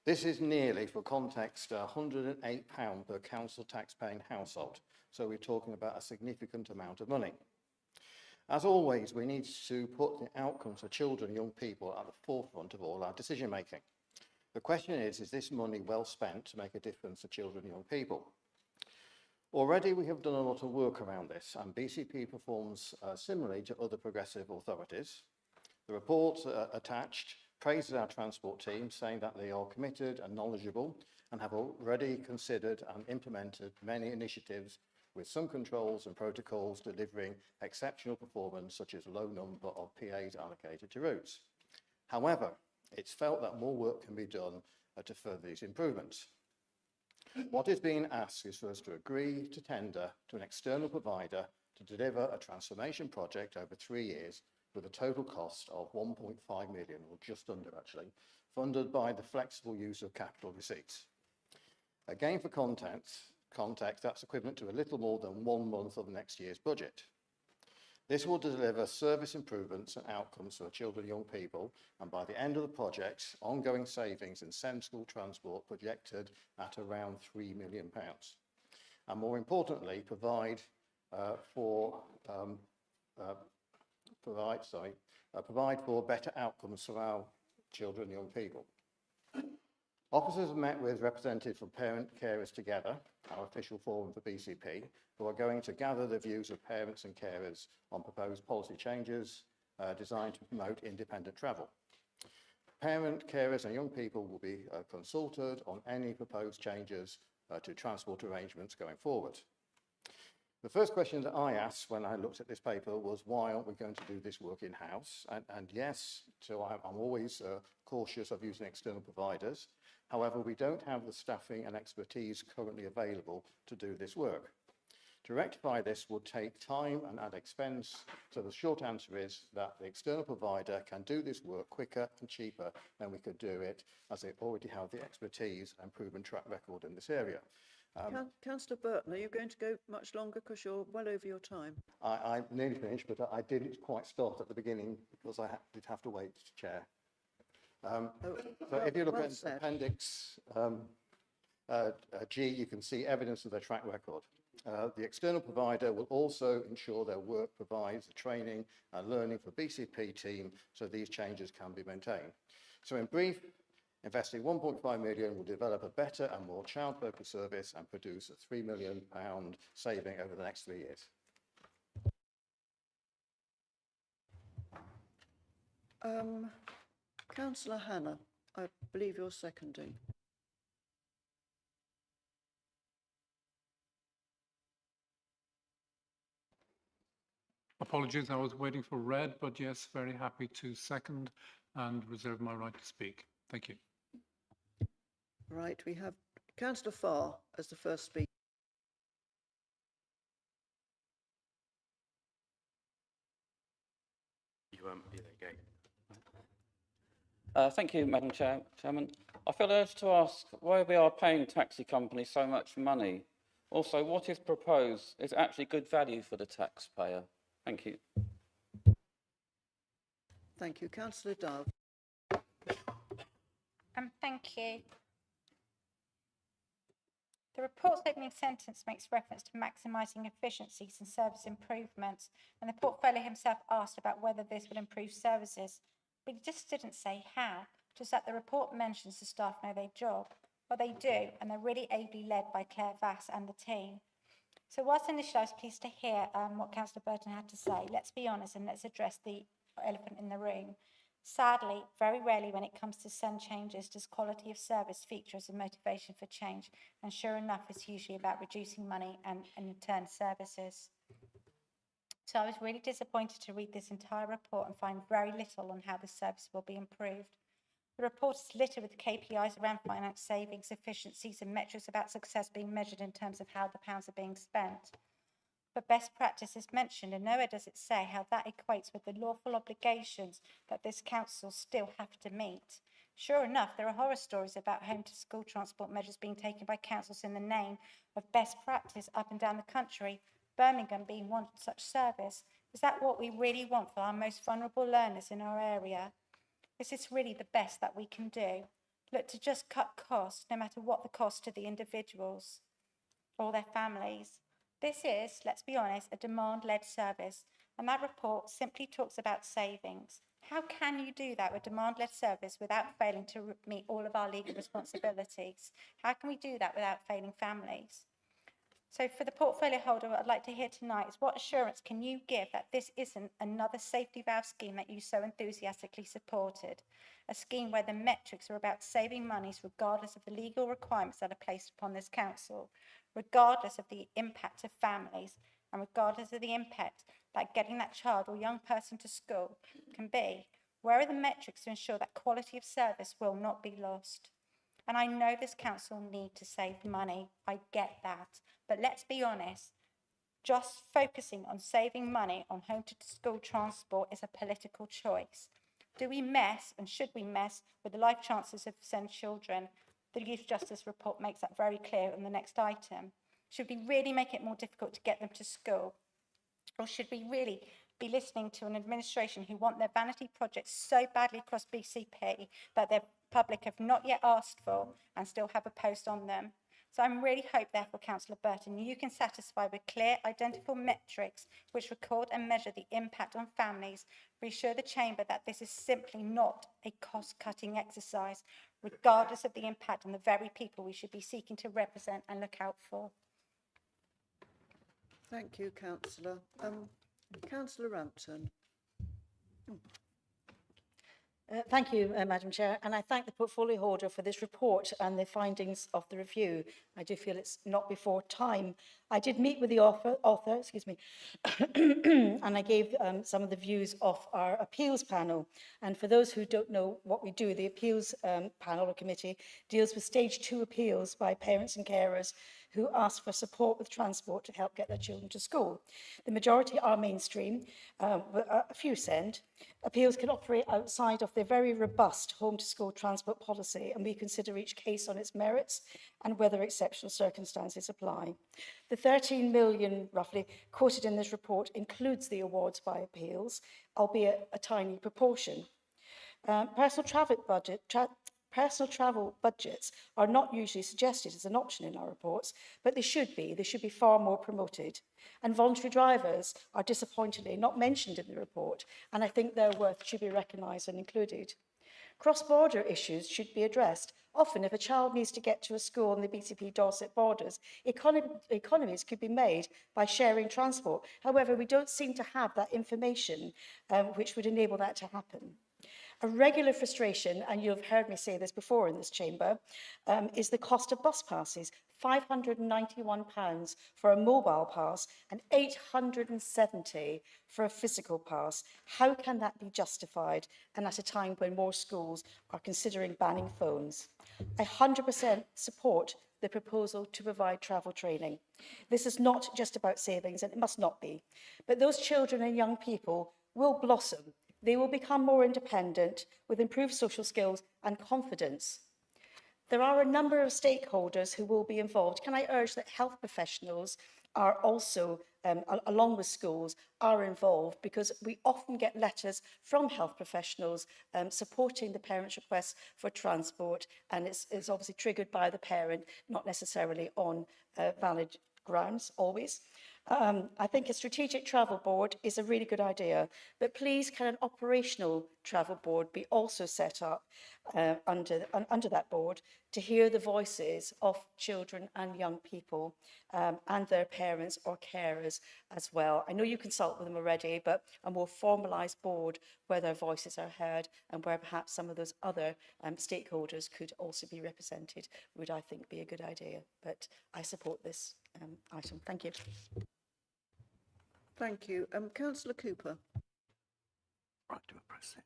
This is nearly, for context, £108 per council tax-paying household. So we're talking about a significant amount of money. As always, we need to put the outcomes for children and young people at the forefront of all our decision making. The question is this money well spent to make a difference to children and young people? Already we have done a lot of work around this, and BCP performs similarly to other progressive authorities. The report attached praises our transport team, saying that they are committed and knowledgeable and have already considered and implemented many initiatives with some controls and protocols delivering exceptional performance, such as low number of PAs allocated to routes. However, it's felt that more work can be done to further these improvements. What is being asked is for us to agree to tender to an external provider to deliver a transformation project over 3 years with a total cost of 1.5 million, or just under actually, funded by the flexible use of capital receipts. Again, for context, that's equivalent to a little more than 1 month of next year's budget. This will deliver service improvements and outcomes for children and young people, and by the end of the project, ongoing savings in SEND school transport projected at around £3 million. And more importantly, provide for better outcomes for our children and young people. Officers have met with representatives from Parent Carers Together, our official forum for BCP, who are going to gather the views of parents and carers on proposed policy changes designed to promote independent travel. Parent, carers and young people will be consulted on any proposed changes to transport arrangements going forward. The first question that I asked when I looked at this paper was, why aren't we going to do this work in-house? And yes, so I'm always cautious of using external providers. However, we don't have the staffing and expertise currently available to do this work. To rectify this would take time and add expense, so the short answer is that the external provider can do this work quicker and cheaper than we could do it, as they already have the expertise and proven track record in this area. Councillor Burton, are you going to go much longer because you're well over your time? I nearly finished, but I didn't quite start at the beginning because I did have to wait, Chair. So if you look at Appendix G, you can see evidence of their track record. The external provider will also ensure their work provides the training and learning for BCP team so these changes can be maintained. So in brief, investing £1.5 million will develop a better and more child-focused service and produce a £3 million saving over the next 3 years. Councillor Hannah, I believe you're seconding. Apologies, I was waiting for red, but yes, very happy to second and reserve my right to speak. Thank you. Right, we have Councillor Farr as the first speaker. There you go. Thank you, Madam Chairman. I feel urged to ask why we are paying taxi companies so much money. Also, what is proposed is actually good value for the taxpayer. Thank you. Thank you. Councillor Dove. Thank you. The report's opening sentence makes reference to maximising efficiencies and service improvements, and the portfolio himself asked about whether this would improve services, but he just didn't say how, just that the report mentions the staff know their job. Well, they do, and they're really ably led by Claire Vass and the team. So whilst initially I was pleased to hear what Councillor Burton had to say, let's be honest and let's address the elephant in the room. Sadly, very rarely when it comes to send changes does quality of service feature as a motivation for change, and sure enough, it's usually about reducing money and in turn services. So I was really disappointed to read this entire report and find very little on how the service will be improved. The report is littered with KPIs around finance savings, efficiencies and metrics about success being measured in terms of how the pounds are being spent. But best practice is mentioned, and nowhere does it say how that equates with the lawful obligations that this council still have to meet. Sure enough, there are horror stories about home-to-school transport measures being taken by councils in the name of best practice up and down the country, Birmingham being one such service. Is that what we really want for our most vulnerable learners in our area? Is this really the best that we can do? Look, to just cut costs, no matter what the cost to the individuals or their families. This is, let's be honest, a demand-led service, and that report simply talks about savings. How can you do that with demand-led service without failing to meet all of our legal responsibilities? How can we do that without failing families? So for the portfolio holder, what I'd like to hear tonight is what assurance can you give that this isn't another safety valve scheme that you so enthusiastically supported? A scheme where the metrics are about saving monies regardless of the legal requirements that are placed upon this council, regardless of the impact of families, and regardless of the impact that getting that child or young person to school can be. Where are the metrics to ensure that quality of service will not be lost? And I know this council need to save money, I get that, but let's be honest, just focusing on saving money on home-to-school transport is a political choice. Do we mess, and should we mess, with the life chances of send children? The Youth Justice report makes that very clear on the next item. Should we really make it more difficult to get them to school? Or should we really be listening to an administration who want their vanity projects so badly across BCP that their public have not yet asked for and still have a post on them? So I'm really hope, therefore, Councillor Burton, you can satisfy with clear, identifiable metrics which record and measure the impact on families, reassure the Chamber that this is simply not a cost-cutting exercise, regardless of the impact on the very people we should be seeking to represent and look out for. Thank you, Councillor. Councillor Rampton. Thank you, Madam Chair, and I thank the portfolio holder for this report and the findings of the review. I do feel it's not before time. I did meet with the author and I gave some of the views of our appeals panel. And for those who don't know what we do, the appeals panel or committee deals with stage 2 appeals by parents and carers who ask for support with transport to help get their children to school. The majority are mainstream, a few send. Appeals can operate outside of their very robust home-to-school transport policy, and we consider each case on its merits and whether exceptional circumstances apply. The 13 million, roughly, quoted in this report includes the awards by appeals, albeit a tiny proportion. Personal travel budgets are not usually suggested as an option in our reports, but they should be. They should be far more promoted. And voluntary drivers are disappointingly not mentioned in the report, and I think their worth should be recognised and included. Cross-border issues should be addressed. Often, if a child needs to get to a school on the BCP Dorset borders, economies could be made by sharing transport. However, we don't seem to have that information which would enable that to happen. A regular frustration, and you've heard me say this before in this chamber, is the cost of bus passes. £591 for a mobile pass and £870 for a physical pass. How can that be justified, and at a time when more schools are considering banning phones? I 100% support the proposal to provide travel training. This is not just about savings, and it must not be. But those children and young people will blossom. They will become more independent with improved social skills and confidence. There are a number of stakeholders who will be involved. Can I urge that health professionals are also, along with schools, are involved, because we often get letters from health professionals supporting the parents' requests for transport, and it's obviously triggered by the parent, not necessarily on valid grounds always. I think a strategic travel board is a really good idea, but please can an operational travel board be also set up under that board to hear the voices of children and young people and their parents or carers as well. I know you consult with them already, but a more formalised board where their voices are heard and where perhaps some of those other stakeholders could also be represented would, I think, be a good idea. But I support this item. Thank you. Thank you. Councillor Cooper. Right to press it.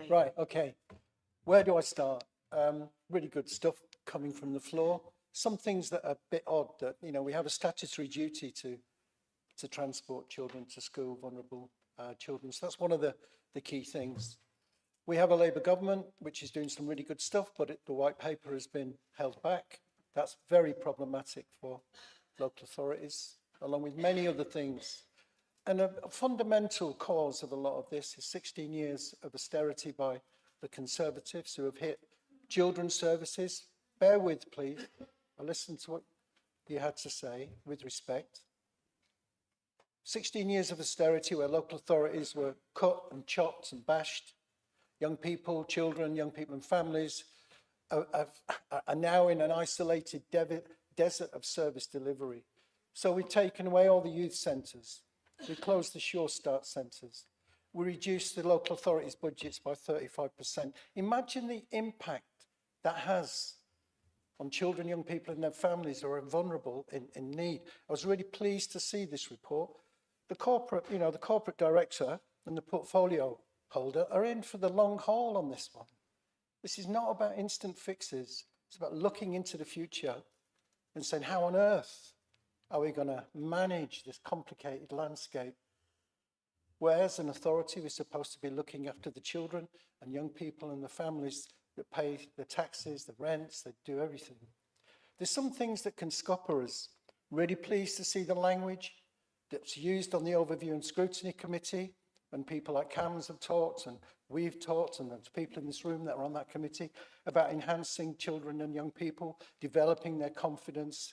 Right, okay. Where do I start? Really good stuff coming from the floor. Some things that are a bit odd, that, you know, we have a statutory duty to transport children to school, vulnerable children. So that's one of the key things. We have a Labour government, which is doing some really good stuff, but the white paper has been held back. That's very problematic for local authorities, along with many other things. And a fundamental cause of a lot of this is 16 years of austerity by the Conservatives, who have hit children's services. Bear with, please. I listened to what you had to say with respect. 16 years of austerity where local authorities were cut and chopped and bashed. Young people, children, young people and families are now in an isolated desert of service delivery. So we've taken away all the youth centres. We closed the Sure Start centres. We reduced the local authorities' budgets by 35%. Imagine the impact that has on children, young people and their families who are vulnerable in need. I was really pleased to see this report. The corporate director and the portfolio holder are in for the long haul on this one. This is not about instant fixes. It's about looking into the future and saying, how on earth are we going to manage this complicated landscape? Where, as an authority, we're supposed to be looking after the children and young people and the families that pay the taxes, the rents, they do everything. There's some things that can scupper us. Really pleased to see the language that's used on the Overview and Scrutiny Committee, and people like CAMS have talked, and we've talked, and there's people in this room that are on that committee, about enhancing children and young people, developing their confidence.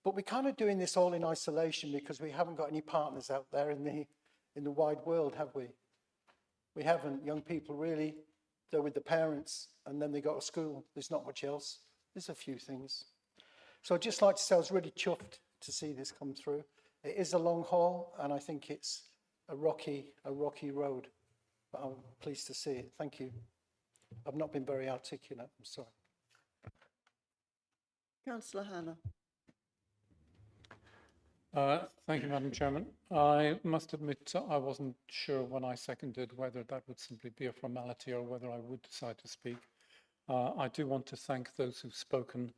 But we're kind of doing this all in isolation because we haven't got any partners out there in the wide world, have we? We haven't. Young people really, they're with the parents, and then they go to school. There's not much else. There's a few things. So I'd just like to say I was really chuffed to see this come through. It is a long haul, and I think it's a rocky road, but I'm pleased to see it. Thank you. I've not been very articulate, I'm sorry. Councillor Hannah. Thank you, Madam Chairman. I must admit I wasn't sure when I seconded whether that would simply be a formality or whether I would decide to speak. I do want to thank those who've spoken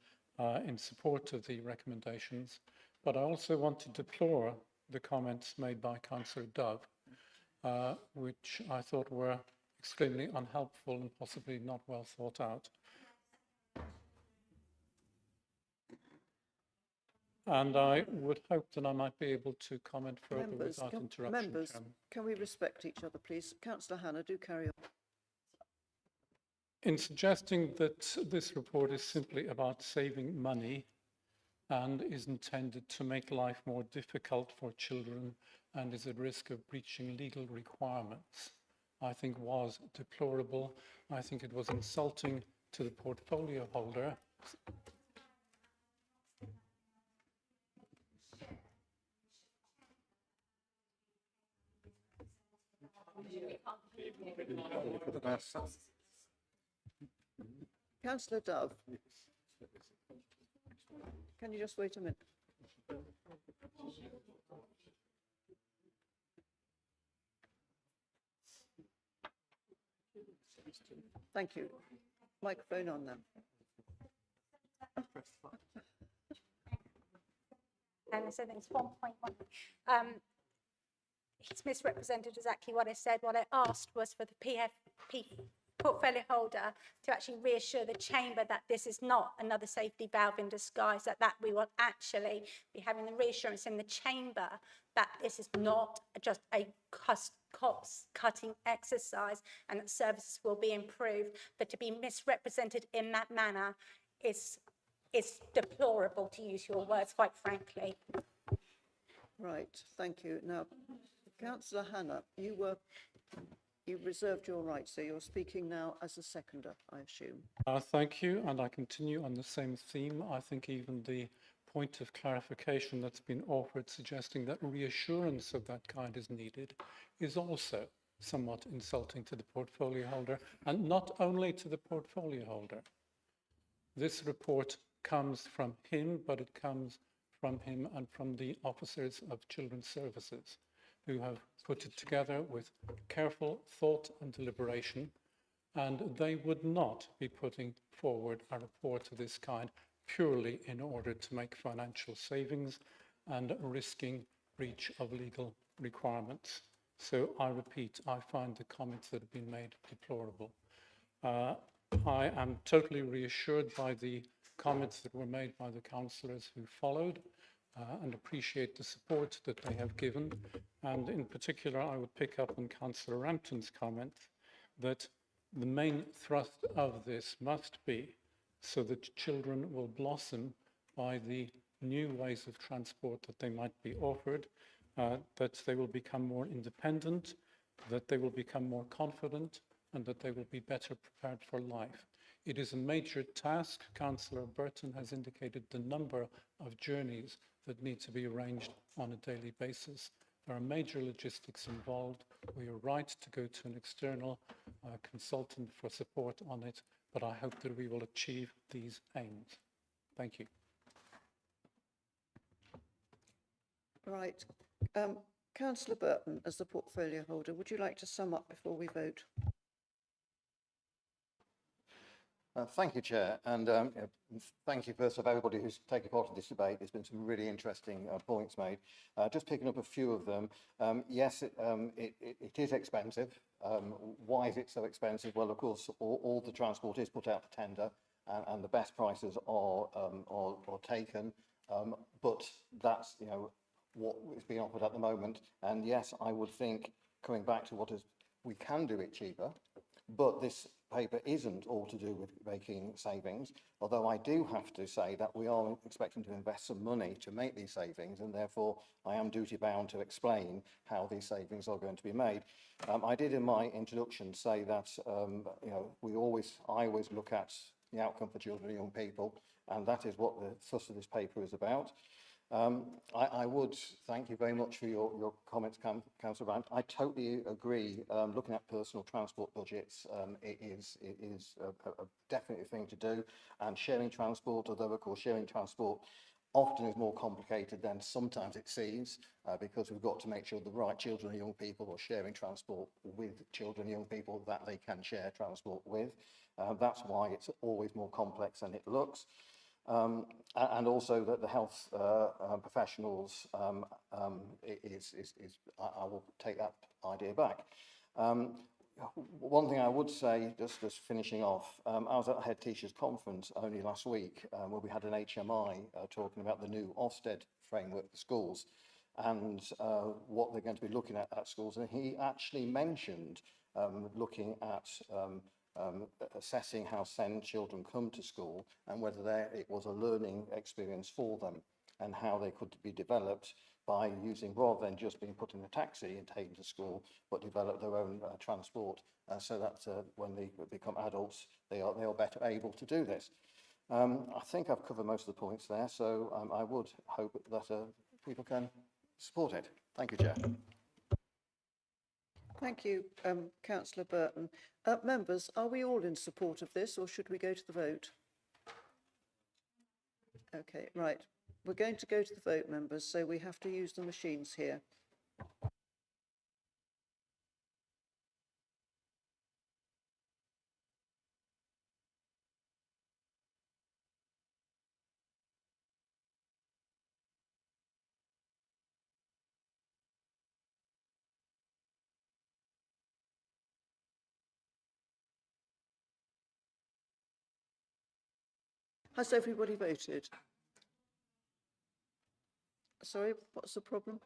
in support of the recommendations, but I also want to deplore the comments made by Councillor Dove, which I thought were extremely unhelpful and possibly not well thought out. And I would hope that I might be able to comment further without interruption. Members, Chairman. can we respect each other, please? Councillor Hannah, do carry on. In suggesting that this report is simply about saving money and is intended to make life more difficult for children and is at risk of breaching legal requirements, I think was deplorable. I think it was insulting to the portfolio holder. Councillor Dove. Can you just wait a minute? Thank you. Microphone on now. And so it's 1.1. He's misrepresented exactly what I said. What I asked was for the PFP portfolio holder to actually reassure the chamber that this is not another safety valve in disguise, that we will actually be having the reassurance in the chamber that this is not just a cost-cutting exercise and that services will be improved. But to be misrepresented in that manner is deplorable, to use your words, quite frankly. Right, thank you. Now, Councillor Hannah, you reserved your right, so you're speaking now as a seconder, I assume. Thank you, and I continue on the same theme. I think even the point of clarification that's been offered, suggesting that reassurance of that kind is needed, is also somewhat insulting to the portfolio holder, and not only to the portfolio holder. This report comes from him, but it comes from him and from the officers of Children's Services, who have put it together with careful thought and deliberation, and they would not be putting forward a report of this kind purely in order to make financial savings and risking breach of legal requirements. So I repeat, I find the comments that have been made deplorable. I am totally reassured by the comments that were made by the councillors who followed, and appreciate the support that they have given. And in particular, I would pick up on Councillor Rampton's comment that the main thrust of this must be so that children will blossom by the new ways of transport that they might be offered, that they will become more independent, that they will become more confident, and that they will be better prepared for life. It is a major task. Councillor Burton has indicated the number of journeys that need to be arranged on a daily basis. There are major logistics involved. We are right to go to an external consultant for support on it, but I hope that we will achieve these aims. Thank you. Right. Councillor Burton, as the portfolio holder, would you like to sum up before we vote? Thank you, Chair, and thank you first of everybody who's taken part in this debate. There's been some really interesting points made. Just picking up a few of them. Yes, it is expensive. Why is it so expensive? Well, of course, all the transport is put out to tender, and the best prices are taken. But that's what is being offered at the moment. And yes, I would think coming back to we can do it cheaper. But this paper isn't all to do with making savings, although I do have to say that we are expecting to invest some money to make these savings, and therefore I am duty bound to explain how these savings are going to be made. I did in my introduction say that I always look at the outcome for children and young people, and that is what the thrust of this paper is about. I would thank you very much for your comments, Councillor Brandt. I totally agree. Looking at personal transport budgets, it is a definite thing to do. And sharing transport, although of course sharing transport often is more complicated than sometimes it seems, because we've got to make sure the right children and young people are sharing transport with children and young people that they can share transport with. That's why it's always more complex than it looks. And also that the health professionals, I will take that idea back. One thing I would say, just finishing off, I was at a head teachers conference only last week where we had an HMI talking about the new Ofsted framework for schools and what they're going to be looking at schools. And he actually mentioned looking at assessing how SEND children come to school and whether it was a learning experience for them and how they could be developed by using, rather than just being put in a taxi and taken to school, but develop their own transport so that when they become adults, they are better able to do this. I think I've covered most of the points there, so I would hope that people can support it. Thank you, Chair. Thank you, Councillor Burton. Members, are we all in support of this, or should we go to the vote? Okay, right. We're going to go to the vote, members, so we have to use the machines here. Has everybody voted? Sorry, what's the problem?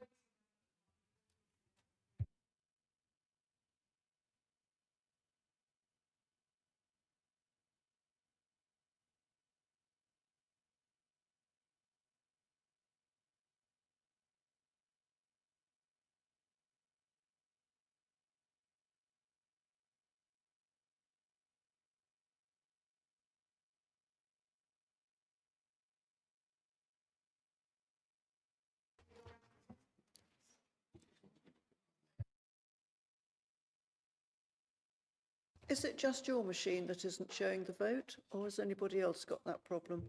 Is it just your machine that isn't showing the vote, or has anybody else got that problem?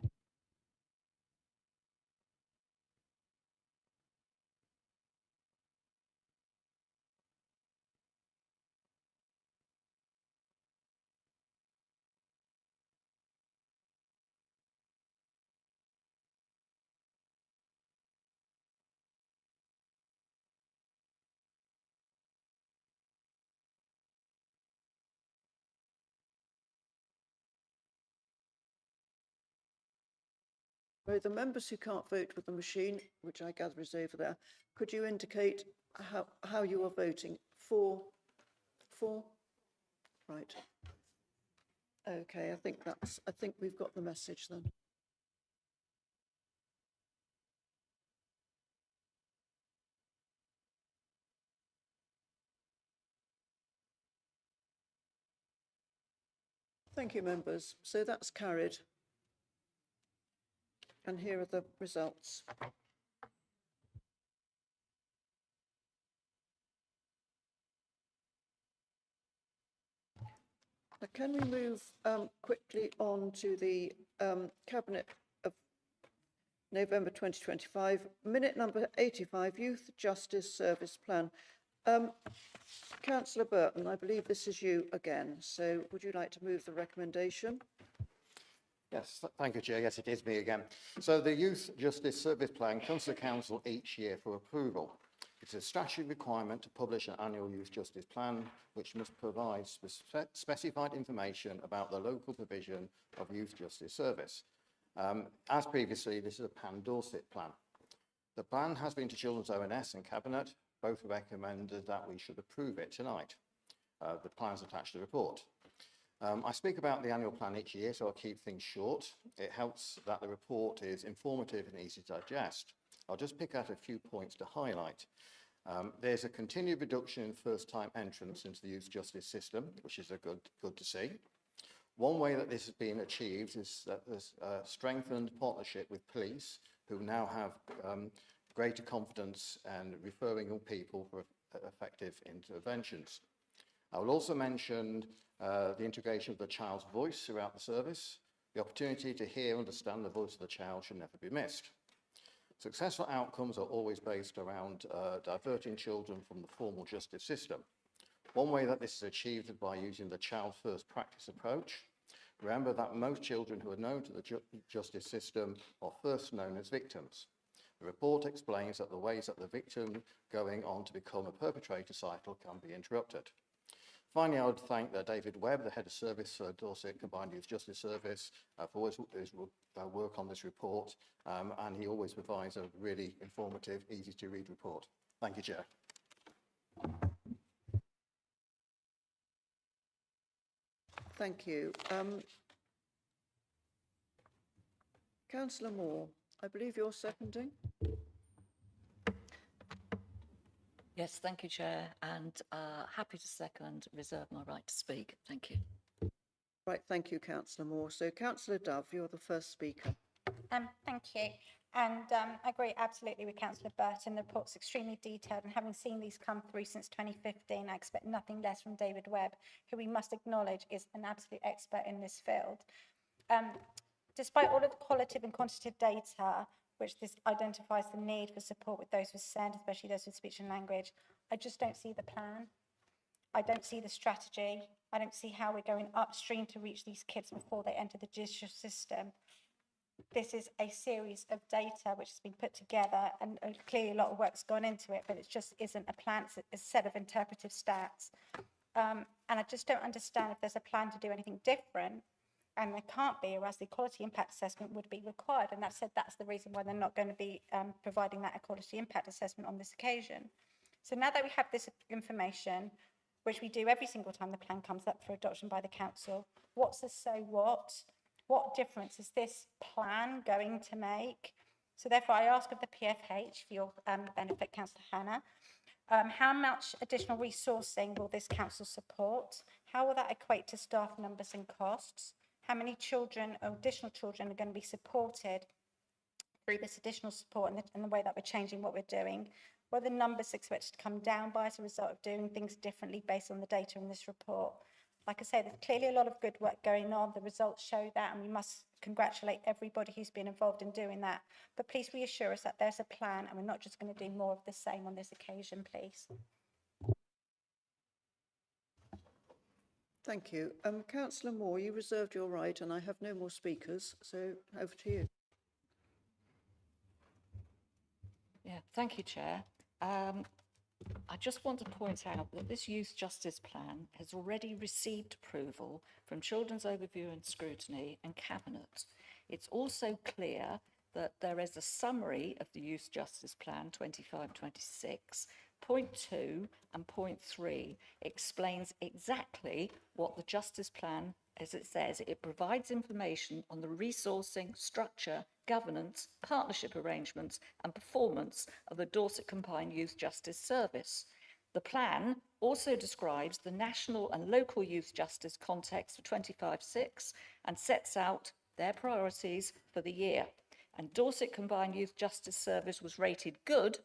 So the members who can't vote with the machine, which I gather is over there, could you indicate how you are voting? For? Right. Okay, I think we've got the message then. Thank you, members. So that's carried. And here are the results. Can we move quickly on to the Cabinet of November 2025, minute number 85, Youth Justice Service Plan. Councillor Burton, I believe this is you again, so would you like to move the recommendation? Yes, thank you, Chair. Yes, it is me again. So the Youth Justice Service Plan comes to the Council each year for approval. It's a statutory requirement to publish an annual Youth Justice Plan, which must provide specified information about the local provision of youth justice service. As previously, this is a Pan-Dorset plan. The plan has been to Children's ONS and Cabinet. Both recommended that we should approve it tonight. The plan is attached to the report. I speak about the annual plan each year, so I'll keep things short. It helps that the report is informative and easy to digest. I'll just pick out a few points to highlight. There's a continued reduction in first-time entrants into the youth justice system, which is good to see. One way that this has been achieved is that there's a strengthened partnership with police, who now have greater confidence in referring young people for effective interventions. I will also mention the integration of the child's voice throughout the service. The opportunity to hear and understand the voice of the child should never be missed. Successful outcomes are always based around diverting children from the formal justice system. One way that this is achieved is by using the child first practice approach. Remember that most children who are known to the justice system are first known as victims. The report explains that the ways that the victim going on to become a perpetrator cycle can be interrupted. Finally, I would thank David Webb, the Head of Service for Dorset Combined Youth Justice Service, for his work on this report, and he always provides a really informative, easy to read report. Thank you, Chair. Thank you. Councillor Moore, I believe you're seconding. Yes, thank you, Chair, and happy to second, reserve my right to speak. Thank you. Right, thank you, Councillor Moore. So, Councillor Dove, you're the first speaker. Thank you. And I agree absolutely with Councillor Burton. The report's extremely detailed, and having seen these come through since 2015, I expect nothing less from David Webb, who we must acknowledge is an absolute expert in this field. Despite all of the qualitative and quantitative data, which this identifies the need for support with those with SEND, especially those with speech and language, I just don't see the plan. I don't see the strategy. I don't see how we're going upstream to reach these kids before they enter the judicial system. This is a series of data which has been put together, and clearly a lot of work's gone into it, but it just isn't a plan, it's a set of interpretive stats. And I just don't understand if there's a plan to do anything different, and there can't be, or else the equality impact assessment would be required. And I've said that's the reason why they're not going to be providing that equality impact assessment on this occasion. So now that we have this information, which we do every single time the plan comes up for adoption by the council, what's the so what? What difference is this plan going to make? So therefore, I ask of the PFH, for your benefit, Councillor Hannah, how much additional resourcing will this council support? How will that equate to staff numbers and costs? How many children or additional children are going to be supported through this additional support and the way that we're changing what we're doing? What are the numbers expected to come down by as a result of doing things differently based on the data in this report? Like I say, there's clearly a lot of good work going on. The results show that, and we must congratulate everybody who's been involved in doing that. But please reassure us that there's a plan, and we're not just going to do more of the same on this occasion, please. Thank you. Councillor Moore, you reserved your right, and I have no more speakers, so over to you. Yeah, thank you, Chair. I just want to point out that this Youth Justice Plan has already received approval from Children's Overview and Scrutiny and Cabinet. It's also clear that there is a summary of the Youth Justice Plan 25-26. Point 2 and point 3 explains exactly what the Justice Plan, as it says, it provides information on the resourcing, structure, governance, partnership arrangements and performance of the Dorset Combined Youth Justice Service. The plan also describes the national and local youth justice context for 25-6 and sets out their priorities for the year. And Dorset Combined Youth Justice Service was rated good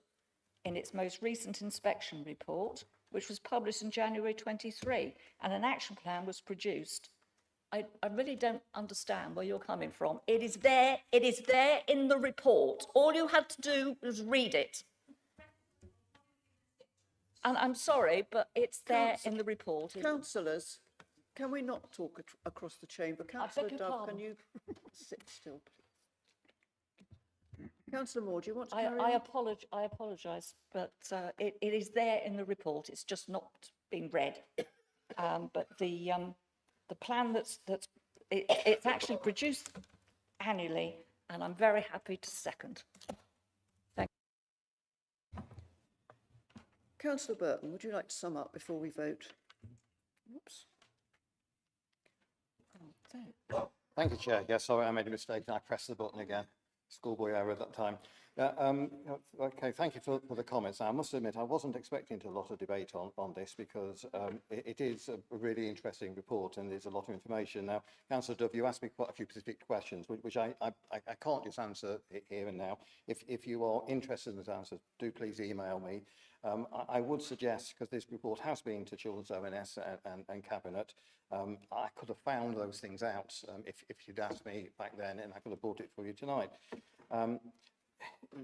in its most recent inspection report, which was published in January 23, and an action plan was produced. I really don't understand where you're coming from. It is there in the report. All you had to do was read it. And I'm sorry, but it's there in the report. Councillors, can we not talk across the chamber? Councillor Dove, can you sit still, please? Councillor Moore, do you want to carry on? I apologise, but it is there in the report. It's just not being read. But the plan it's actually produced annually, and I'm very happy to second. Thank you. Councillor Burton, would you like to sum up before we vote? Oops. Thank you, Chair. Yes, sorry, I made a mistake and I pressed the button again. Schoolboy error at that time. Okay, thank you for the comments. Now, I must admit, I wasn't expecting a lot of debate on this because it is a really interesting report and there's a lot of information. Now, Councillor Dove, you asked me quite a few specific questions, which I can't just answer here and now. If you are interested in those answers, do please email me. I would suggest, because this report has been to Children's ONS and Cabinet, I could have found those things out if you'd asked me back then, and I could have brought it for you tonight.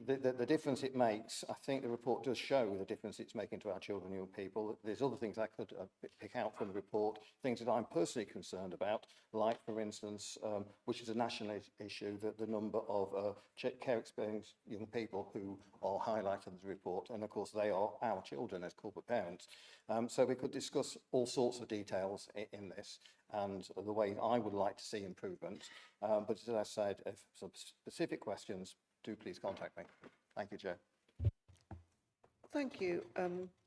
The difference it makes, I think the report does show the difference it's making to our children and young people. There's other things I could pick out from the report, things that I'm personally concerned about, like, for instance, which is a national issue, that the number of care experienced young people who are highlighted in the report, and of course they are our children as corporate parents. So we could discuss all sorts of details in this and the way I would like to see improvement. But as I said, if some specific questions, do please contact me. Thank you, Chair. Thank you,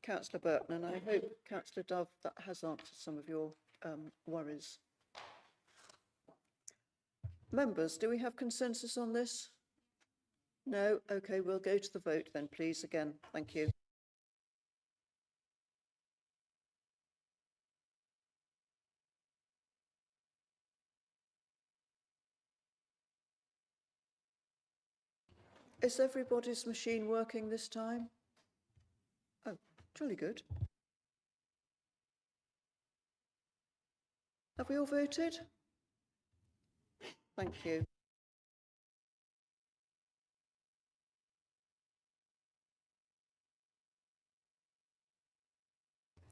Councillor Burton, and I hope, Councillor Dove, that has answered some of your worries. Members, do we have consensus on this? No? Okay, we'll go to the vote then, please, again. Thank you. Is everybody's machine working this time? Oh, jolly good. Have we all voted? Thank you.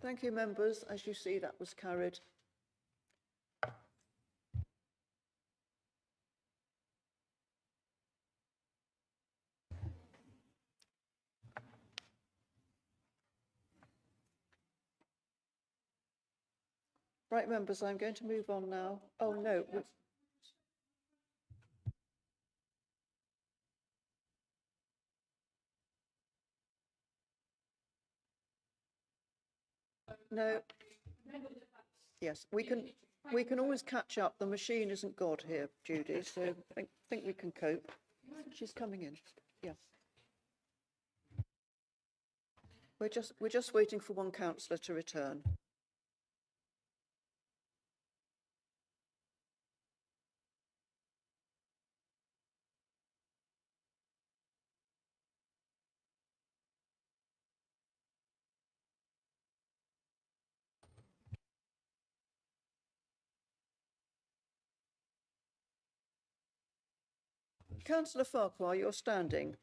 Thank you, members. As you see, that was carried. Right, members, I'm going to move on now. Oh, no. No. Yes, we can always catch up. The machine isn't God here, Judy, so I think we can cope. She's coming in. Yeah. We're just waiting for one councillor to return. Councillor Farquhar, you're standing.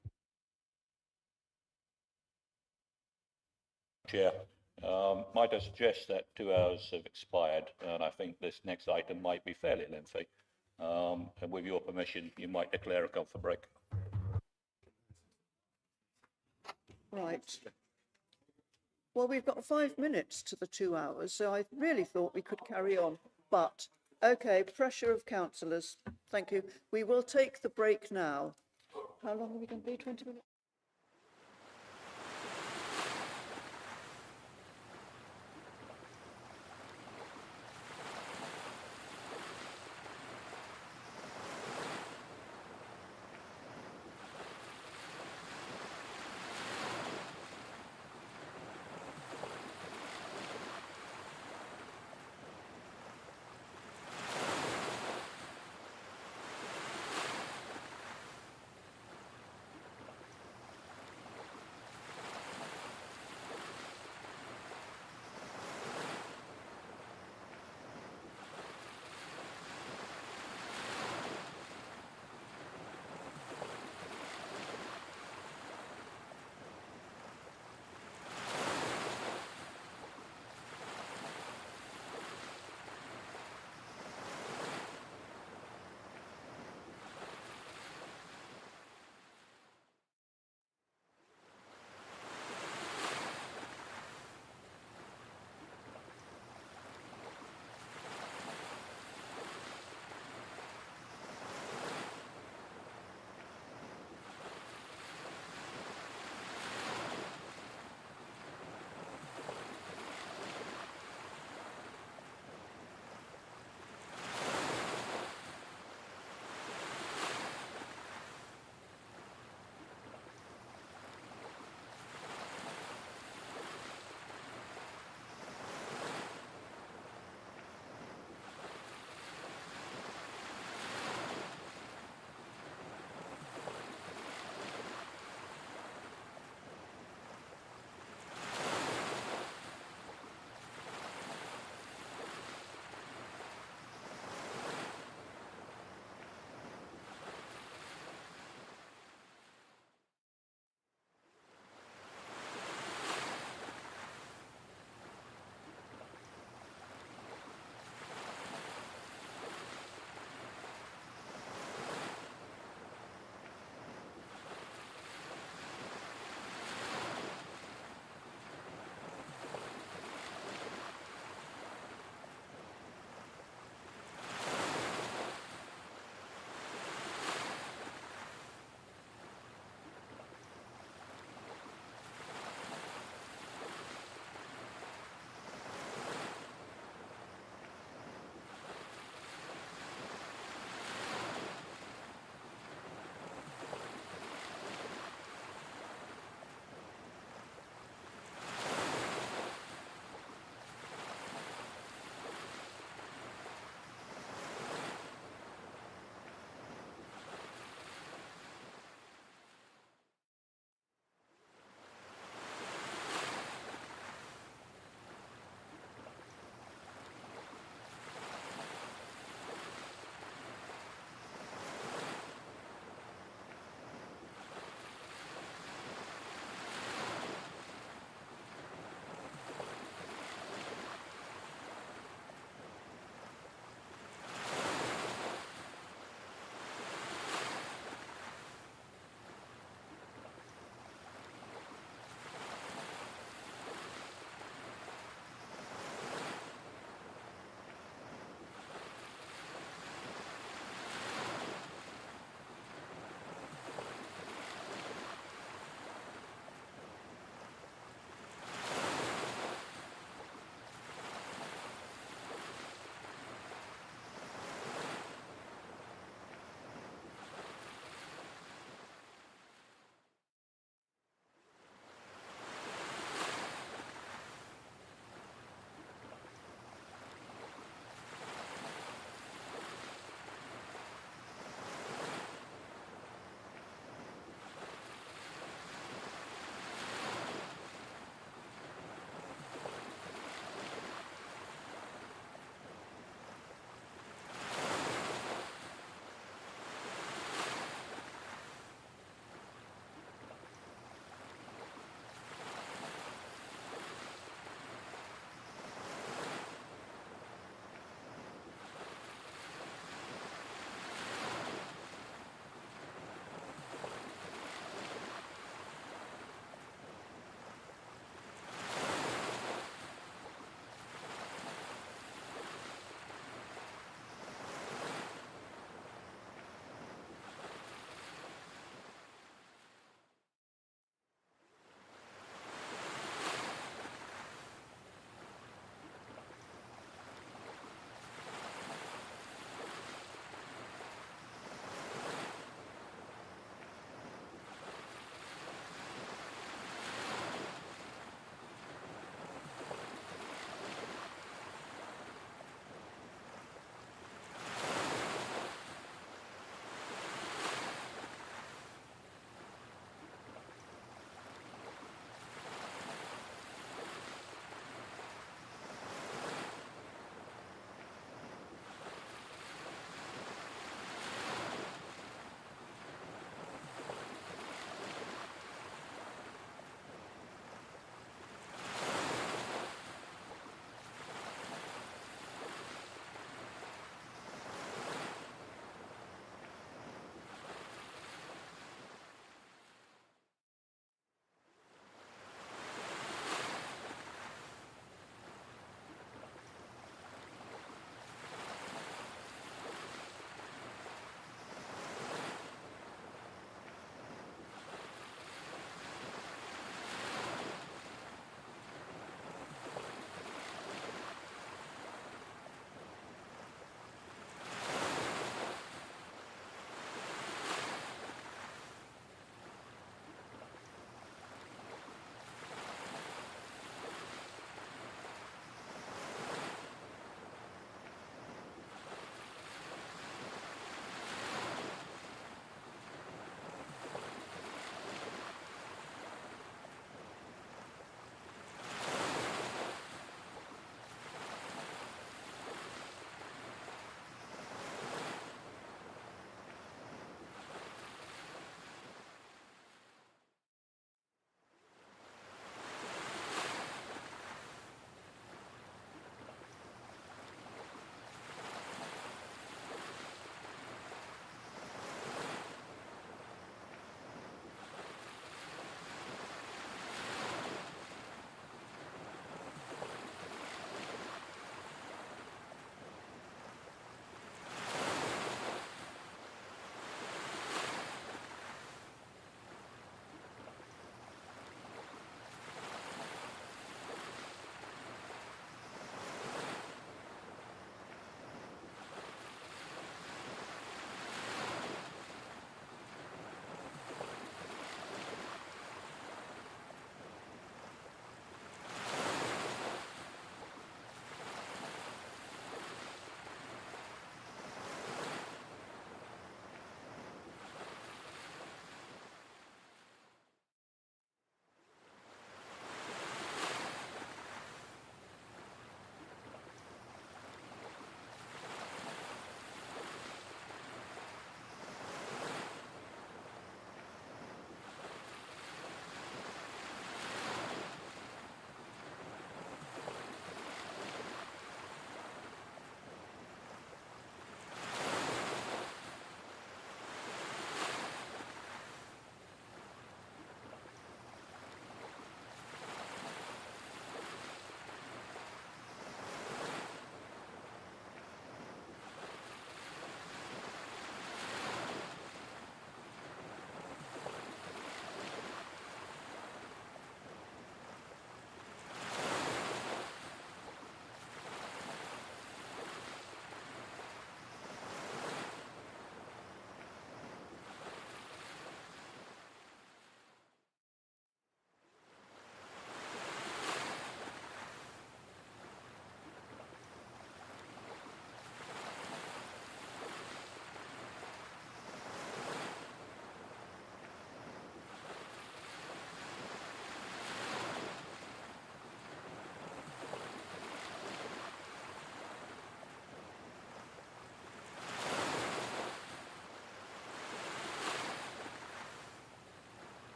Chair, might I suggest that 2 hours have expired, and I think this next item might be fairly lengthy. And with your permission, you might declare a call for break. Right. Well, we've got 5 minutes to the 2 hours, so I really thought we could carry on. But, okay, pressure of councillors. Thank you. We will take the break now. How long are we going to be? 20 minutes?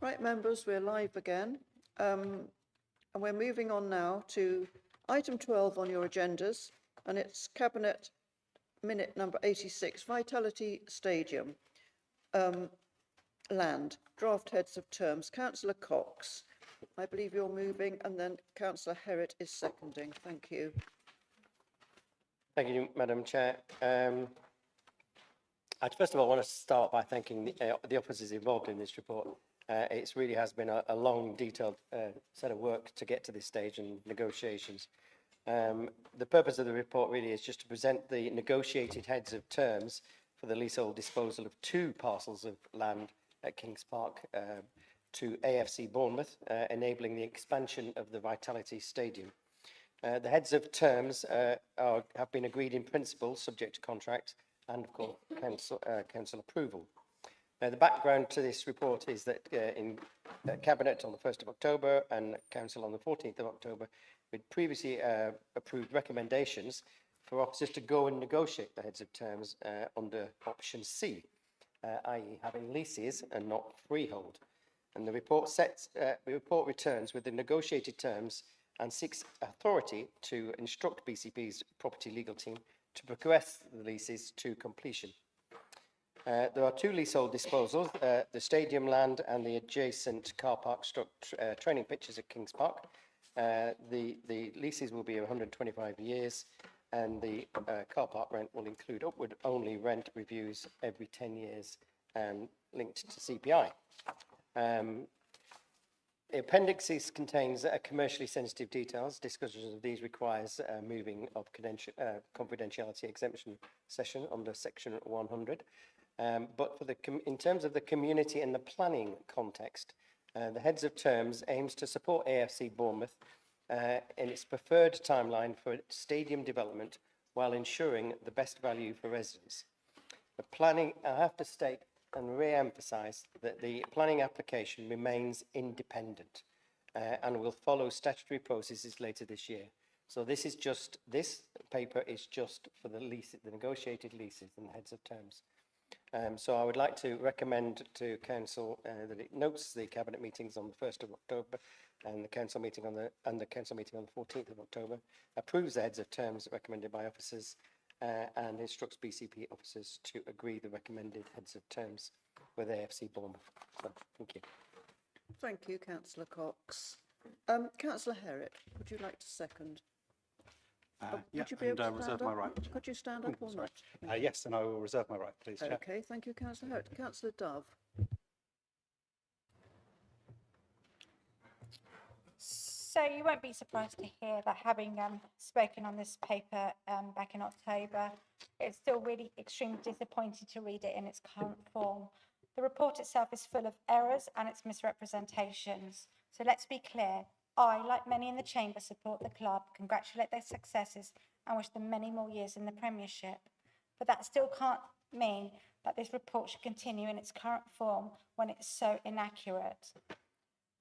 Right, members, we're live again. And we're moving on now to item 12 on your agendas, and it's Cabinet Minute number 86, Vitality Stadium, land, draft heads of terms. Councillor Cox, I believe you're moving, and then Councillor Herritt is seconding. Thank you. Thank you, Madam Chair. I first of all want to start by thanking the officers involved in this report. It really has been a long, detailed set of work to get to this stage and negotiations. The purpose of the report really is just to present the negotiated heads of terms for the leasehold disposal of 2 parcels of land at Kings Park to AFC Bournemouth, enabling the expansion of the Vitality Stadium. The heads of terms have been agreed in principle, subject to contract, and of course council approval. Now, the background to this report is that in Cabinet on the 1st of October and Council on the 14th of October, we'd previously approved recommendations for officers to go and negotiate the heads of terms under option C, i.e. having leases and not freehold. And the report returns with the negotiated terms and seeks authority to instruct BCP's property legal team to progress the leases to completion. There are 2 leasehold disposals, the stadium land and the adjacent car park training pitches at Kings Park. The leases will be 125 years, and the car park rent will include upward-only rent reviews every 10 years linked to CPI. The appendices contains commercially sensitive details. Discussions of these requires moving of confidentiality exemption session under section 100. But in terms of the community and the planning context, the heads of terms aims to support AFC Bournemouth in its preferred timeline for stadium development while ensuring the best value for residents. The planning, I have to state and re-emphasise that the planning application remains independent and will follow statutory processes later this year. So this paper is just for the negotiated leases and heads of terms. So I would like to recommend to Council that it notes the Cabinet meetings on the 1st of October and the Council meeting on the 14th of October, approves the heads of terms recommended by officers and instructs BCP officers to agree the recommended heads of terms with AFC Bournemouth. So, thank you. Thank you, Councillor Cox. Councillor Herritt, would you like to second? Yeah, Would you be able to stand reserve up? my right. Could you stand up or not? Yes, and I will reserve my right, please, Chair. Okay, thank you, Councillor Herritt. Councillor Dove. So you won't be surprised to hear that having spoken on this paper back in October, it's still really extremely disappointing to read it in its current form. The report itself is full of errors and its misrepresentations. So let's be clear. I, like many in the Chamber, support the club, congratulate their successes and wish them many more years in the Premiership. But that still can't mean that this report should continue in its current form when it's so inaccurate.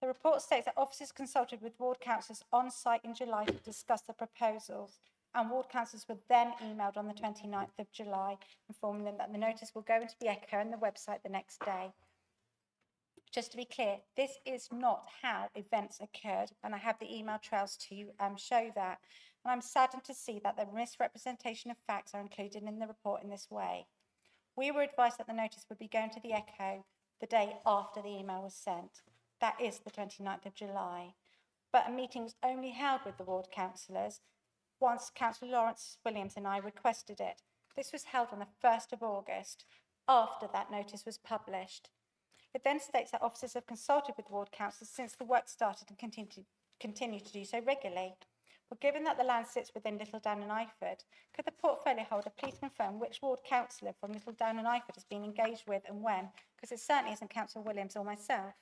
The report states that officers consulted with ward councillors on site in July to discuss the proposals, and ward councillors were then emailed on the 29th of July, informing them that the notice will go into the Echo and the website the next day. Just to be clear, this is not how events occurred, and I have the email trails to show that. And I'm saddened to see that the misrepresentation of facts are included in the report in this way. We were advised that the notice would be going to the Echo the day after the email was sent. That is the 29th of July. But a meeting was only held with the ward councillors once Councillor Lawrence Williams and I requested it. This was held on the 1st of August, after that notice was published. It then states that officers have consulted with ward councillors since the work started and continue to do so regularly. Well, given that the land sits within Little Down and Iford, could the portfolio holder please confirm which ward councillor from Little Down and Iford has been engaged with and when? Because it certainly isn't Councillor Williams or myself.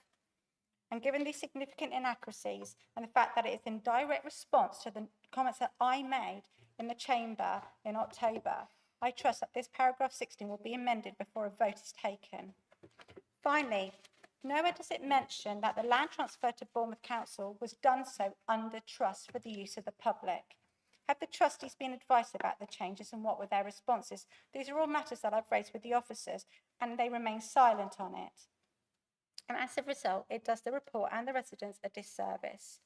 And given these significant inaccuracies and the fact that it is in direct response to the comments that I made in the Chamber in October, I trust that this paragraph 16 will be amended before a vote is taken. Finally, nowhere does it mention that the land transfer to Bournemouth Council was done so under trust for the use of the public. Have the trustees been advised about the changes and what were their responses? These are all matters that I've raised with the officers and they remain silent on it. And as a result, it does the report and the residents a disservice.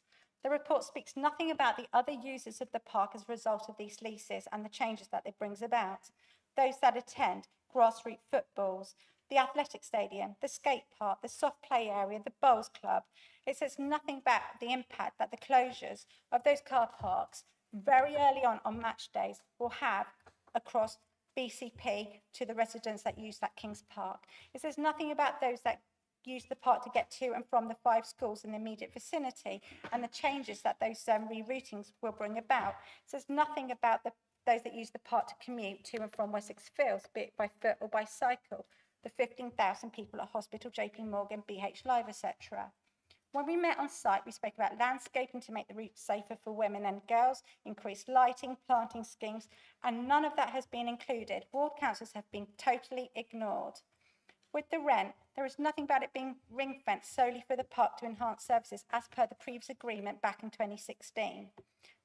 The report speaks nothing about the other users of the park as a result of these leases and the changes that it brings about. Those that attend grassroots footballs, the athletic stadium, the skate park, the soft play area, the bowls club. It says nothing about the impact that the closures of those car parks very early on match days will have across BCP to the residents that use that Kings Park. It says nothing about those that use the park to get to and from the 5 schools in the immediate vicinity and the changes that those reroutings will bring about. It says nothing about those that use the park to commute to and from Wessex Fields, be it by foot or by cycle, the 15,000 people at Hospital, JP Morgan, BH Live, etc. When we met on site, we spoke about landscaping to make the route safer for women and girls, increased lighting, planting schemes, and none of that has been included. Ward councils have been totally ignored. With the rent, there is nothing about it being ring-fenced solely for the park to enhance services as per the previous agreement back in 2016.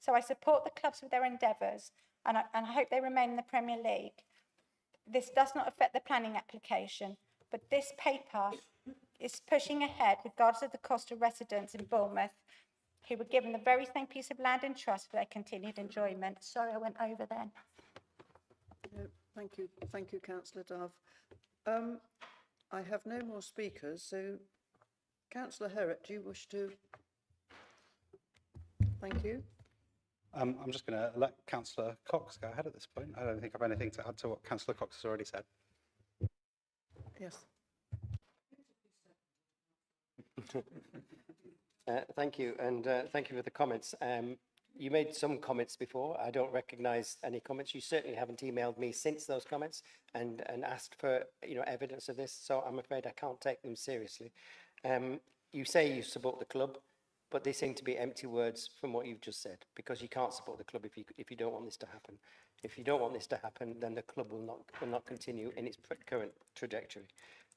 So I support the clubs with their endeavours and I hope they remain in the Premier League. This does not affect the planning application, but this paper is pushing ahead regardless of the cost to residents in Bournemouth who were given the very same piece of land in trust for their continued enjoyment. Sorry, I went over then. No, thank you, Councillor Dove. I have no more speakers, so Councillor Herrick, do you wish to? Thank you. I'm just going to let Councillor Cox go ahead at this point. I don't think I have anything to add to what Councillor Cox has already said. Yes. Thank you, and thank you for the comments. You made some comments before. I don't recognise any comments. You certainly haven't emailed me since those comments and asked for evidence of this, so I'm afraid I can't take them seriously. You say you support the club, but they seem to be empty words from what you've just said, because you can't support the club if you don't want this to happen. If you don't want this to happen, then the club will not continue in its current trajectory.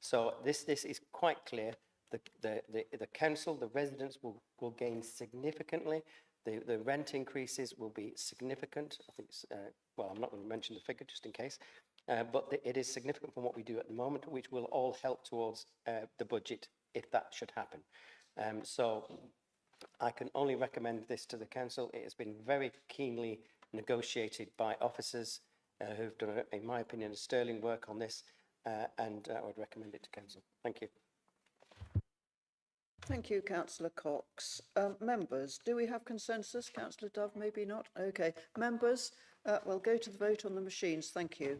So this is quite clear. The council, the residents will gain significantly. The rent increases will be significant. I think it's, well, I'm not going to mention the figure just in case, but it is significant from what we do at the moment, which will all help towards the budget if that should happen. So I can only recommend this to the council. It has been very keenly negotiated by officers who've done, in my opinion, a sterling work on this, and I would recommend it to council. Thank you. Thank you, Councillor Cox. Members, do we have consensus? Councillor Dove, maybe not. Okay. Members, we'll go to the vote on the machines. Thank you.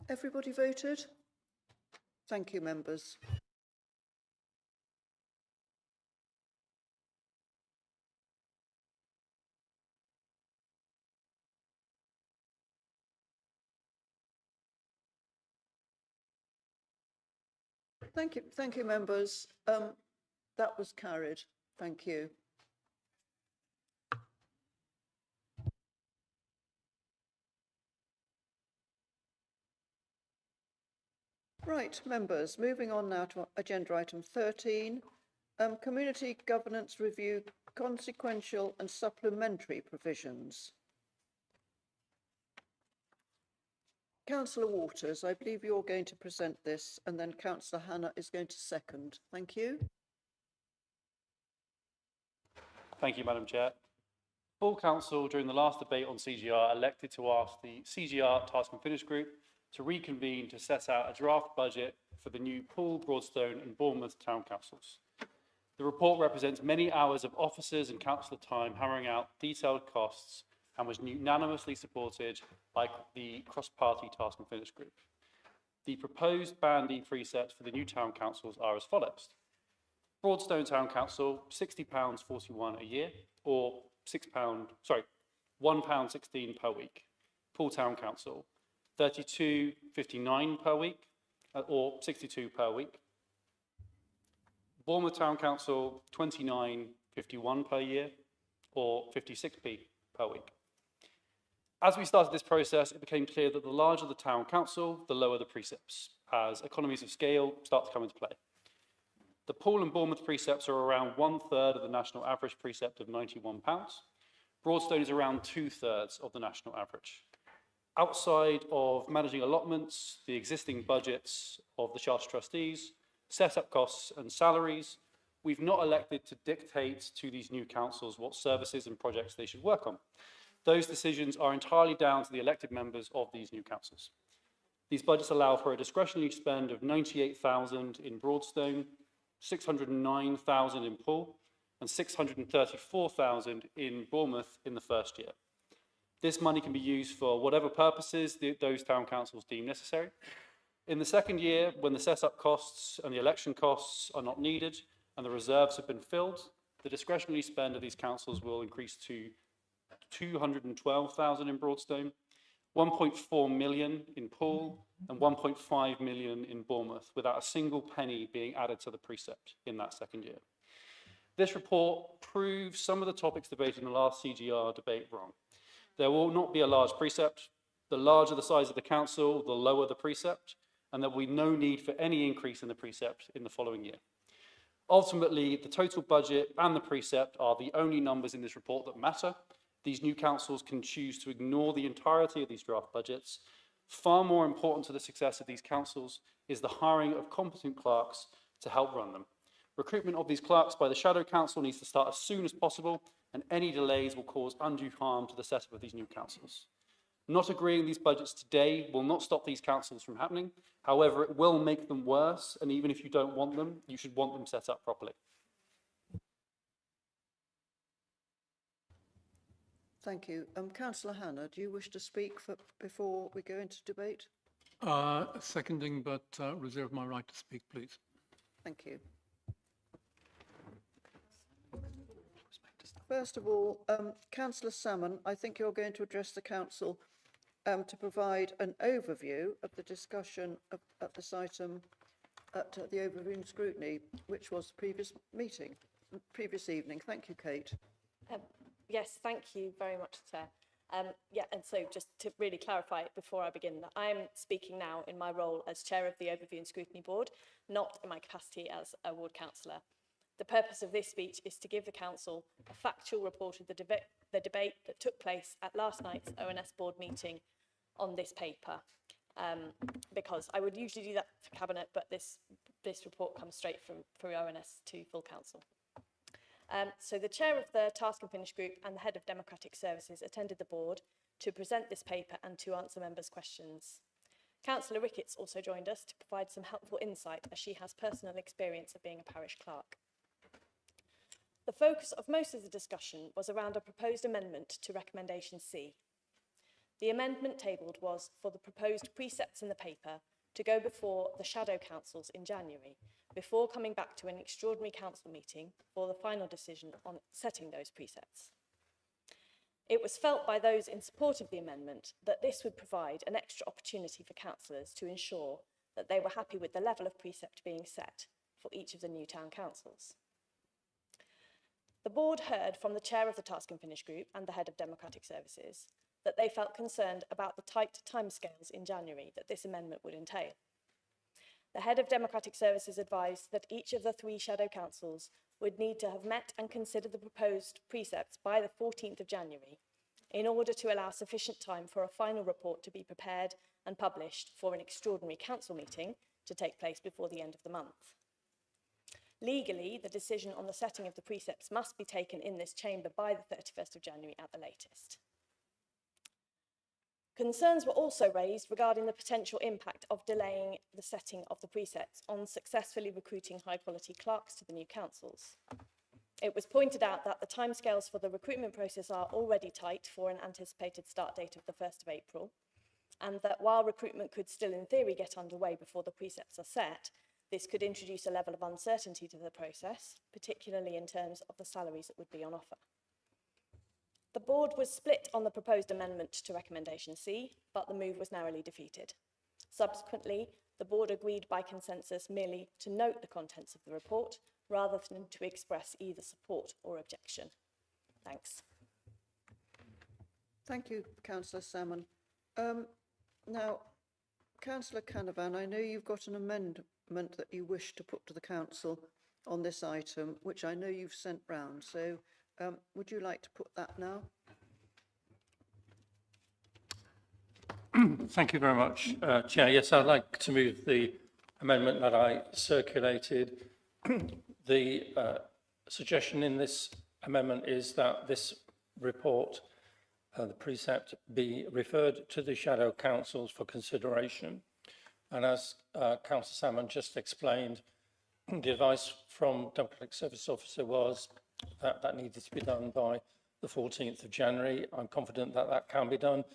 Everybody voted? Thank you, members. Thank you, members. That was carried. Thank you. Right, members, moving on now to agenda item 13, community governance review, consequential and supplementary provisions. Councillor Waters, I believe you're going to present this, and then Councillor Hannah is going to second. Thank you. Thank you, Madam Chair. Full Council, during the last debate on CGR, elected to ask the CGR Task and Finish Group to reconvene to set out a draft budget for the new Poole, Broadstone and Bournemouth Town Councils. The report represents many hours of officers and councillor time hammering out detailed costs and was unanimously supported by the cross-party Task and Finish Group. The proposed band increase sets for the new town councils are as follows. Broadstone Town Council, £60.41 a year, or £1.16 per week. Poole Town Council, £32.59 per week, or £62 per week. Bournemouth Town Council, £29.51 per year, or 56p per week. As we started this process, it became clear that the larger the town council, the lower the precepts, as economies of scale start to come into play. The Poole and Bournemouth precepts are around 1/3 of the national average precept of £91. Broadstone is around 2/3 of the national average. Outside of managing allotments, the existing budgets of the Charter Trustees, set-up costs and salaries, we've not elected to dictate to these new councils what services and projects they should work on. Those decisions are entirely down to the elected members of these new councils. These budgets allow for a discretionary spend of 98,000 in Broadstone, 609,000 in Poole, and 634,000 in Bournemouth in the first year. This money can be used for whatever purposes those town councils deem necessary. In the second year, when the set-up costs and the election costs are not needed and the reserves have been filled, the discretionary spend of these councils will increase to 212,000 in Broadstone, 1.4 million in Poole, and 1.5 million in Bournemouth, without a single penny being added to the precept in that second year. This report proves some of the topics debated in the last CGR debate wrong. There will not be a large precept. The larger the size of the council, the lower the precept, and there will be no need for any increase in the precept in the following year. Ultimately, the total budget and the precept are the only numbers in this report that matter. These new councils can choose to ignore the entirety of these draft budgets. Far more important to the success of these councils is the hiring of competent clerks to help run them. Recruitment of these clerks by the Shadow Council needs to start as soon as possible, and any delays will cause undue harm to the setup of these new councils. Not agreeing these budgets today will not stop these councils from happening. However, it will make them worse, and even if you don't want them, you should want them set up properly. Thank you. Councillor Hannah, do you wish to speak before we go into debate? Seconding, but reserve my right to speak, please. Thank you. First of all, Councillor Salmon, I think you're going to address the council to provide an overview of the discussion at this item at the overview and scrutiny, which was the previous evening. Thank you, Kate. Yes, thank you very much, Chair. Yeah, and so just to really clarify before I begin, that I am speaking now in my role as Chair of the Overview and Scrutiny Board, not in my capacity as a ward councillor. The purpose of this speech is to give the Council a factual report of the debate that took place at last night's ONS board meeting on this paper, because I would usually do that for Cabinet, but this report comes straight through ONS to full Council. So the Chair of the Task and Finish Group and the Head of Democratic Services attended the board to present this paper and to answer members' questions. Councillor Ricketts also joined us to provide some helpful insight, as she has personal experience of being a parish clerk. The focus of most of the discussion was around a proposed amendment to Recommendation C. The amendment tabled was for the proposed precepts in the paper to go before the Shadow Councils in January, before coming back to an extraordinary council meeting for the final decision on setting those precepts. It was felt by those in support of the amendment that this would provide an extra opportunity for councillors to ensure that they were happy with the level of precept being set for each of the new town councils. The board heard from the Chair of the Task and Finish Group and the Head of Democratic Services that they felt concerned about the tight timescales in January that this amendment would entail. The Head of Democratic Services advised that each of the 3 shadow councils would need to have met and considered the proposed precepts by the 14th of January in order to allow sufficient time for a final report to be prepared and published for an extraordinary council meeting to take place before the end of the month. Legally, the decision on the setting of the precepts must be taken in this chamber by the 31st of January at the latest. Concerns were also raised regarding the potential impact of delaying the setting of the precepts on successfully recruiting high-quality clerks to the new councils. It was pointed out that the timescales for the recruitment process are already tight for an anticipated start date of the 1st of April, and that while recruitment could still in theory get underway before the precepts are set, this could introduce a level of uncertainty to the process, particularly in terms of the salaries that would be on offer. The board was split on the proposed amendment to Recommendation C, but the move was narrowly defeated. Subsequently, the board agreed by consensus merely to note the contents of the report, rather than to express either support or objection. Thanks. Thank you, Councillor Salmon. Now, Councillor Canavan, I know you've got an amendment that you wish to put to the council on this item, which I know you've sent round. So would you like to put that now? Thank you very much, Chair. Yes, I'd like to move the amendment that I circulated. The suggestion in this amendment is that this report, the precept, be referred to the shadow councils for consideration. And as Councillor Salmon just explained, the advice from Democratic Service Officer was that that needed to be done by the 14th of January. I'm confident that that can be done.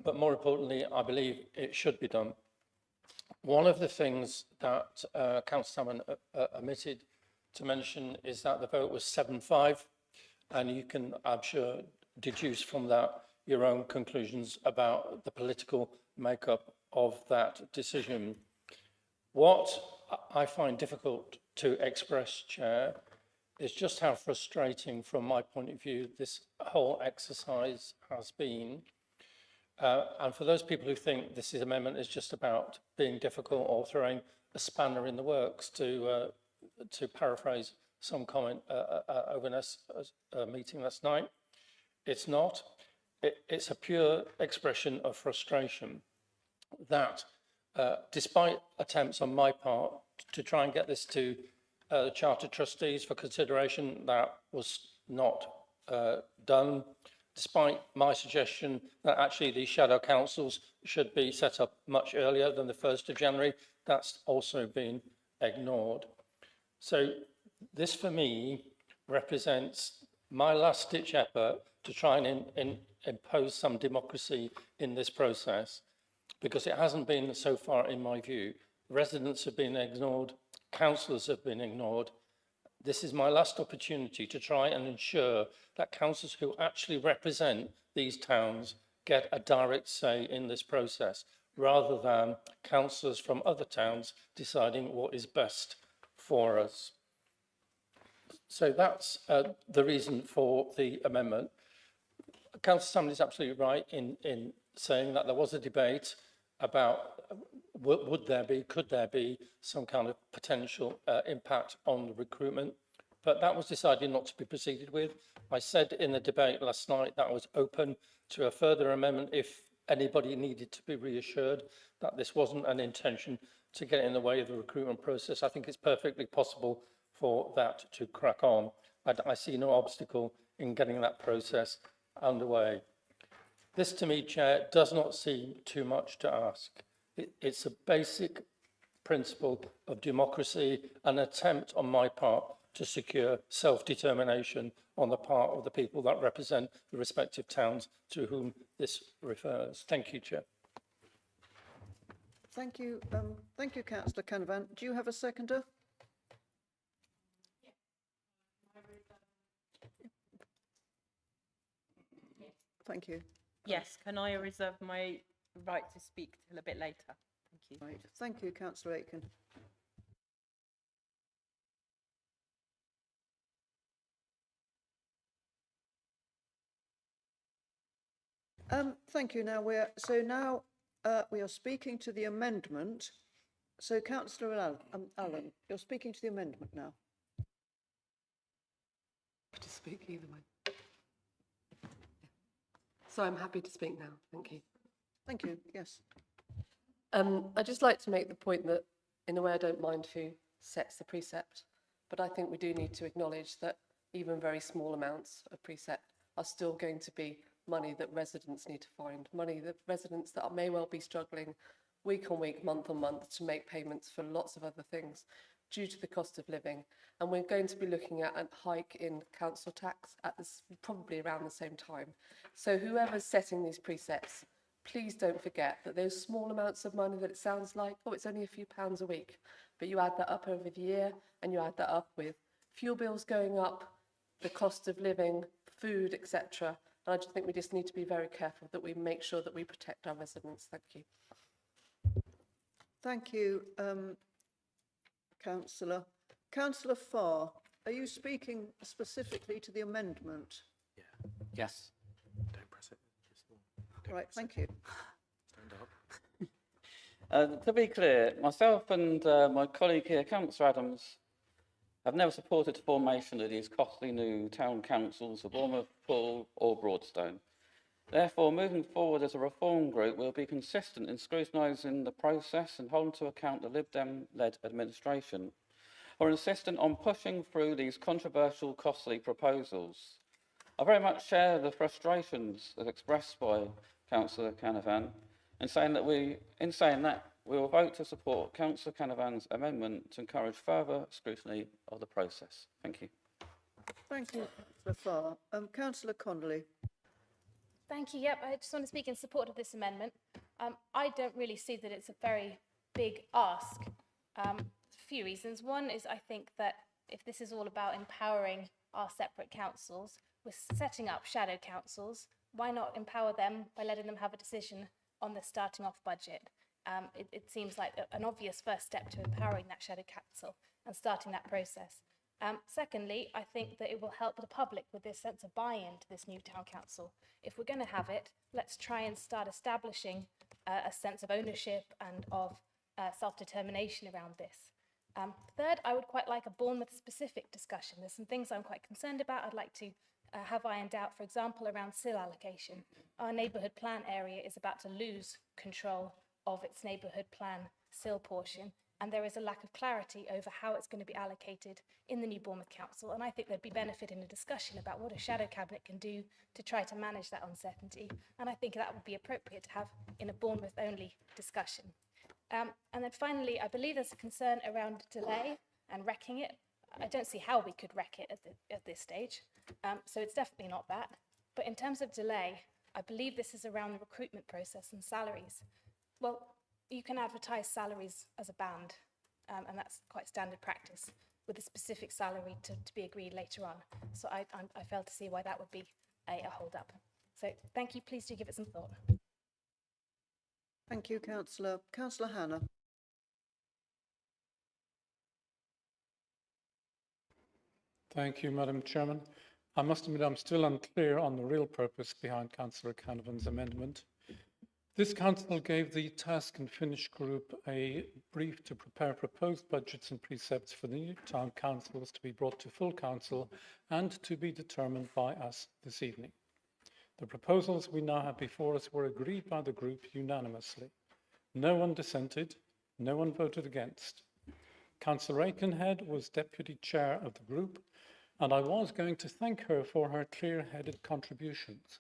But more importantly, I believe it should be done. One of the things that Councillor Salmon omitted to mention is that the vote was 7-5, and you can, I'm sure, deduce from that your own conclusions about the political makeup of that decision. What I find difficult to express, Chair, is just how frustrating, from my point of view, this whole exercise has been. And for those people who think this amendment is just about being difficult or throwing a spanner in the works, to paraphrase some comment over a meeting last night, it's not. It's a pure expression of frustration that, despite attempts on my part to try and get this to the Charter Trustees for consideration, that was not done. Despite my suggestion that actually these shadow councils should be set up much earlier than the 1st of January, that's also been ignored. So this, for me, represents my last-ditch effort to try and impose some democracy in this process, because it hasn't been so far, in my view. Residents have been ignored, councillors have been ignored. This is my last opportunity to try and ensure that councillors who actually represent these towns get a direct say in this process, rather than councillors from other towns deciding what is best for us. So that's the reason for the amendment. Councillor Salmon is absolutely right in saying that there was a debate about could there be some kind of potential impact on the recruitment, but that was decided not to be proceeded with. I said in the debate last night that I was open to a further amendment if anybody needed to be reassured that this wasn't an intention to get in the way of the recruitment process. I think it's perfectly possible for that to crack on. I see no obstacle in getting that process underway. This, to me, Chair, does not seem too much to ask. It's a basic principle of democracy, an attempt on my part to secure self-determination on the part of the people that represent the respective towns to whom this refers. Thank you, Chair. Thank you, Councillor Canavan. Do you have a seconder? Thank you. Yes, can I reserve my right to speak till a bit later? Thank you. Right. Thank you, Councillor Aitken. Thank you. Now we are speaking to the amendment. So, Councillor Allen, you're speaking to the amendment now. To speak either way. So I'm happy to speak now. Thank you. Thank you. Yes. I'd just like to make the point that, in a way, I don't mind who sets the precept, but I think we do need to acknowledge that even very small amounts of precept are still going to be money that residents need to find, money that residents that may well be struggling week on week, month on month to make payments for lots of other things due to the cost of living. And we're going to be looking at a hike in council tax at this, probably around the same time. So whoever's setting these precepts, please don't forget that those small amounts of money that it sounds like, oh, it's only a few pounds a week, but you add that up over the year and you add that up with fuel bills going up, the cost of living, food, etc. And I just think we just need to be very careful that we make sure that we protect our residents. Thank you. Thank you, Councillor. Councillor Farr, are you speaking specifically to the amendment? Yeah. Yes. Don't press it. Right, thank you. To be clear, myself and my colleague here, Councillor Adams, have never supported the formation of these costly new town councils of Bournemouth, Poole or Broadstone. Therefore, moving forward as a reform group, we'll be consistent in scrutinising the process and holding to account the Lib Dem-led administration. We're insistent on pushing through these controversial, costly proposals. I very much share the frustrations as expressed by Councillor Canavan in saying that we will vote to support Councillor Canavan's amendment to encourage further scrutiny of the process. Thank you. Thank you, Councillor Farr. Councillor Connolly. Thank you. Yep, I just want to speak in support of this amendment. I don't really see that it's a very big ask. A few reasons. One is I think that if this is all about empowering our separate councils, we're setting up shadow councils. Why not empower them by letting them have a decision on the starting off budget? It seems like an obvious first step to empowering that shadow council and starting that process. Secondly, I think that it will help the public with this sense of buy-in to this new town council. If we're going to have it, let's try and start establishing a sense of ownership and of self-determination around this. Third, I would quite like a Bournemouth-specific discussion. There's some things I'm quite concerned about. I'd like to have ironed out, for example, around SIL allocation. Our neighbourhood plan area is about to lose control of its neighbourhood plan SIL portion, and there is a lack of clarity over how it's going to be allocated in the new Bournemouth Council, and I think there'd be benefit in a discussion about what a shadow cabinet can do to try to manage that uncertainty, and I think that would be appropriate to have in a Bournemouth-only discussion. And then finally, I believe there's a concern around delay and wrecking it. I don't see how we could wreck it at this stage, so it's definitely not that. But in terms of delay, I believe this is around the recruitment process and salaries. Well, you can advertise salaries as a band, and that's quite standard practice, with a specific salary to be agreed later on. So I fail to see why that would be a hold-up. So thank you. Please do give it some thought. Thank you, Councillor. Councillor Hannah. Thank you, Madam Chairman. I must admit I'm still unclear on the real purpose behind Councillor Canavan's amendment. This council gave the Task and Finish group a brief to prepare proposed budgets and precepts for the new town councils to be brought to full council and to be determined by us this evening. The proposals we now have before us were agreed by the group unanimously. No one dissented, no one voted against. Councillor Aikenhead was deputy chair of the group, and I was going to thank her for her clear-headed contributions.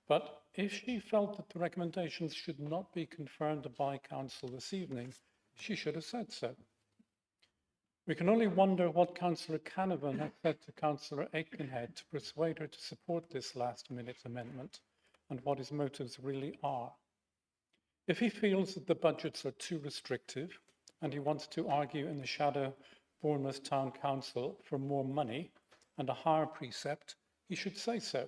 But if she felt that the recommendations should not be confirmed by council this evening, she should have said so. We can only wonder what Councillor Canavan had said to Councillor Aikenhead to persuade her to support this last-minute amendment, and what his motives really are. If he feels that the budgets are too restrictive, and he wants to argue in the shadow Bournemouth Town Council for more money and a higher precept, he should say so.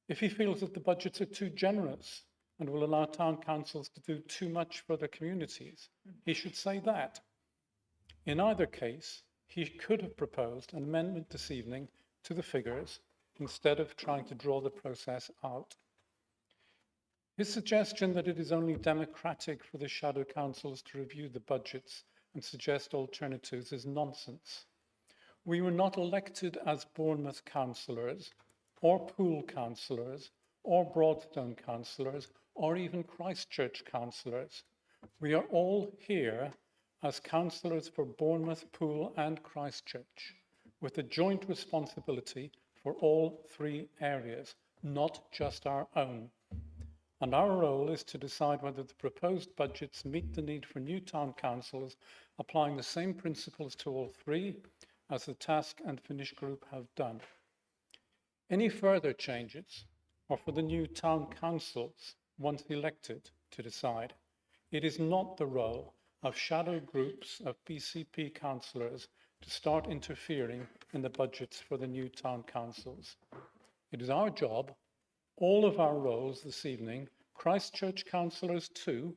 If he feels that the budgets are too generous and will allow town councils to do too much for their communities, he should say that. In either case, he could have proposed an amendment this evening to the figures instead of trying to draw the process out. His suggestion that it is only democratic for the shadow councils to review the budgets and suggest alternatives is nonsense. We were not elected as Bournemouth councillors, or Poole councillors, or Broadstone councillors, or even Christchurch councillors. We are all here as councillors for Bournemouth, Poole and Christchurch, with a joint responsibility for all three areas, not just our own. And our role is to decide whether the proposed budgets meet the need for new town councils, applying the same principles to all three as the Task and Finish group have done. Any further changes are for the new town councils, once elected, to decide. It is not the role of shadow groups of BCP councillors to start interfering in the budgets for the new town councils. It is our job, all of our roles this evening, Christchurch councillors too,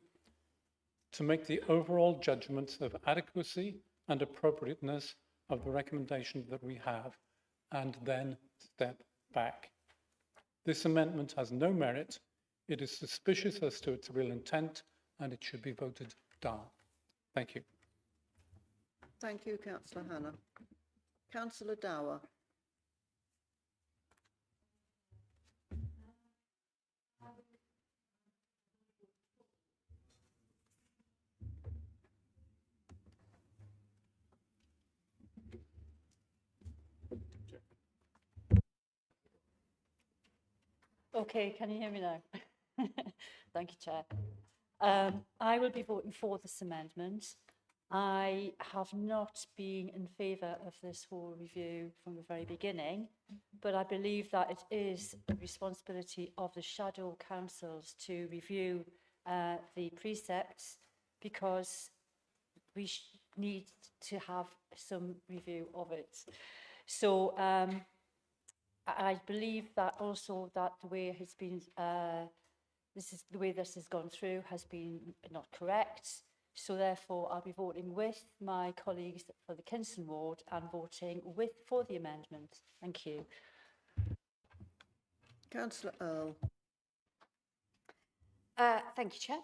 to make the overall judgments of adequacy and appropriateness of the recommendations that we have, and then step back. This amendment has no merit, it is suspicious as to its real intent, and it should be voted down. Thank you. Thank you, Councillor Hannah. Councillor Dower. Okay, can you hear me now? Thank you, Chair. I will be voting for this amendment. I have not been in favour of this whole review from the very beginning, but I believe that it is the responsibility of the shadow councils to review the precepts, because we need to have some review of it. So I believe that also that the way it's been, the way this has gone through has been not correct. So therefore, I'll be voting with my colleagues for the Kinston ward and voting for the amendment. Thank you. Councillor Earl. Thank you, Chair.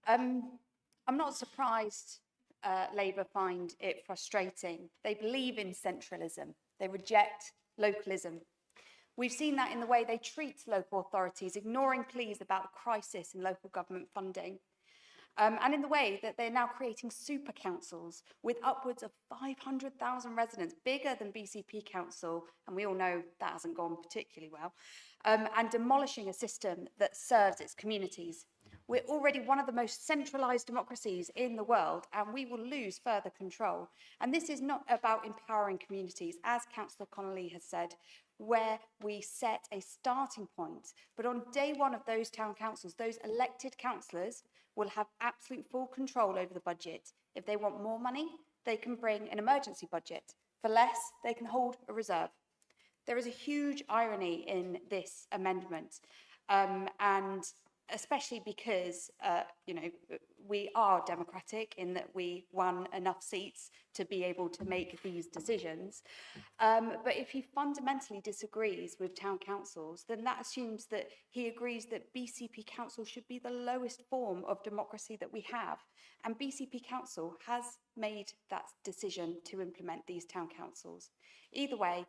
I'm not surprised Labour find it frustrating. They believe in centralism. They reject localism. We've seen that in the way they treat local authorities, ignoring pleas about the crisis in local government funding. And in the way that they're now creating super councils with upwards of 500,000 residents, bigger than BCP Council, and we all know that hasn't gone particularly well, and demolishing a system that serves its communities. We're already one of the most centralised democracies in the world, and we will lose further control. And this is not about empowering communities, as Councillor Connolly has said, where we set a starting point. But on day one of those town councils, those elected councillors will have absolute full control over the budget. If they want more money, they can bring an emergency budget. For less, they can hold a reserve. There is a huge irony in this amendment, and especially because, we are democratic in that we won enough seats to be able to make these decisions. But if he fundamentally disagrees with town councils, then that assumes that he agrees that BCP Council should be the lowest form of democracy that we have. And BCP Council has made that decision to implement these town councils. Either way,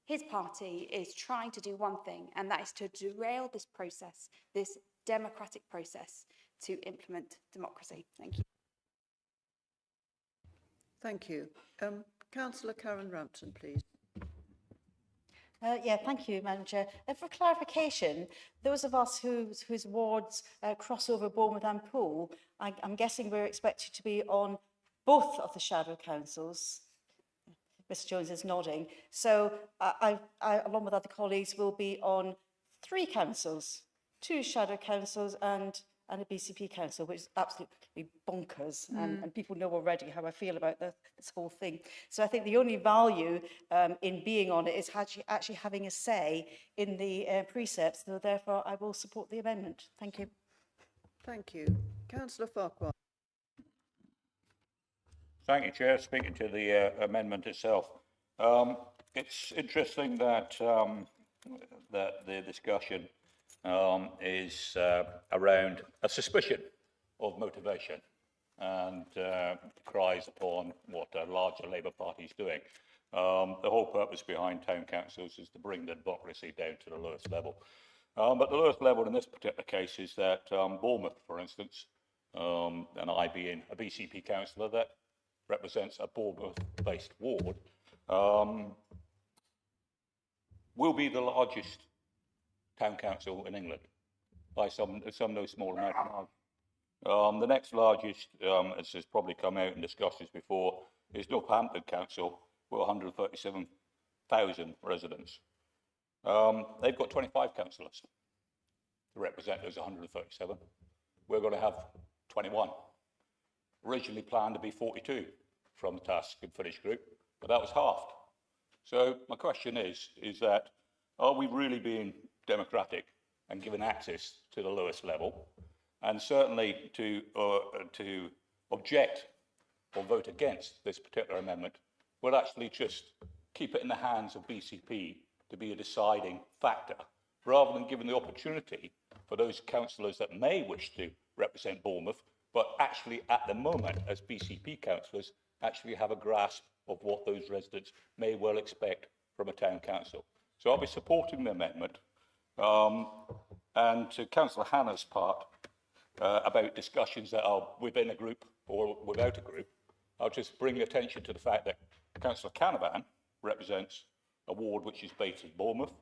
his party is trying to do one thing, and that is to derail this process, this democratic process to implement democracy. Thank you. Thank you. Councillor Karen Rampton, please. Yeah, thank you, Madam Chair. For clarification, those of us whose wards cross over Bournemouth and Poole, I'm guessing we're expected to be on both of the shadow councils. Mr Jones is nodding. So I, along with other colleagues, will be on 3 councils, 2 shadow councils and a BCP council, which is absolutely bonkers. And people know already how I feel about this whole thing. So I think the only value in being on it is actually having a say in the precepts. So therefore, I will support the amendment. Thank you. Thank you. Councillor Farquhar. Thank you, Chair. Speaking to the amendment itself, it's interesting that that the discussion is around a suspicion of motivation and cries upon what a larger Labour Party is doing. The whole purpose behind town councils is to bring the democracy down to the lowest level. But the lowest level in this particular case is that Bournemouth, for instance, and I being a BCP councillor that represents a Bournemouth-based ward, will be the largest town council in England by some no small amount of margin. The next largest, as has probably come out in discussions before, is Northampton Council with 137,000 residents. They've got 25 councillors to represent those 137. We're going to have 21. Originally planned to be 42 from the task and finish group, but that was halved. So my question is that, are we really being democratic and given access to the lowest level? And certainly to object or vote against this particular amendment would actually just keep it in the hands of BCP to be a deciding factor, rather than giving the opportunity for those councillors that may wish to represent Bournemouth, but actually at the moment as BCP councillors actually have a grasp of what those residents may well expect from a town council. So I'll be supporting the amendment. And to Councillor Hannah's part about discussions that are within a group or without a group, I'll just bring attention to the fact that Councillor Canavan represents a ward which is based in Bournemouth,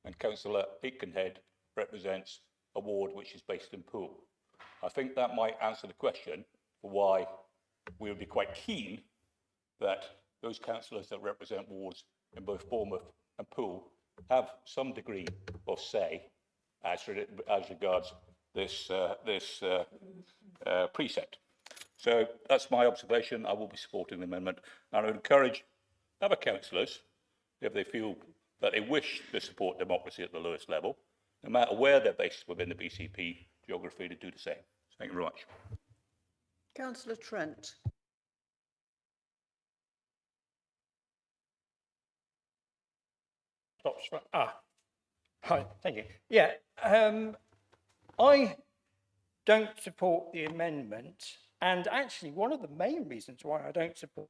and Councillor Aikenhead represents a ward which is based in Poole. I think that might answer the question for why we would be quite keen that those councillors that represent wards in both Bournemouth and Poole have some degree of say as regards this precept. So that's my observation. I will be supporting the amendment, and I would encourage other councillors, if they feel that they wish to support democracy at the lowest level, no matter where they're based within the BCP geography, to do the same. Thank you very much. Councillor Trent. Hi, thank you. Yeah, I don't support the amendment, and actually one of the main reasons why I don't support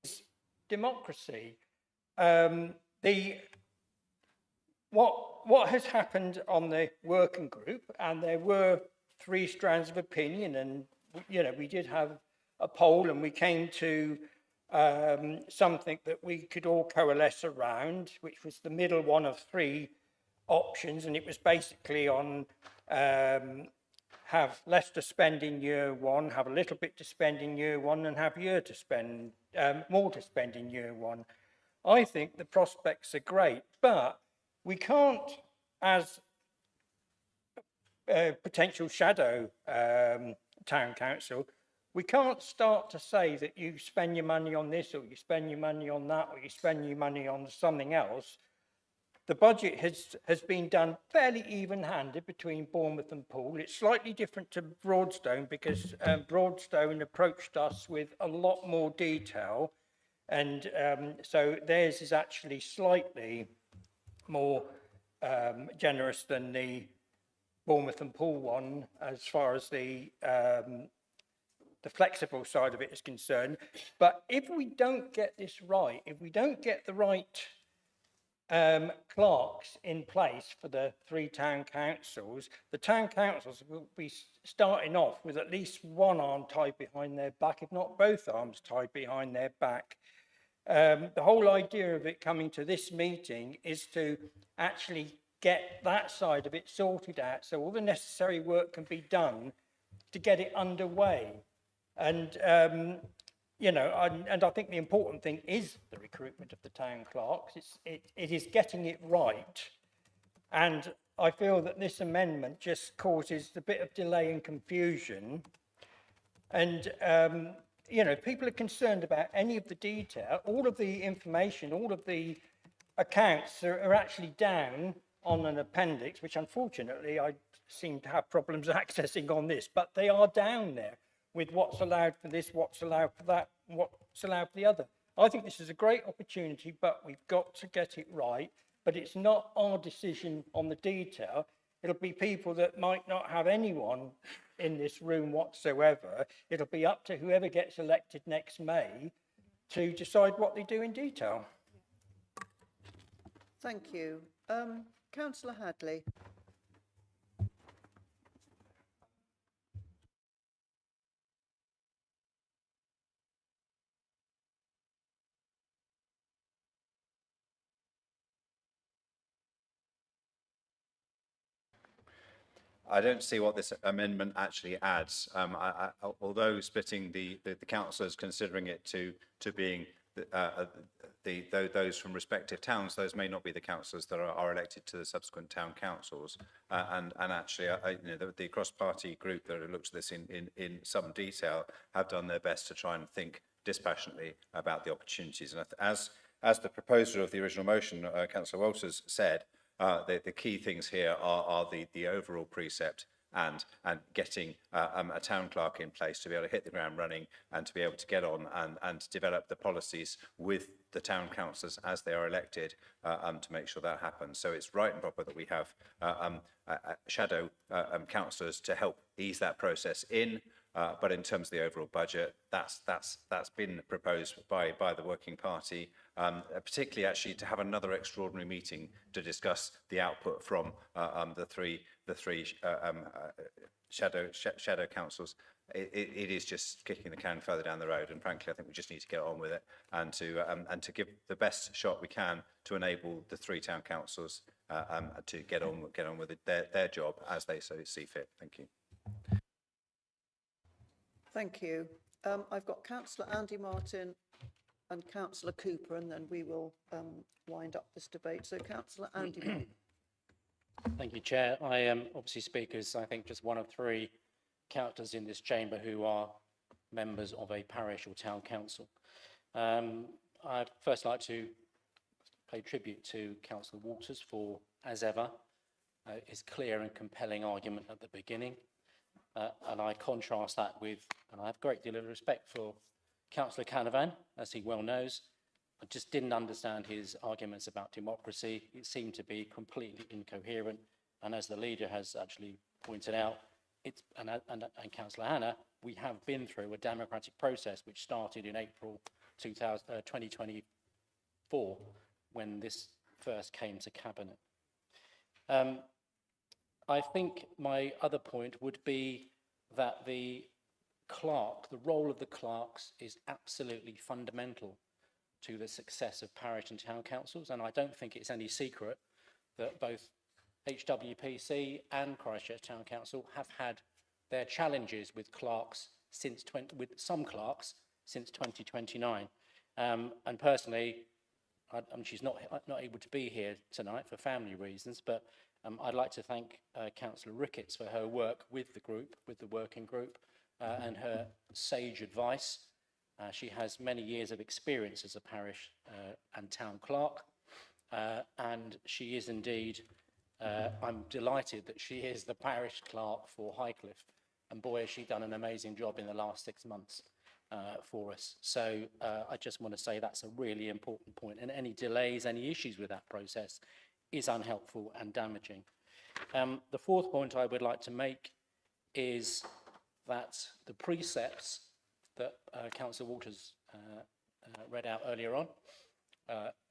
is democracy. What has happened on the working group, and there were 3 strands of opinion, and we did have a poll, and we came to something that we could all coalesce around, which was the middle one of 3 options, and it was basically on have less to spend in year 1, have a little bit to spend in year 1, and have more to spend in year 1. I think the prospects are great, but we can't, as potential shadow town council, we can't start to say that you spend your money on this, or you spend your money on that, or you spend your money on something else. The budget has been done fairly even-handed between Bournemouth and Poole. It's slightly different to Broadstone, because Broadstone approached us with a lot more detail, and so theirs is actually slightly more generous than the Bournemouth and Poole one, as far as the flexible side of it is concerned. But if we don't get this right, if we don't get the right clerks in place for the 3 town councils, the town councils will be starting off with at least one arm tied behind their back, if not both arms tied behind their back. The whole idea of it coming to this meeting is to actually get that side of it sorted out, so all the necessary work can be done to get it underway. And and I think the important thing is the recruitment of the town clerks. It is getting it right, and I feel that this amendment just causes a bit of delay and confusion. And people are concerned about any of the detail. All of the information, all of the accounts are actually down on an appendix, which unfortunately I seem to have problems accessing on this, but they are down there with what's allowed for this, what's allowed for that, what's allowed for the other. I think this is a great opportunity, but we've got to get it right. But it's not our decision on the detail. It'll be people that might not have anyone in this room whatsoever. It'll be up to whoever gets elected next May to decide what they do in detail. Thank you. Councillor Hadley. I don't see what this amendment actually adds. Although splitting the councillors, considering it to being those from respective towns, those may not be the councillors that are elected to the subsequent town councils. And actually, the cross-party group that looked at this in some detail have done their best to try and think dispassionately about the opportunities. And as the proposer of the original motion, Councillor Walters, said, the key things here are the overall precept and getting a town clerk in place to be able to hit the ground running and to be able to get on and develop the policies with the town councillors as they are elected to make sure that happens. So it's right and proper that we have shadow councillors to help ease that process in. But in terms of the overall budget, that's been proposed by the working party, particularly actually to have another extraordinary meeting to discuss the output from the three shadow councils. It is just kicking the can further down the road, and frankly, I think we just need to get on with it and to give the best shot we can to enable the 3 town councils to get on with their job as they so see fit. Thank you. Thank you. I've got Councillor Andy Martin and Councillor Cooper, and then we will wind up this debate. So Councillor Andy Martin. Thank you, Chair. I am obviously speak as, I think, just one of 3 characters in this chamber who are members of a parish or town council. I'd first like to pay tribute to Councillor Waters for, as ever, his clear and compelling argument at the beginning. And I contrast that with, and I have a great deal of respect for Councillor Canavan, as he well knows. I just didn't understand his arguments about democracy. It seemed to be completely incoherent. And as the leader has actually pointed out, and Councillor Hannah, we have been through a democratic process which started in April 2024, when this first came to Cabinet. I think my other point would be that the role of the clerks is absolutely fundamental to the success of parish and town councils, and I don't think it's any secret that both HWPC and Christchurch Town Council have had their challenges with clerks since some clerks since 2029. And personally, she's not able to be here tonight for family reasons, but I'd like to thank Councillor Ricketts for her work with the group, with the working group, and her sage advice. She has many years of experience as a parish and town clerk, and she is indeed, I'm delighted that she is the parish clerk for Highcliffe, and boy, has she done an amazing job in the last 6 months for us. So I just want to say that's a really important point, and any delays, any issues with that process is unhelpful and damaging. The 4th point I would like to make is that the precepts that Councillor Waters read out earlier on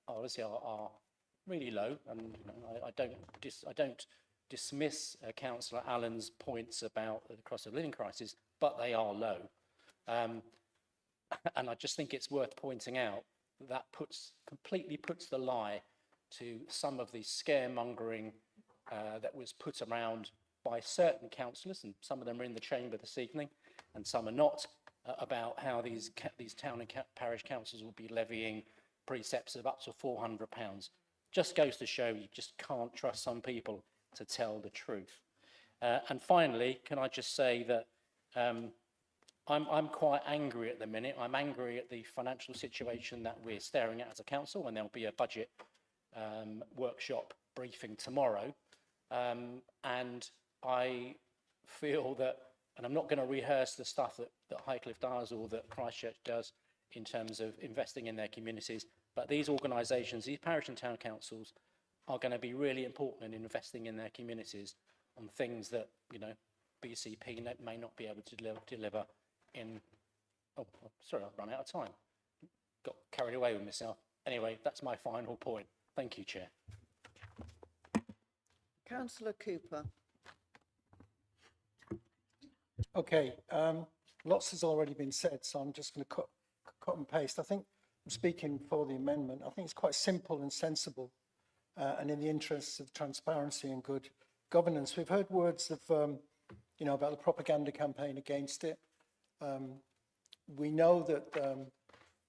obviously are really low, and I don't dismiss Councillor Allen's points about the cost of living crisis, but they are low. And I just think it's worth pointing out that completely puts the lie to some of the scaremongering that was put around by certain councillors, and some of them are in the chamber this evening, and some are not, about how these town and parish councils will be levying precepts of up to £400. Just goes to show you just can't trust some people to tell the truth. And finally, can I just say that I'm quite angry at the minute. I'm angry at the financial situation that we're staring at as a council, and there'll be a budget workshop briefing tomorrow. And I feel that, and I'm not going to rehearse the stuff that Highcliffe does or that Christchurch does in terms of investing in their communities, but these organisations, these parish and town councils, are going to be really important in investing in their communities on things that, BCP may not be able to deliver in... Oh, sorry, I've run out of time. Got carried away with myself. Anyway, that's my final point. Thank you, Chair. Councillor Cooper. Okay, lots has already been said, so I'm just going to cut and paste. I think I'm speaking for the amendment. I think it's quite simple and sensible, and in the interests of transparency and good governance. We've heard words of, about the propaganda campaign against it. We know that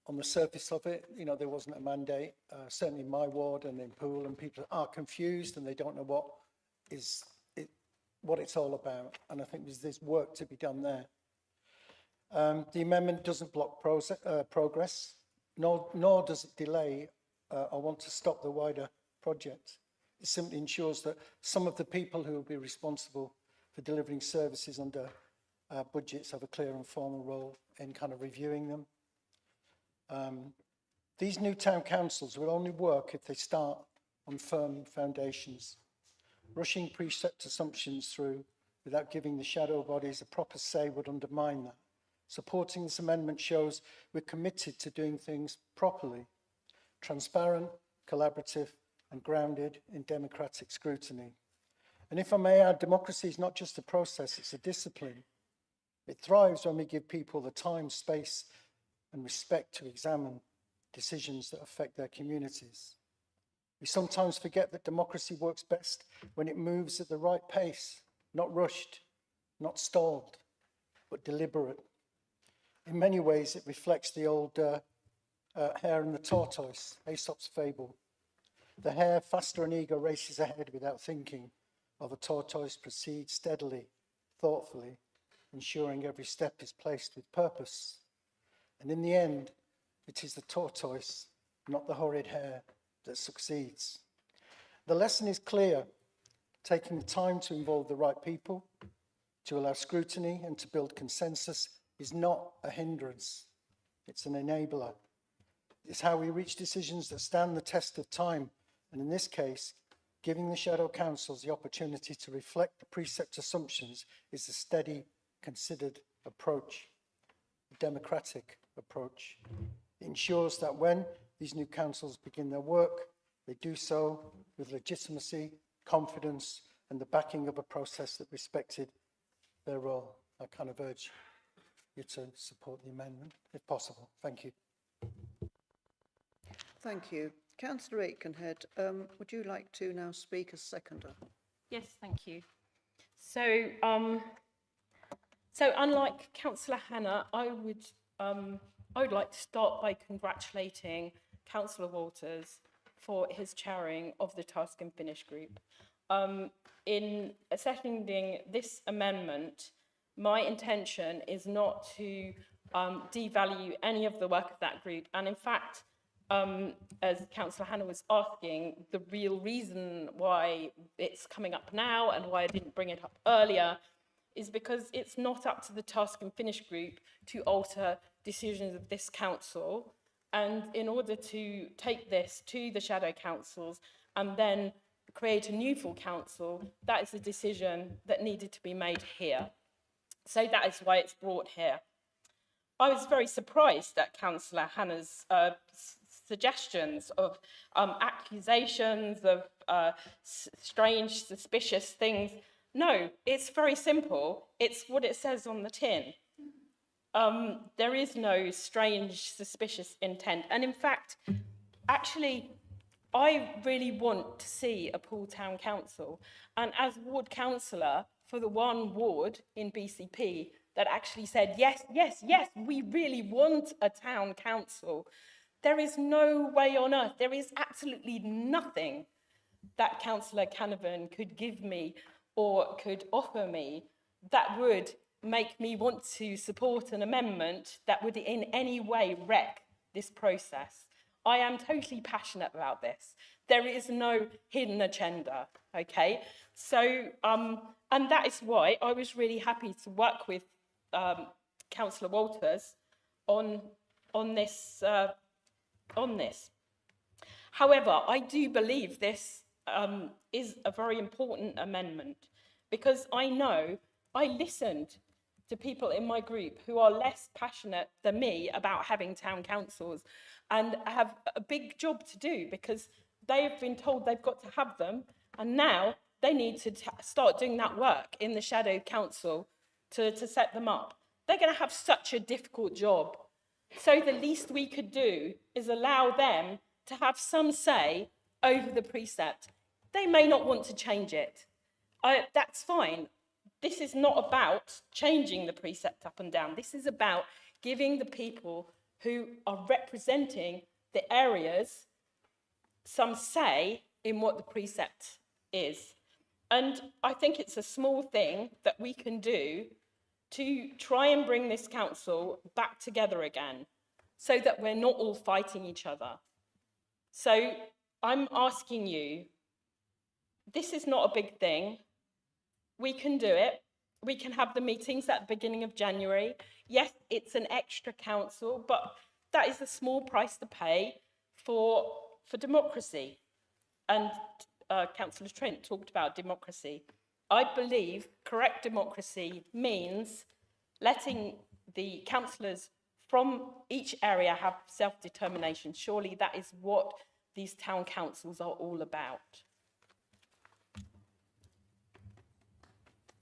on the surface of it, there wasn't a mandate, certainly in my ward and in Poole, and people are confused and they don't know what it's all about. And I think there's work to be done there. The amendment doesn't block progress, nor does it delay or want to stop the wider project. It simply ensures that some of the people who will be responsible for delivering services under budgets have a clear and formal role in kind of reviewing them. These new town councils will only work if they start on firm foundations. Rushing precept assumptions through without giving the shadow bodies a proper say would undermine that. Supporting this amendment shows we're committed to doing things properly, transparent, collaborative, and grounded in democratic scrutiny. And if I may add, democracy is not just a process, it's a discipline. It thrives when we give people the time, space, and respect to examine decisions that affect their communities. We sometimes forget that democracy works best when it moves at the right pace, not rushed, not stalled, but deliberate. In many ways, it reflects the old hare and the tortoise, Aesop's fable. The hare, faster and eager, races ahead without thinking, while the tortoise proceeds steadily, thoughtfully, ensuring every step is placed with purpose. And in the end, it is the tortoise, not the horrid hare, that succeeds. The lesson is clear. Taking the time to involve the right people, to allow scrutiny and to build consensus is not a hindrance. It's an enabler. It's how we reach decisions that stand the test of time. And in this case, giving the shadow councils the opportunity to reflect the precept assumptions is a steady, considered approach, a democratic approach. It ensures that when these new councils begin their work, they do so with legitimacy, confidence, and the backing of a process that respected their role. I kind of urge you to support the amendment, if possible. Thank you. Thank you. Councillor Aikenhead, would you like to now speak as seconder? Yes, thank you. So, unlike Councillor Hannah, I would like to start by congratulating Councillor Walters for his chairing of the Task and Finish group. In seconding this amendment, my intention is not to devalue any of the work of that group. And in fact, as Councillor Hannah was asking, the real reason why it's coming up now and why I didn't bring it up earlier is because it's not up to the Task and Finish group to alter decisions of this council. And in order to take this to the shadow councils and then create a new full council, that is a decision that needed to be made here. So that is why it's brought here. I was very surprised at Councillor Hannah's suggestions of accusations of strange, suspicious things. No, it's very simple. It's what it says on the tin. There is no strange, suspicious intent. And in fact, actually, I really want to see a Poole Town Council. And as ward councillor for the one ward in BCP that actually said, yes, yes, yes, we really want a town council, there is no way on earth, there is absolutely nothing that Councillor Canavan could give me or could offer me that would make me want to support an amendment that would in any way wreck this process. I am totally passionate about this. There is no hidden agenda, okay? So, and that is why I was really happy to work with Councillor Walters on this. However, I do believe this is a very important amendment because I know I listened to people in my group who are less passionate than me about having town councils and have a big job to do because they have been told they've got to have them and now they need to start doing that work in the shadow council to set them up. They're going to have such a difficult job. So the least we could do is allow them to have some say over the precept. They may not want to change it. That's fine. This is not about changing the precept up and down. This is about giving the people who are representing the areas some say in what the precept is. And I think it's a small thing that we can do to try and bring this council back together again so that we're not all fighting each other. So I'm asking you, this is not a big thing. We can do it. We can have the meetings at the beginning of January. Yes, it's an extra council, but that is a small price to pay for democracy. And Councillor Trent talked about democracy. I believe correct democracy means letting the councillors from each area have self-determination. Surely that is what these town councils are all about.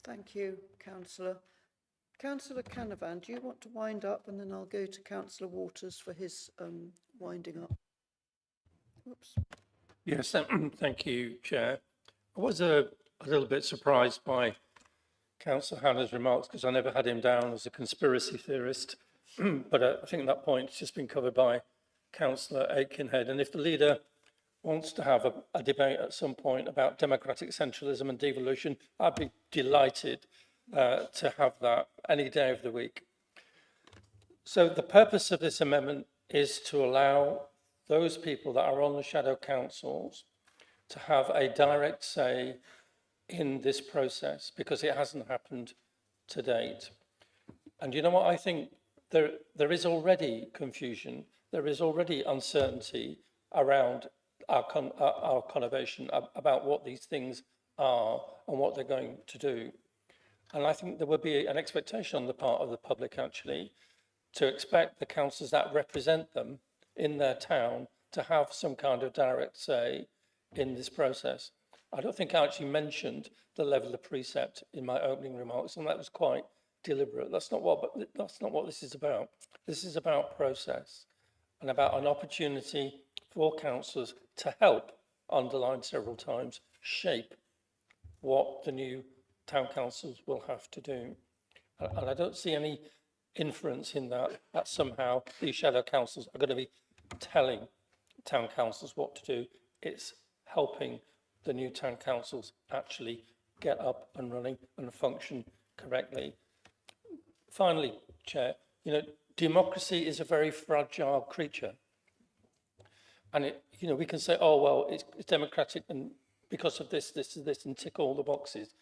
Thank you, Councillor. Councillor Canavan, do you want to wind up, and then I'll go to Councillor Waters for his winding up. Oops. Yes, thank you, Chair. I was a little bit surprised by Councillor Hannah's remarks because I never had him down as a conspiracy theorist, but I think that point's just been covered by Councillor Aikenhead. And if the leader wants to have a debate at some point about democratic centralism and devolution, I'd be delighted to have that any day of the week. So the purpose of this amendment is to allow those people that are on the shadow councils to have a direct say in this process, because it hasn't happened to date. And you know what? I think there is already confusion, there is already uncertainty around our connovation about what these things are and what they're going to do. And I think there would be an expectation on the part of the public, actually, to expect the councillors that represent them in their town to have some kind of direct say in this process. I don't think I actually mentioned the level of precept in my opening remarks, and that was quite deliberate. That's not what this is about. This is about process and about an opportunity for councillors to help, underlined several times, shape what the new town councils will have to do. And I don't see any inference in that somehow these shadow councils are going to be telling town councils what to do. It's helping the new town councils actually get up and running and function correctly. Finally, Chair, democracy is a very fragile creature. And we can say, oh, well, it's democratic and because of this, and tick all the boxes.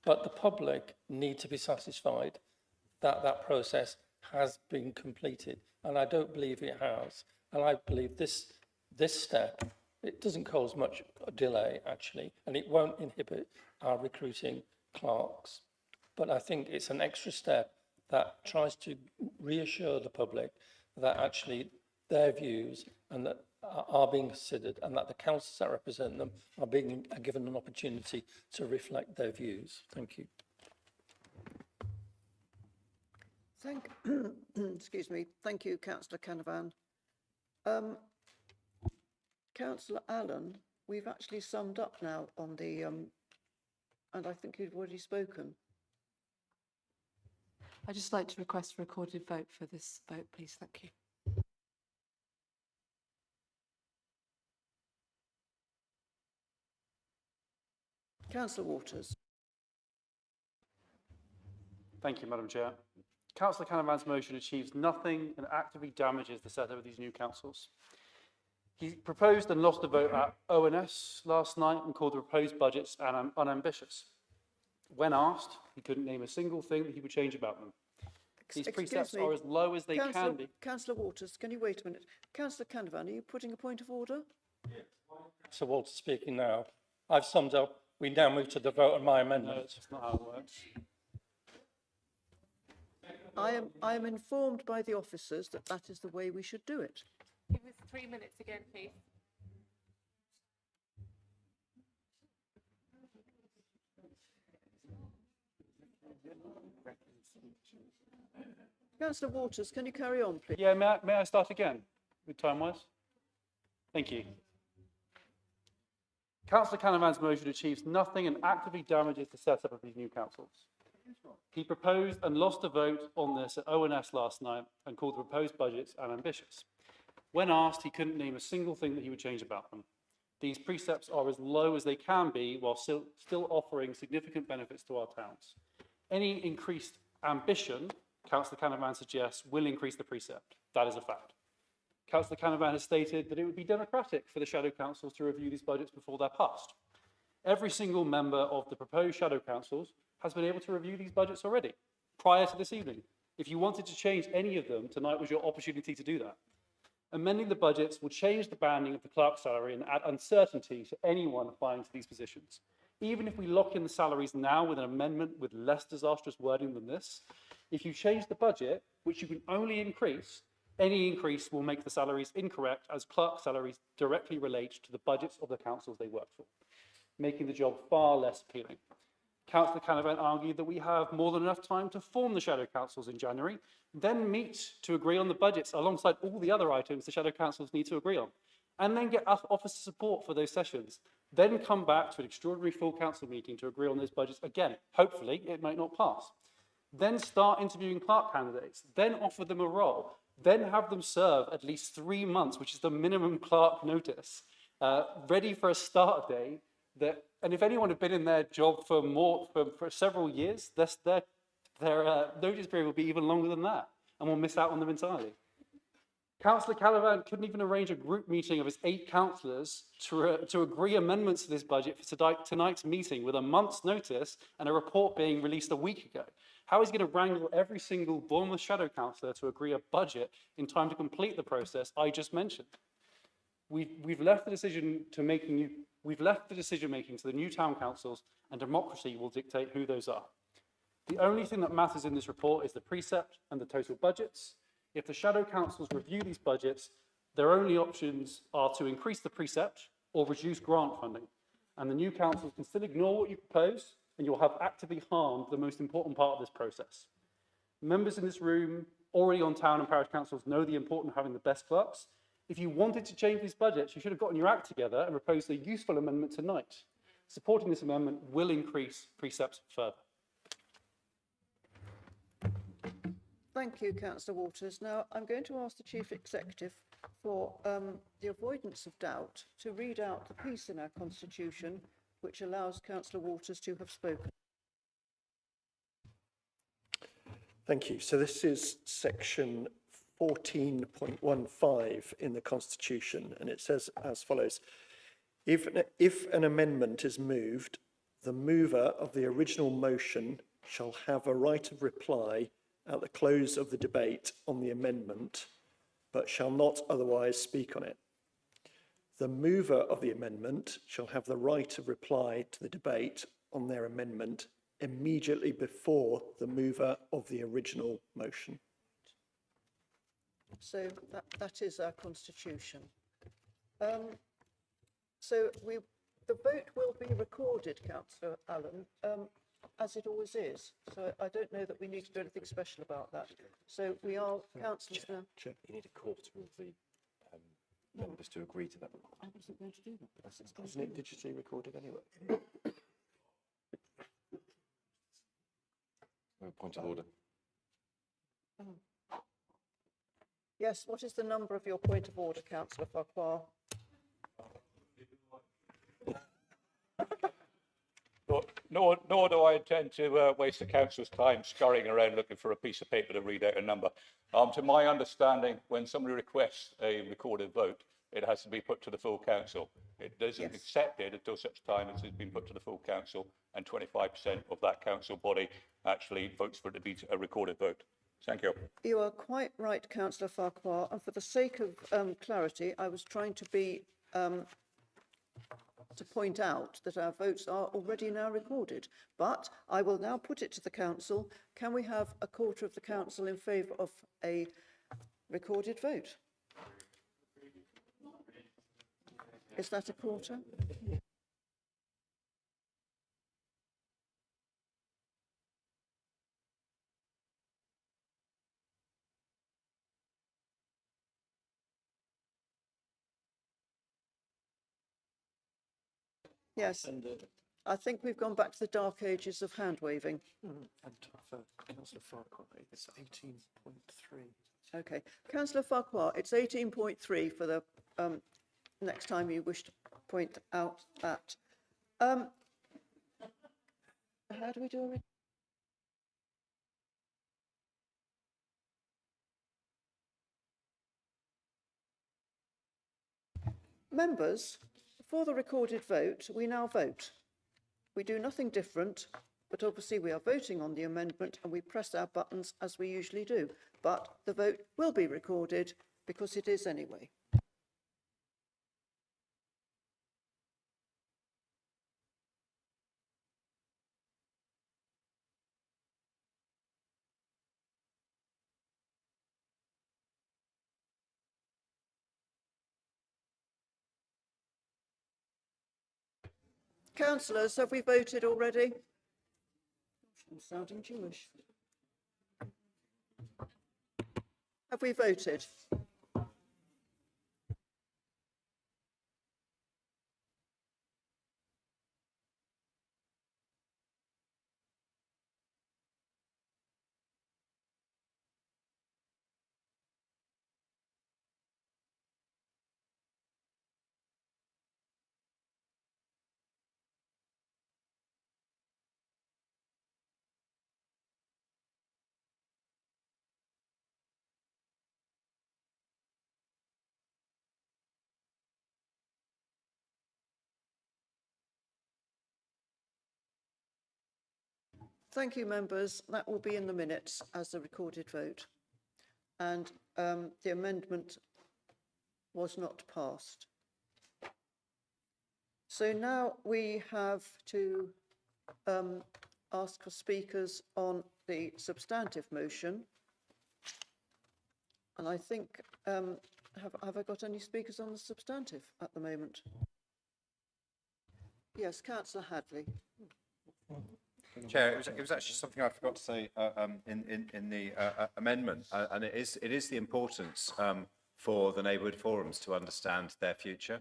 But the public need to be satisfied that that process has been completed. And I don't believe it has. And I believe this step, it doesn't cause much delay, actually, and it won't inhibit our recruiting clerks. But I think it's an extra step that tries to reassure the public that actually their views and that are being considered, and that the councils that represent them are given an opportunity to reflect their views. Thank you. Excuse me. Thank you, Councillor Canavan. Councillor Allen, we've actually summed up now on the, and I think you've already spoken. I'd just like to request a recorded vote for this vote, please. Thank you. Councillor Waters. Thank you, Madam Chair. Councillor Canavan's motion achieves nothing and actively damages the setup of these new councils. He proposed and lost the vote at ONS last night and called the proposed budgets unambitious. When asked, he couldn't name a single thing that he would change about them. These precepts are as low as they can be. Councillor Waters, can you wait a minute? Councillor Canavan, are you putting a point of order? So Walter speaking now. I've summed up. We now move to the vote on my amendment. No, that's not how it works. I am informed by the officers that that is the way we should do it. Give us 3 minutes again, please. Councillor Waters, can you carry on, please? Yeah, may I start again with time-wise? Thank you. Councillor Canavan's motion achieves nothing and actively damages the setup of these new councils. He proposed and lost a vote on this at ONS last night and called the proposed budgets unambitious. When asked, he couldn't name a single thing that he would change about them. These precepts are as low as they can be while still offering significant benefits to our towns. Any increased ambition, Councillor Canavan suggests, will increase the precept. That is a fact. Councillor Canavan has stated that it would be democratic for the shadow councils to review these budgets before they're passed. Every single member of the proposed shadow councils has been able to review these budgets already, prior to this evening. If you wanted to change any of them, tonight was your opportunity to do that. Amending the budgets will change the banding of the clerk's salary and add uncertainty to anyone applying to these positions. Even if we lock in the salaries now with an amendment with less disastrous wording than this, if you change the budget, which you can only increase, any increase will make the salaries incorrect, as clerk salaries directly relate to the budgets of the councils they work for, making the job far less appealing. Councillor Canavan argued that we have more than enough time to form the shadow councils in January, then meet to agree on the budgets alongside all the other items the shadow councils need to agree on, and then get officer support for those sessions. Then come back to an extraordinary full council meeting to agree on those budgets again. Hopefully, it might not pass. Then start interviewing clerk candidates, then offer them a role, then have them serve at least 3 months, which is the minimum clerk notice, ready for a start date. And if anyone had been in their job for several years, their notice period will be even longer than that, and we'll miss out on them entirely. Councillor Canavan couldn't even arrange a group meeting of his 8 councillors to agree amendments to this budget for tonight's meeting with a month's notice and a report being released a week ago. How is he going to wrangle every single Bournemouth shadow councillor to agree a budget in time to complete the process I just mentioned? We've left the decision making to the new town councils, and democracy will dictate who those are. The only thing that matters in this report is the precept and the total budgets. If the shadow councils review these budgets, their only options are to increase the precept or reduce grant funding. And the new councils can still ignore what you propose, and you'll have actively harmed the most important part of this process. Members in this room already on town and parish councils know the importance of having the best clerks. If you wanted to change these budgets, you should have gotten your act together and proposed a useful amendment tonight. Supporting this amendment will increase precepts further. Thank you, Councillor Waters. Now, I'm going to ask the Chief Executive, for the avoidance of doubt, to read out the piece in our Constitution which allows Councillor Waters to have spoken. Thank you. So this is section 14.15 in the Constitution, and it says as follows: if an amendment is moved, the mover of the original motion shall have a right of reply at the close of the debate on the amendment, but shall not otherwise speak on it. The mover of the amendment shall have the right of reply to the debate on their amendment immediately before the mover of the original motion. So that is our Constitution. So the vote will be recorded, Councillor Allen, as it always is. So I don't know that we need to do anything special about that. So we are councillors now. You need a quarter of the members to agree to that. I wasn't going to do that. Isn't it digitally recorded anyway? Point of order. Yes, what is the number of your point of order, Councillor Farquhar? Nor do I intend to waste the council's time scurrying around looking for a piece of paper to read out a number. To my understanding, when somebody requests a recorded vote, it has to be put to the full council. It doesn't accept it until such time as it's been put to the full council, and 25% of that council body actually votes for it to be a recorded vote. Thank you. You are quite right, Councillor Farquhar, and for the sake of clarity, I was trying to be to point out that our votes are already now recorded, but I will now put it to the council. Can we have a quarter of the council in favour of a recorded vote? Is that a quarter? Yes, I think we've gone back to the dark ages of hand waving. And for Councillor Farquhar, it's 18.3. Okay, Councillor Farquhar, it's 18.3 for the next time you wish to point out that. How do we do it? Members, for the recorded vote, we now vote. We do nothing different, but obviously we are voting on the amendment and we press our buttons as we usually do. But the vote will be recorded because it is anyway. Councillors, have we voted already? I'm sounding Jewish. Have we voted? Thank you, members. That will be in the minutes as a recorded vote. And the amendment was not passed. So now we have to ask for speakers on the substantive motion. And I think, have I got any speakers on the substantive at the moment? Yes, Councillor Hadley. Chair, it was actually something I forgot to say in the amendment, and it is the importance for the neighbourhood forums to understand their future.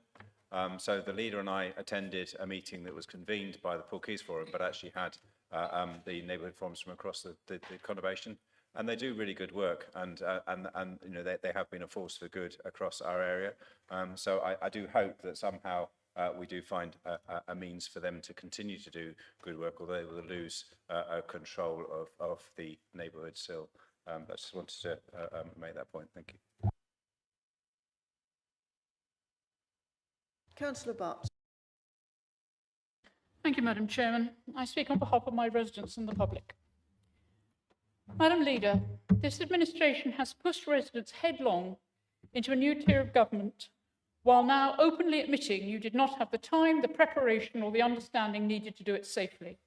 So the leader and I attended a meeting that was convened by the Porkeys Forum, but actually had the neighbourhood forums from across the conurbation, and they do really good work, and you know they have been a force for good across our area. So I do hope that somehow we do find a means for them to continue to do good work, although they will lose control of the neighbourhood still. I just wanted to make that point. Thank you. Councillor Butt. Thank you, Madam Chairman. I speak on behalf of my residents and the public. Madam Leader, this administration has pushed residents headlong into a new tier of government, while now openly admitting you did not have the time, the preparation, or the understanding needed to do it safely.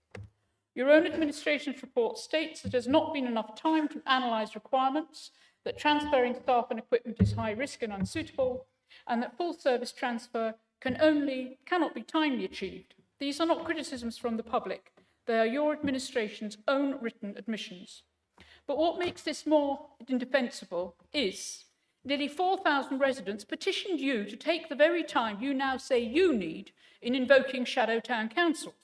Your own administration's report states that there has not been enough time to analyse requirements, that transferring staff and equipment is high risk and unsuitable, and that full service transfer cannot be timely achieved. These are not criticisms from the public. They are your administration's own written admissions. But what makes this more indefensible is nearly 4,000 residents petitioned you to take the very time you now say you need in invoking shadow town councils.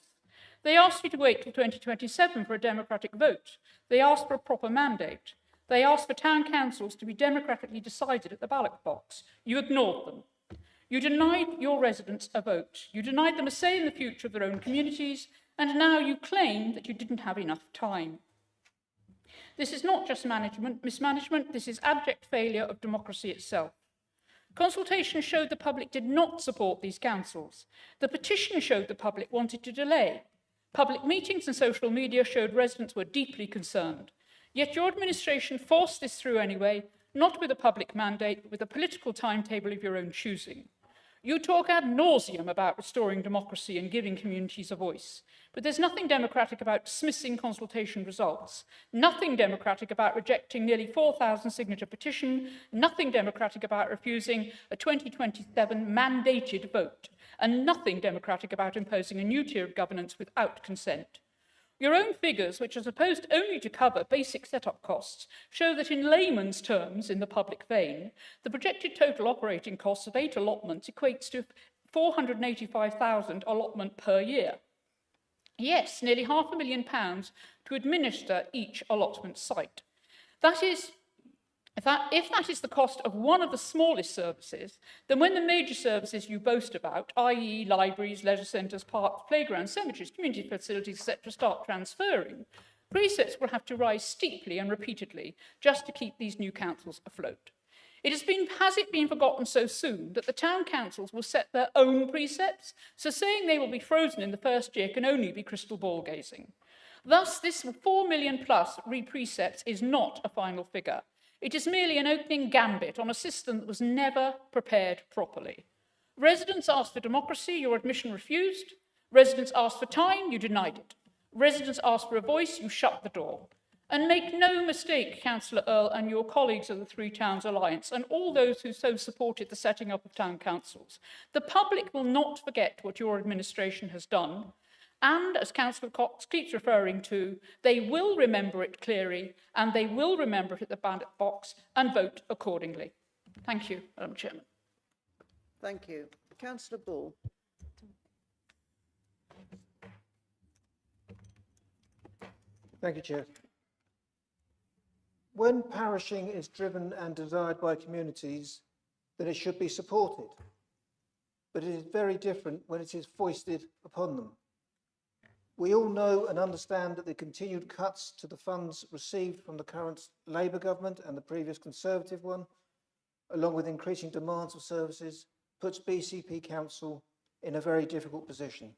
They asked you to wait till 2027 for a democratic vote. They asked for a proper mandate. They asked for town councils to be democratically decided at the ballot box. You ignored them. You denied your residents a vote. You denied them a say in the future of their own communities, and now you claim that you didn't have enough time. This is not just mismanagement, this is abject failure of democracy itself. Consultation showed the public did not support these councils. The petition showed the public wanted to delay. Public meetings and social media showed residents were deeply concerned. Yet your administration forced this through anyway, not with a public mandate, but with a political timetable of your own choosing. You talk ad nauseum about restoring democracy and giving communities a voice, but there's nothing democratic about dismissing consultation results, nothing democratic about rejecting nearly 4,000 signature petition, nothing democratic about refusing a 2027 mandated vote, and nothing democratic about imposing a new tier of governance without consent. Your own figures, which are supposed only to cover basic set-up costs, show that in layman's terms, in the public vein, the projected total operating costs of 8 allotments equates to £485,000 allotment per year. Yes, nearly £500,000 to administer each allotment site. If that is the cost of one of the smallest services, then when the major services you boast about, i.e. libraries, leisure centres, parks, playgrounds, cemeteries, community facilities, etc., start transferring, precepts will have to rise steeply and repeatedly just to keep these new councils afloat. Has it been forgotten so soon that the town councils will set their own precepts, so saying they will be frozen in the first year can only be crystal ball gazing. Thus, this 4 million plus precepts is not a final figure. It is merely an opening gambit on a system that was never prepared properly. Residents asked for democracy, your admission refused. Residents asked for time, you denied it. Residents asked for a voice, you shut the door. And make no mistake, Councillor Earl and your colleagues of the Three Towns Alliance and all those who so supported the setting up of town councils, the public will not forget what your administration has done. And, as Councillor Cox keeps referring to, they will remember it clearly and they will remember it at the ballot box and vote accordingly. Thank you, Madam Chairman. Thank you. Councillor Ball. Thank you, Chair. When parishing is driven and desired by communities, then it should be supported. But it is very different when it is foisted upon them. We all know and understand that the continued cuts to the funds received from the current Labour government and the previous Conservative one, along with increasing demands for services, puts BCP Council in a very difficult position.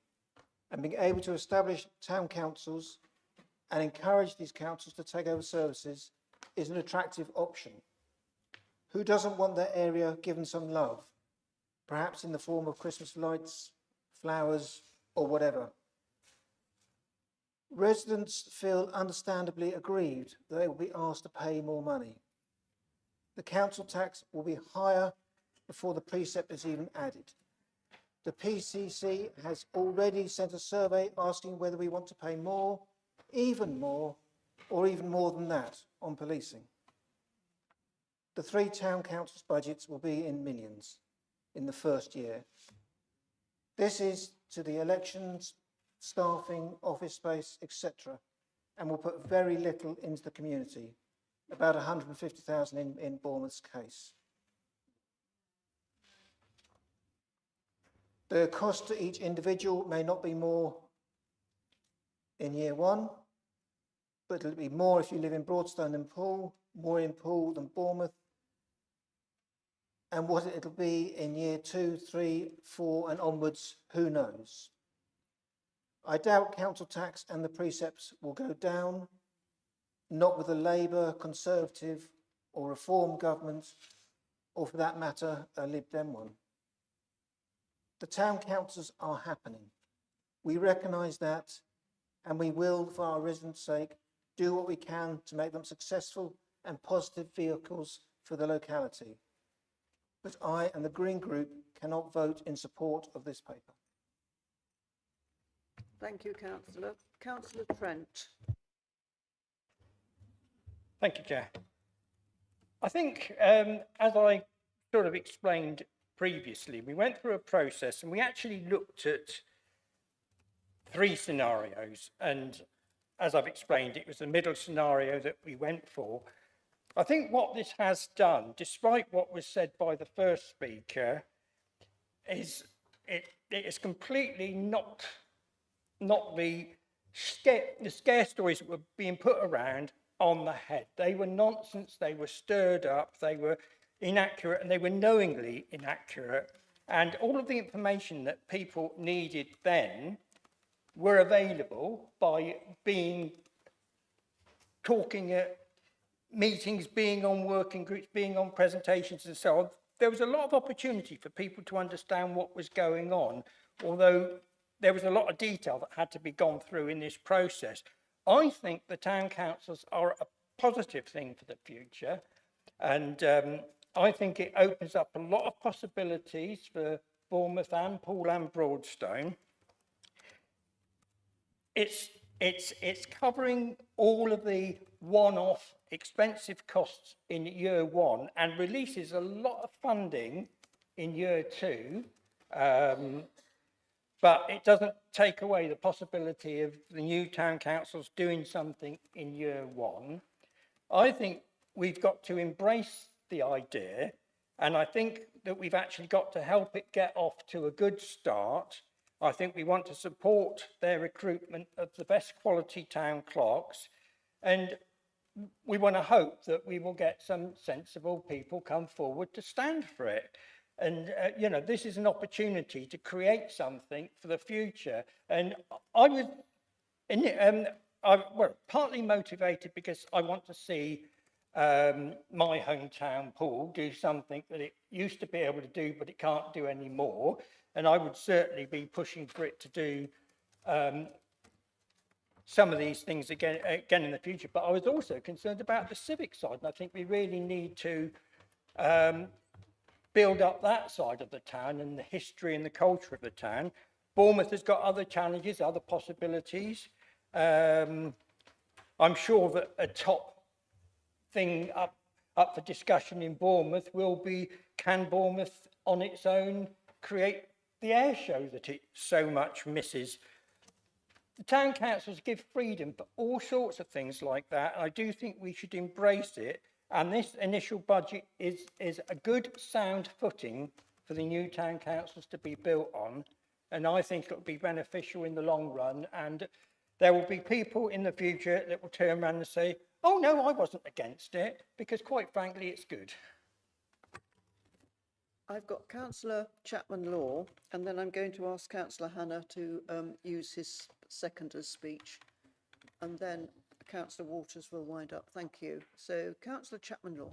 And being able to establish town councils and encourage these councils to take over services is an attractive option. Who doesn't want their area given some love? Perhaps in the form of Christmas lights, flowers, or whatever. Residents feel understandably aggrieved that they will be asked to pay more money. The council tax will be higher before the precept is even added. The PCC has already sent a survey asking whether we want to pay more, even more, or even more than that on policing. The three town councils' budgets will be in millions in the first year. This is to the elections, staffing, office space, etc., and will put very little into the community, about 150,000 in Bournemouth's case. The cost to each individual may not be more in year one, but it'll be more if you live in Broadstone than Poole, more in Poole than Bournemouth, and what it'll be in year 2, 3, 4 and onwards, who knows. I doubt council tax and the precepts will go down, not with a Labour, Conservative or Reform government, or for that matter, a Lib Dem one. The town councils are happening. We recognise that, and we will, for our residents' sake, do what we can to make them successful and positive vehicles for the locality. But I and the Green Group cannot vote in support of this paper. Thank you, Councillor. Councillor Trent. Thank you, Chair. I think, as I sort of explained previously, we went through a process and we actually looked at 3 scenarios. And as I've explained, it was the middle scenario that we went for. I think what this has done, despite what was said by the first speaker, is it is completely knocked the scare stories that were being put around on the head. They were nonsense, they were stirred up, they were inaccurate, and they were knowingly inaccurate. And all of the information that people needed then were available by talking at meetings, being on working groups, being on presentations and so on. There was a lot of opportunity for people to understand what was going on, although there was a lot of detail that had to be gone through in this process. I think the town councils are a positive thing for the future, and I think it opens up a lot of possibilities for Bournemouth and Poole and Broadstone. It's covering all of the one-off expensive costs in year 1 and releases a lot of funding in year 2. But it doesn't take away the possibility of the new town councils doing something in year 1. I think we've got to embrace the idea, and I think that we've actually got to help it get off to a good start. I think we want to support their recruitment of the best quality town clerks, and we want to hope that we will get some sensible people come forward to stand for it. And, you know, this is an opportunity to create something for the future. And I was, partly motivated because I want to see my hometown, Poole, do something that it used to be able to do, but it can't do anymore. And I would certainly be pushing for it to do some of these things again in the future. But I was also concerned about the civic side, and I think we really need to build up that side of the town and the history and the culture of the town. Bournemouth has got other challenges, other possibilities. I'm sure that a top thing up for discussion in Bournemouth will be, can Bournemouth on its own create the air show that it so much misses? The town councils give freedom for all sorts of things like that. I do think we should embrace it. And this initial budget is a good sound footing for the new town councils to be built on. And I think it'll be beneficial in the long run. And there will be people in the future that will turn around and say, oh no, I wasn't against it, because quite frankly, it's good. I've got Councillor Chapman-Law, and then I'm going to ask Councillor Hannah to use his seconder's speech, and then Councillor Waters will wind up. Thank you. So, Councillor Chapman-Law.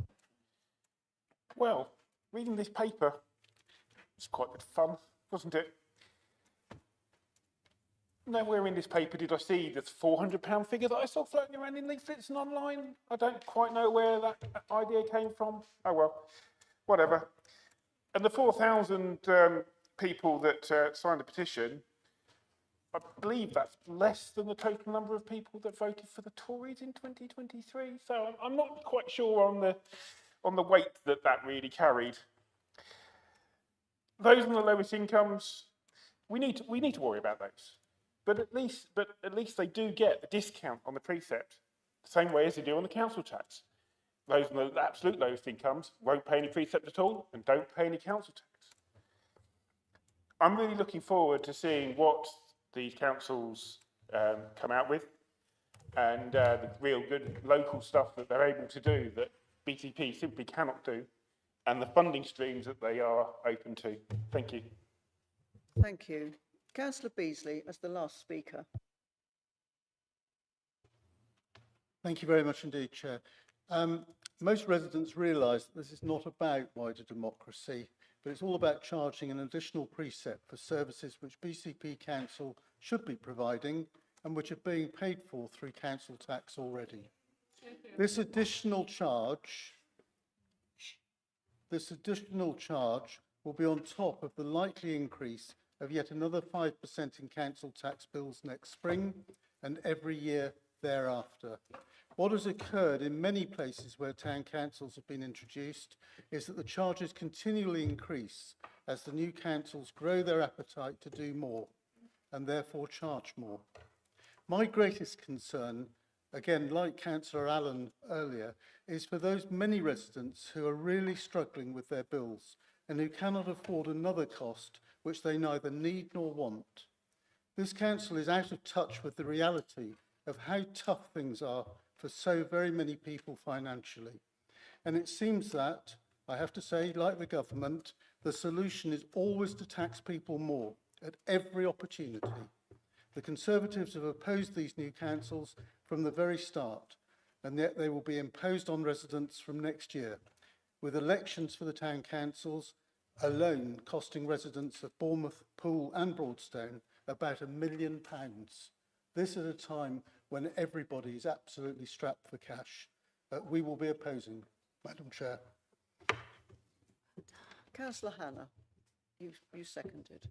Well, reading this paper was quite good fun, wasn't it? Nowhere in this paper did I see this £400 figure that I saw floating around in leaflets and online. I don't quite know where that idea came from. Oh well, whatever. And the 4,000 people that signed the petition, I believe that's less than the total number of people that voted for the Tories in 2023. So I'm not quite sure on the weight that really carried. Those on the lowest incomes, we need to worry about those. But at least they do get a discount on the precept, the same way as they do on the council tax. Those on the absolute lowest incomes won't pay any precept at all and don't pay any council tax. I'm really looking forward to seeing what these councils come out with, and the real good local stuff that they're able to do that BCP simply cannot do, and the funding streams that they are open to. Thank you. Thank you. Councillor Beasley as the last speaker. Thank you very much indeed, Chair. Most residents realise that this is not about wider democracy, but it's all about charging an additional precept for services which BCP Council should be providing and which are being paid for through council tax already. This additional charge will be on top of the likely increase of yet another 5% in council tax bills next spring and every year thereafter. What has occurred in many places where town councils have been introduced is that the charges continually increase as the new councils grow their appetite to do more and therefore charge more. My greatest concern, again, like Councillor Allen earlier, is for those many residents who are really struggling with their bills and who cannot afford another cost which they neither need nor want. This council is out of touch with the reality of how tough things are for so very many people financially. And it seems that, I have to say, like the government, the solution is always to tax people more at every opportunity. The Conservatives have opposed these new councils from the very start, and yet they will be imposed on residents from next year, with elections for the town councils alone costing residents of Bournemouth, Poole and Broadstone about £1 million. This at a time when everybody is absolutely strapped for cash. We will be opposing, Madam Chair. Councillor Hannah, you seconded.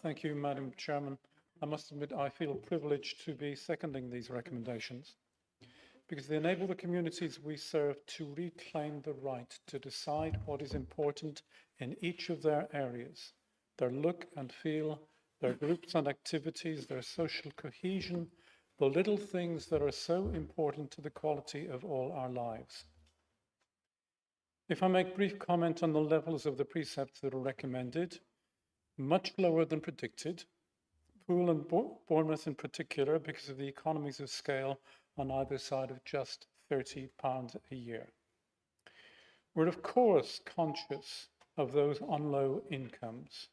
Thank you, Madam Chairman. I must admit I feel privileged to be seconding these recommendations because they enable the communities we serve to reclaim the right to decide what is important in each of their areas, their look and feel, their groups and activities, their social cohesion, the little things that are so important to the quality of all our lives. If I make brief comment on the levels of the precepts that are recommended, much lower than predicted, Poole and Bournemouth in particular, because of the economies of scale on either side of just £30 a year. We're of course conscious of those on low incomes.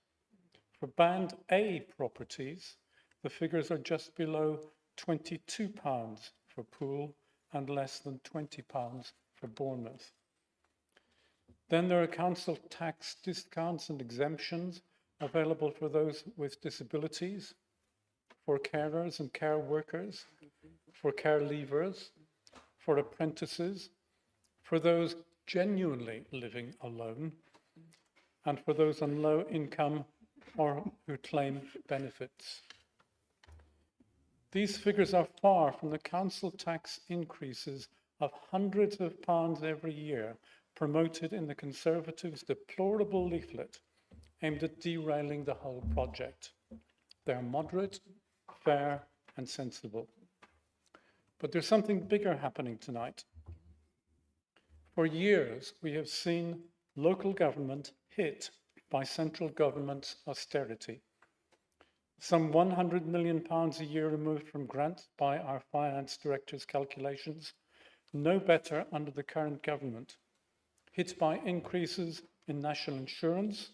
For Band A properties, the figures are just below £22 for Poole and less than £20 for Bournemouth. Then there are council tax discounts and exemptions available for those with disabilities. for carers and care workers, for care leavers, for apprentices, for those genuinely living alone, and for those on low income or who claim benefits. These figures are far from the council tax increases of hundreds of pounds every year promoted in the Conservatives' deplorable leaflet aimed at derailing the whole project. They're moderate, fair, and sensible. But there's something bigger happening tonight. For years, we have seen local government hit by central government's austerity. Some £100 million a year removed from grants by our finance director's calculations, no better under the current government, hit by increases in national insurance,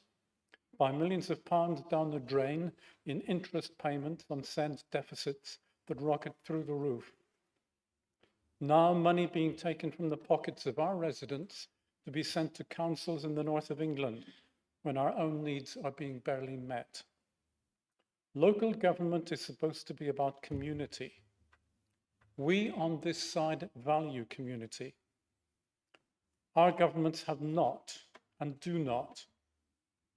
by millions of pounds down the drain in interest payments on SENS deficits that rocket through the roof. Now money being taken from the pockets of our residents to be sent to councils in the north of England when our own needs are being barely met. Local government is supposed to be about community. We on this side value community. Our governments have not and do not,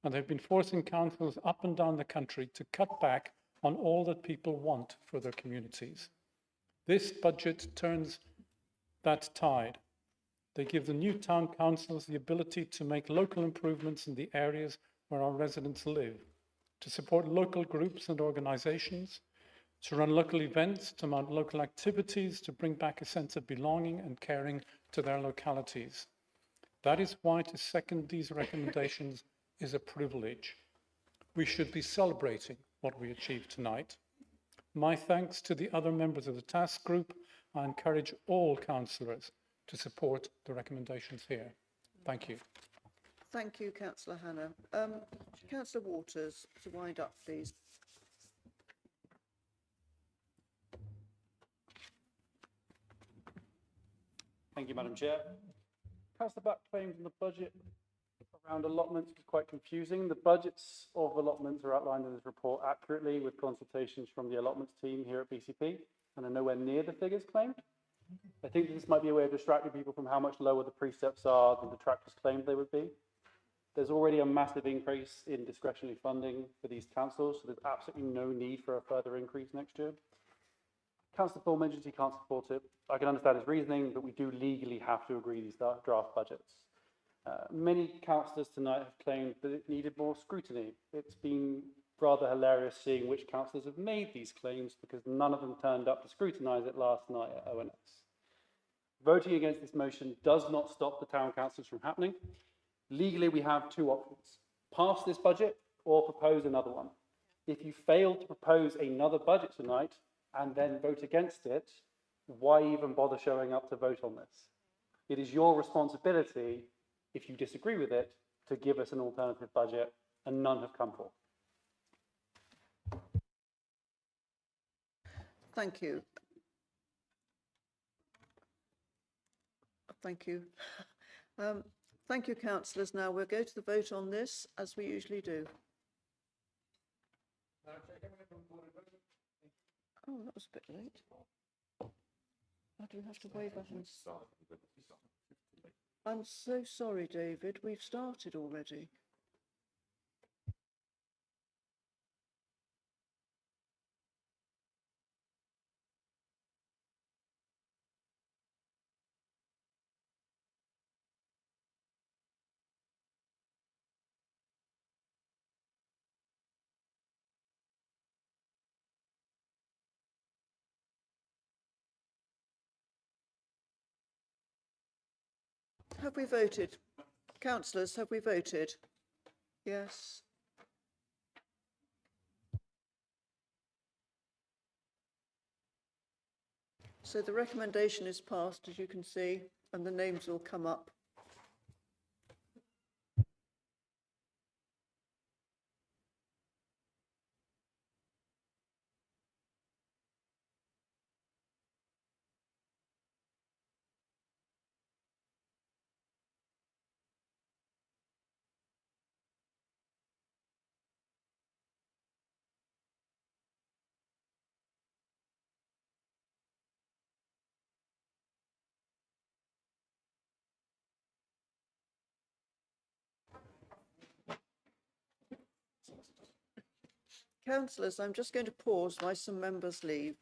and they've been forcing councils up and down the country to cut back on all that people want for their communities. This budget turns that tide. They give the new town councils the ability to make local improvements in the areas where our residents live, to support local groups and organisations, to run local events, to mount local activities, to bring back a sense of belonging and caring to their localities. That is why to second these recommendations is a privilege. We should be celebrating what we achieved tonight. My thanks to the other members of the task group. I encourage all councillors to support the recommendations here. Thank you. Thank you, Councillor Hannah. Councillor Waters, to wind up, please. Thank you, Madam Chair. Councillor Buck claims in the budget around allotments is quite confusing. The budgets of allotments are outlined in this report accurately with consultations from the allotments team here at BCP and are nowhere near the figures claimed. I think this might be a way of distracting people from how much lower the precepts are than detractors claimed they would be. There's already a massive increase in discretionary funding for these councils, so there's absolutely no need for a further increase next year. Councillor Paul mentions he can't support it. I can understand his reasoning, but we do legally have to agree these draft budgets. Many councillors tonight have claimed that it needed more scrutiny. It's been rather hilarious seeing which councillors have made these claims because none of them turned up to scrutinise it last night at ONS. Voting against this motion does not stop the town councillors from happening. Legally, we have two options: pass this budget or propose another one. If you fail to propose another budget tonight and then vote against it, why even bother showing up to vote on this? It is your responsibility, if you disagree with it, to give us an alternative budget, and none have come forward. Thank you. Thank you. Thank you, councillors. Now we'll go to the vote on this, as we usually do. Oh, that was a bit late. I do have to wave our hands. I'm so sorry, David. We've started already. Have we voted? Councillors, have we voted? Yes. So the recommendation is passed, as you can see, and the names will come up. Councillors, I'm just going to pause while some members leave.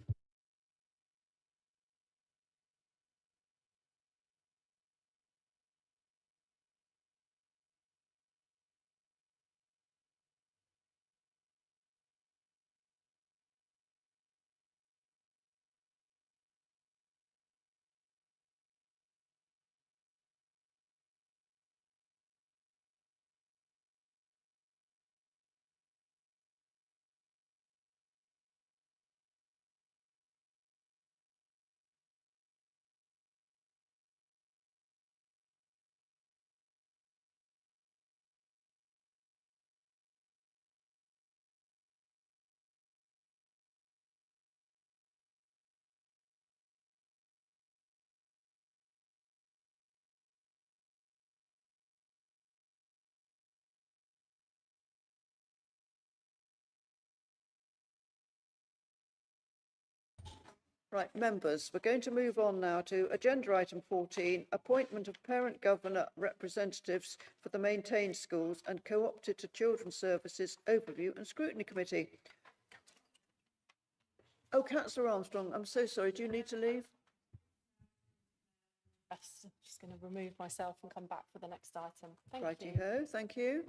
Right, members, we're going to move on now to agenda item 14, appointment of parent governor representatives for the maintained schools and co-opted to Children's Services Overview and Scrutiny Committee. Oh, Councillor Armstrong, I'm so sorry. Do you need to leave? Yes, I'm just going to remove myself and come back for the next item. Thank you. Righty-ho, thank you.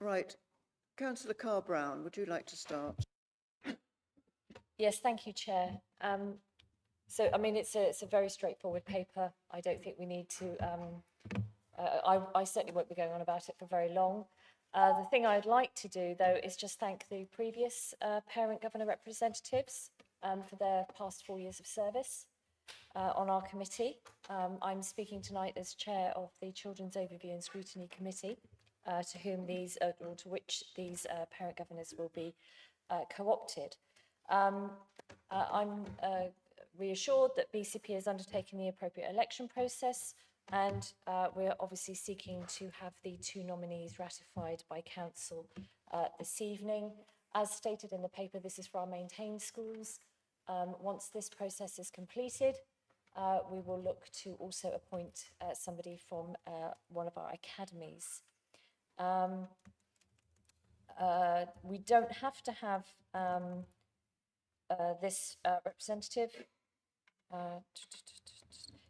Right, Councillor Carr-Brown, would you like to start? Yes, thank you, Chair. So, I mean, it's a very straightforward paper. I don't think we need to, I certainly won't be going on about it for very long. The thing I'd like to do, though, is just thank the previous parent governor representatives for their past 4 years of service on our committee. I'm speaking tonight as chair of the Children's Overview and Scrutiny Committee, to whom these, or to which these parent governors will be co-opted. I'm reassured that BCP has undertaken the appropriate election process, and we're obviously seeking to have the 2 nominees ratified by council this evening. As stated in the paper, this is for our maintained schools. Once this process is completed, we will look to also appoint somebody from one of our academies. We don't have to have this representative.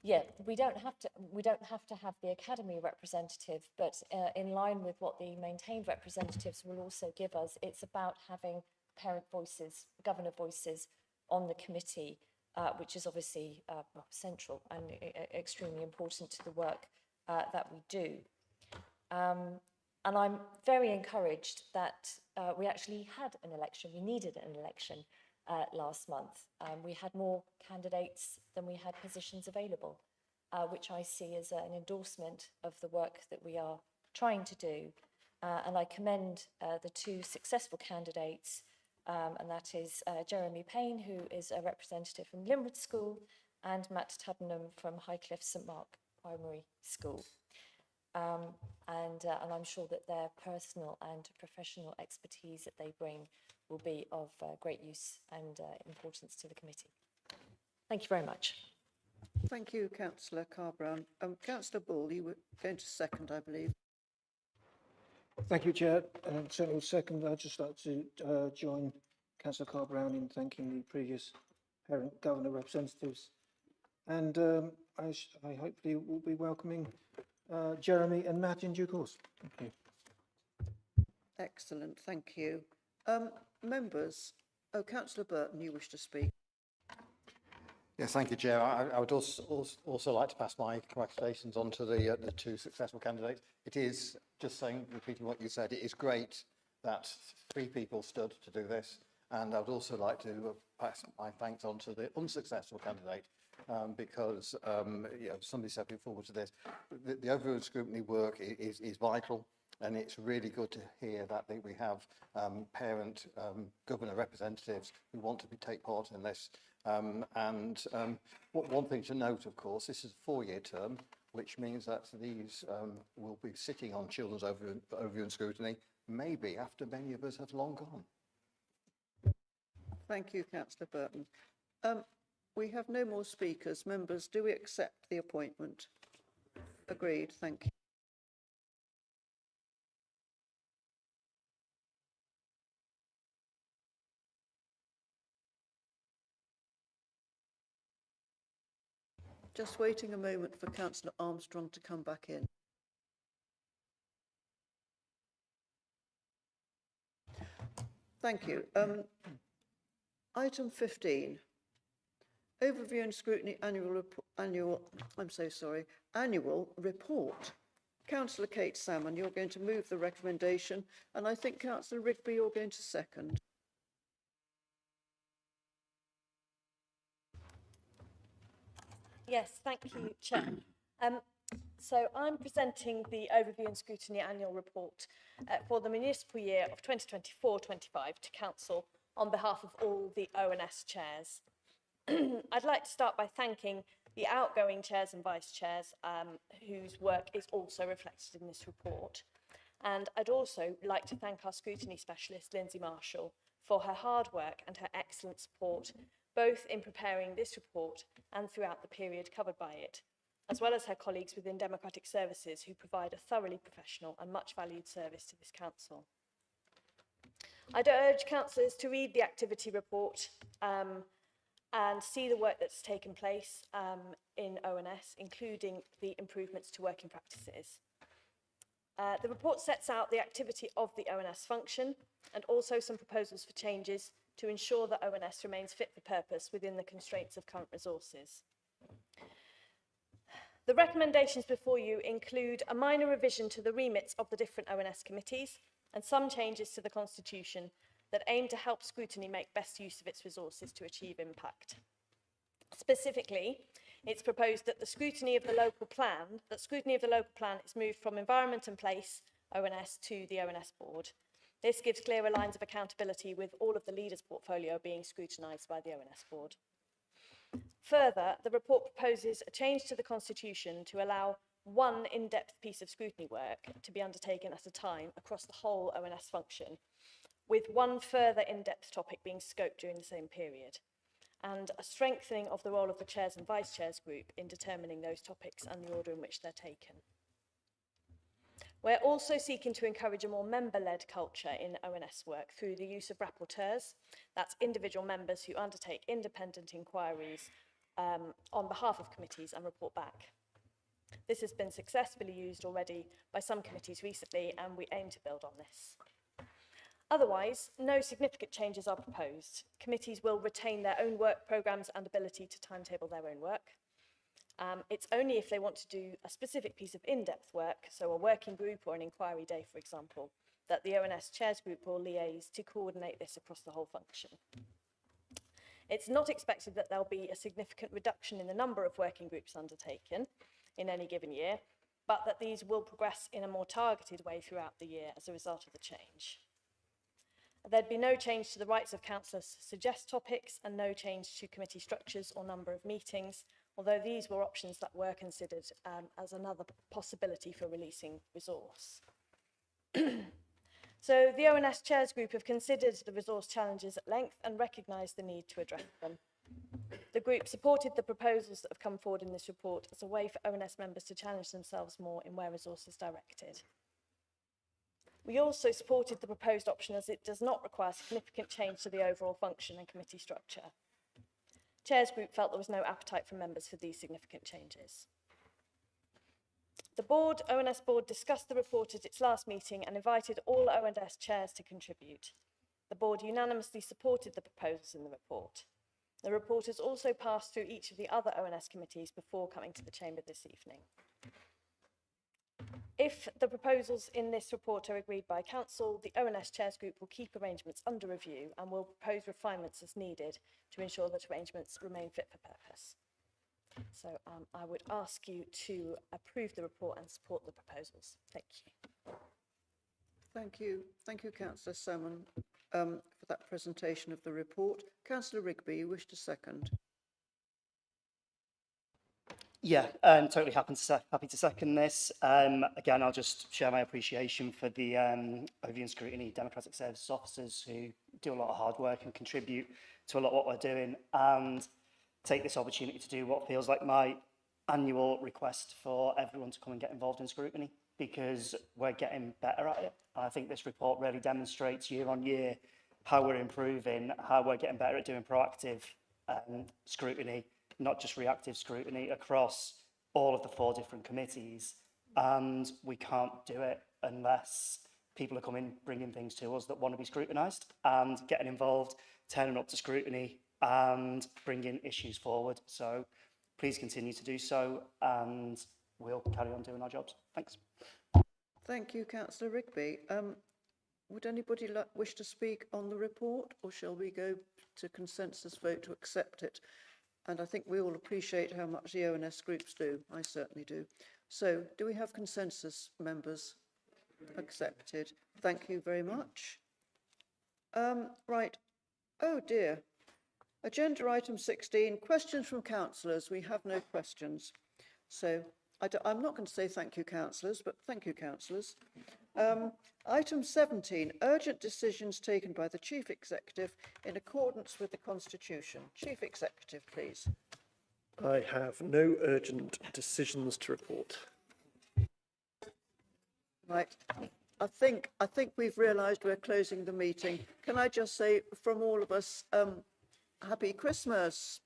Yeah, we don't have to have the academy representative, but in line with what the maintained representatives will also give us, it's about having parent voices, governor voices on the committee, which is obviously central and extremely important to the work that we do. And I'm very encouraged that we actually had an election. We needed an election last month. We had more candidates than we had positions available, which I see as an endorsement of the work that we are trying to do. And I commend the 2 successful candidates, and that is Jeremy Payne, who is a representative from Linwood School, and Matt Tuddenham from Highcliffe St Mark Primary School. And I'm sure that their personal and professional expertise that they bring will be of great use and importance to the committee. Thank you very much. Thank you, Councillor Carr-Brown. Councillor Bull, you were going to second, I believe. Thank you, Chair. Certainly second. I'd just like to join Councillor Carr-Brown in thanking the previous parent governor representatives. And I hopefully will be welcoming Jeremy and Matt in due course. Thank you. Excellent, thank you. Members, Councillor Burton, you wish to speak. Yes, thank you, Chair. I would also like to pass my congratulations on to the 2 successful candidates. It is, just saying, repeating what you said, it is great that 3 people stood to do this. And I would also like to pass my thanks on to the unsuccessful candidate, because you know, somebody stepping forward to this. The overall scrutiny work is vital, and it's really good to hear that we have parent governor representatives who want to take part in this. One thing to note, of course, this is a 4-year term, which means that these will be sitting on Children's Overview and Scrutiny, maybe after many of us have long gone. Thank you, Councillor Burton. We have no more speakers. Members, do we accept the appointment? Agreed, thank you. Just waiting a moment for Councillor Armstrong to come back in. Thank you. Item 15. Overview and scrutiny annual report. Councillor Kate Salmon, you're going to move the recommendation, and I think Councillor Rigby, you're going to second. Yes, thank you, Chair. So I'm presenting the Overview and Scrutiny Annual Report for the municipal year of 2024-25 to Council on behalf of all the ONS chairs. I'd like to start by thanking the outgoing chairs and vice chairs whose work is also reflected in this report. And I'd also like to thank our scrutiny specialist, Lindsay Marshall, for her hard work and her excellent support, both in preparing this report and throughout the period covered by it, as well as her colleagues within Democratic Services who provide a thoroughly professional and much valued service to this council. I'd urge councillors to read the activity report and see the work that's taken place in ONS, including the improvements to working practices. The report sets out the activity of the ONS function and also some proposals for changes to ensure that ONS remains fit for purpose within the constraints of current resources. The recommendations before you include a minor revision to the remits of the different ONS committees and some changes to the Constitution that aim to help scrutiny make best use of its resources to achieve impact. Specifically, it's proposed that the scrutiny of the local plan is moved from Environment and Place ONS to the ONS Board. This gives clearer lines of accountability with all of the leaders' portfolio being scrutinised by the ONS Board. Further, the report proposes a change to the Constitution to allow one in-depth piece of scrutiny work to be undertaken at a time across the whole ONS function, with one further in-depth topic being scoped during the same period, and a strengthening of the role of the chairs and vice chairs group in determining those topics and the order in which they're taken. We're also seeking to encourage a more member-led culture in ONS work through the use of rapporteurs. That's individual members who undertake independent inquiries on behalf of committees and report back. This has been successfully used already by some committees recently, and we aim to build on this. Otherwise, no significant changes are proposed. Committees will retain their own work programmes and ability to timetable their own work. It's only if they want to do a specific piece of in-depth work, so a working group or an inquiry day, for example, that the ONS Chairs Group will liaise to coordinate this across the whole function. It's not expected that there'll be a significant reduction in the number of working groups undertaken in any given year, but that these will progress in a more targeted way throughout the year as a result of the change. There'd be no change to the rights of councillors to suggest topics and no change to committee structures or number of meetings, although these were options that were considered as another possibility for releasing resource. So the ONS Chairs Group have considered the resource challenges at length and recognised the need to address them. The group supported the proposals that have come forward in this report as a way for ONS members to challenge themselves more in where resource is directed. We also supported the proposed option as it does not require significant change to the overall function and committee structure. Chairs Group felt there was no appetite from members for these significant changes. The ONS Board discussed the report at its last meeting and invited all ONS chairs to contribute. The Board unanimously supported the proposals in the report. The report has also passed through each of the other ONS committees before coming to the Chamber this evening. If the proposals in this report are agreed by Council, the ONS Chairs Group will keep arrangements under review and will propose refinements as needed to ensure that arrangements remain fit for purpose. So I would ask you to approve the report and support the proposals. Thank you. Thank you. Thank you, Councillor Salmon, for that presentation of the report. Councillor Rigby, you wish to second? Yeah, totally happy to second this. Again, I'll just share my appreciation for the Overview and Scrutiny Democratic Services officers who do a lot of hard work and contribute to a lot of what we're doing. And take this opportunity to do what feels like my annual request for everyone to come and get involved in scrutiny, because we're getting better at it. And I think this report really demonstrates year on year how we're improving, how we're getting better at doing proactive scrutiny, not just reactive scrutiny, across all of the 4 different committees. And we can't do it unless people are coming, bringing things to us that want to be scrutinised and getting involved, turning up to scrutiny and bringing issues forward. So please continue to do so, and we'll carry on doing our jobs. Thanks. Thank you, Councillor Rigby. Would anybody wish to speak on the report, or shall we go to consensus vote to accept it? And I think we all appreciate how much the ONS groups do. I certainly do. So, do we have consensus, members? Accepted. Thank you very much. Right. Oh dear. Agenda item 16, questions from councillors. We have no questions. So I'm not going to say thank you, councillors, but thank you, councillors. Item 17, urgent decisions taken by the Chief Executive in accordance with the Constitution. Chief Executive, please. I have no urgent decisions to report. Right. I think we've realised we're closing the meeting. Can I just say from all of us, Happy Christmas.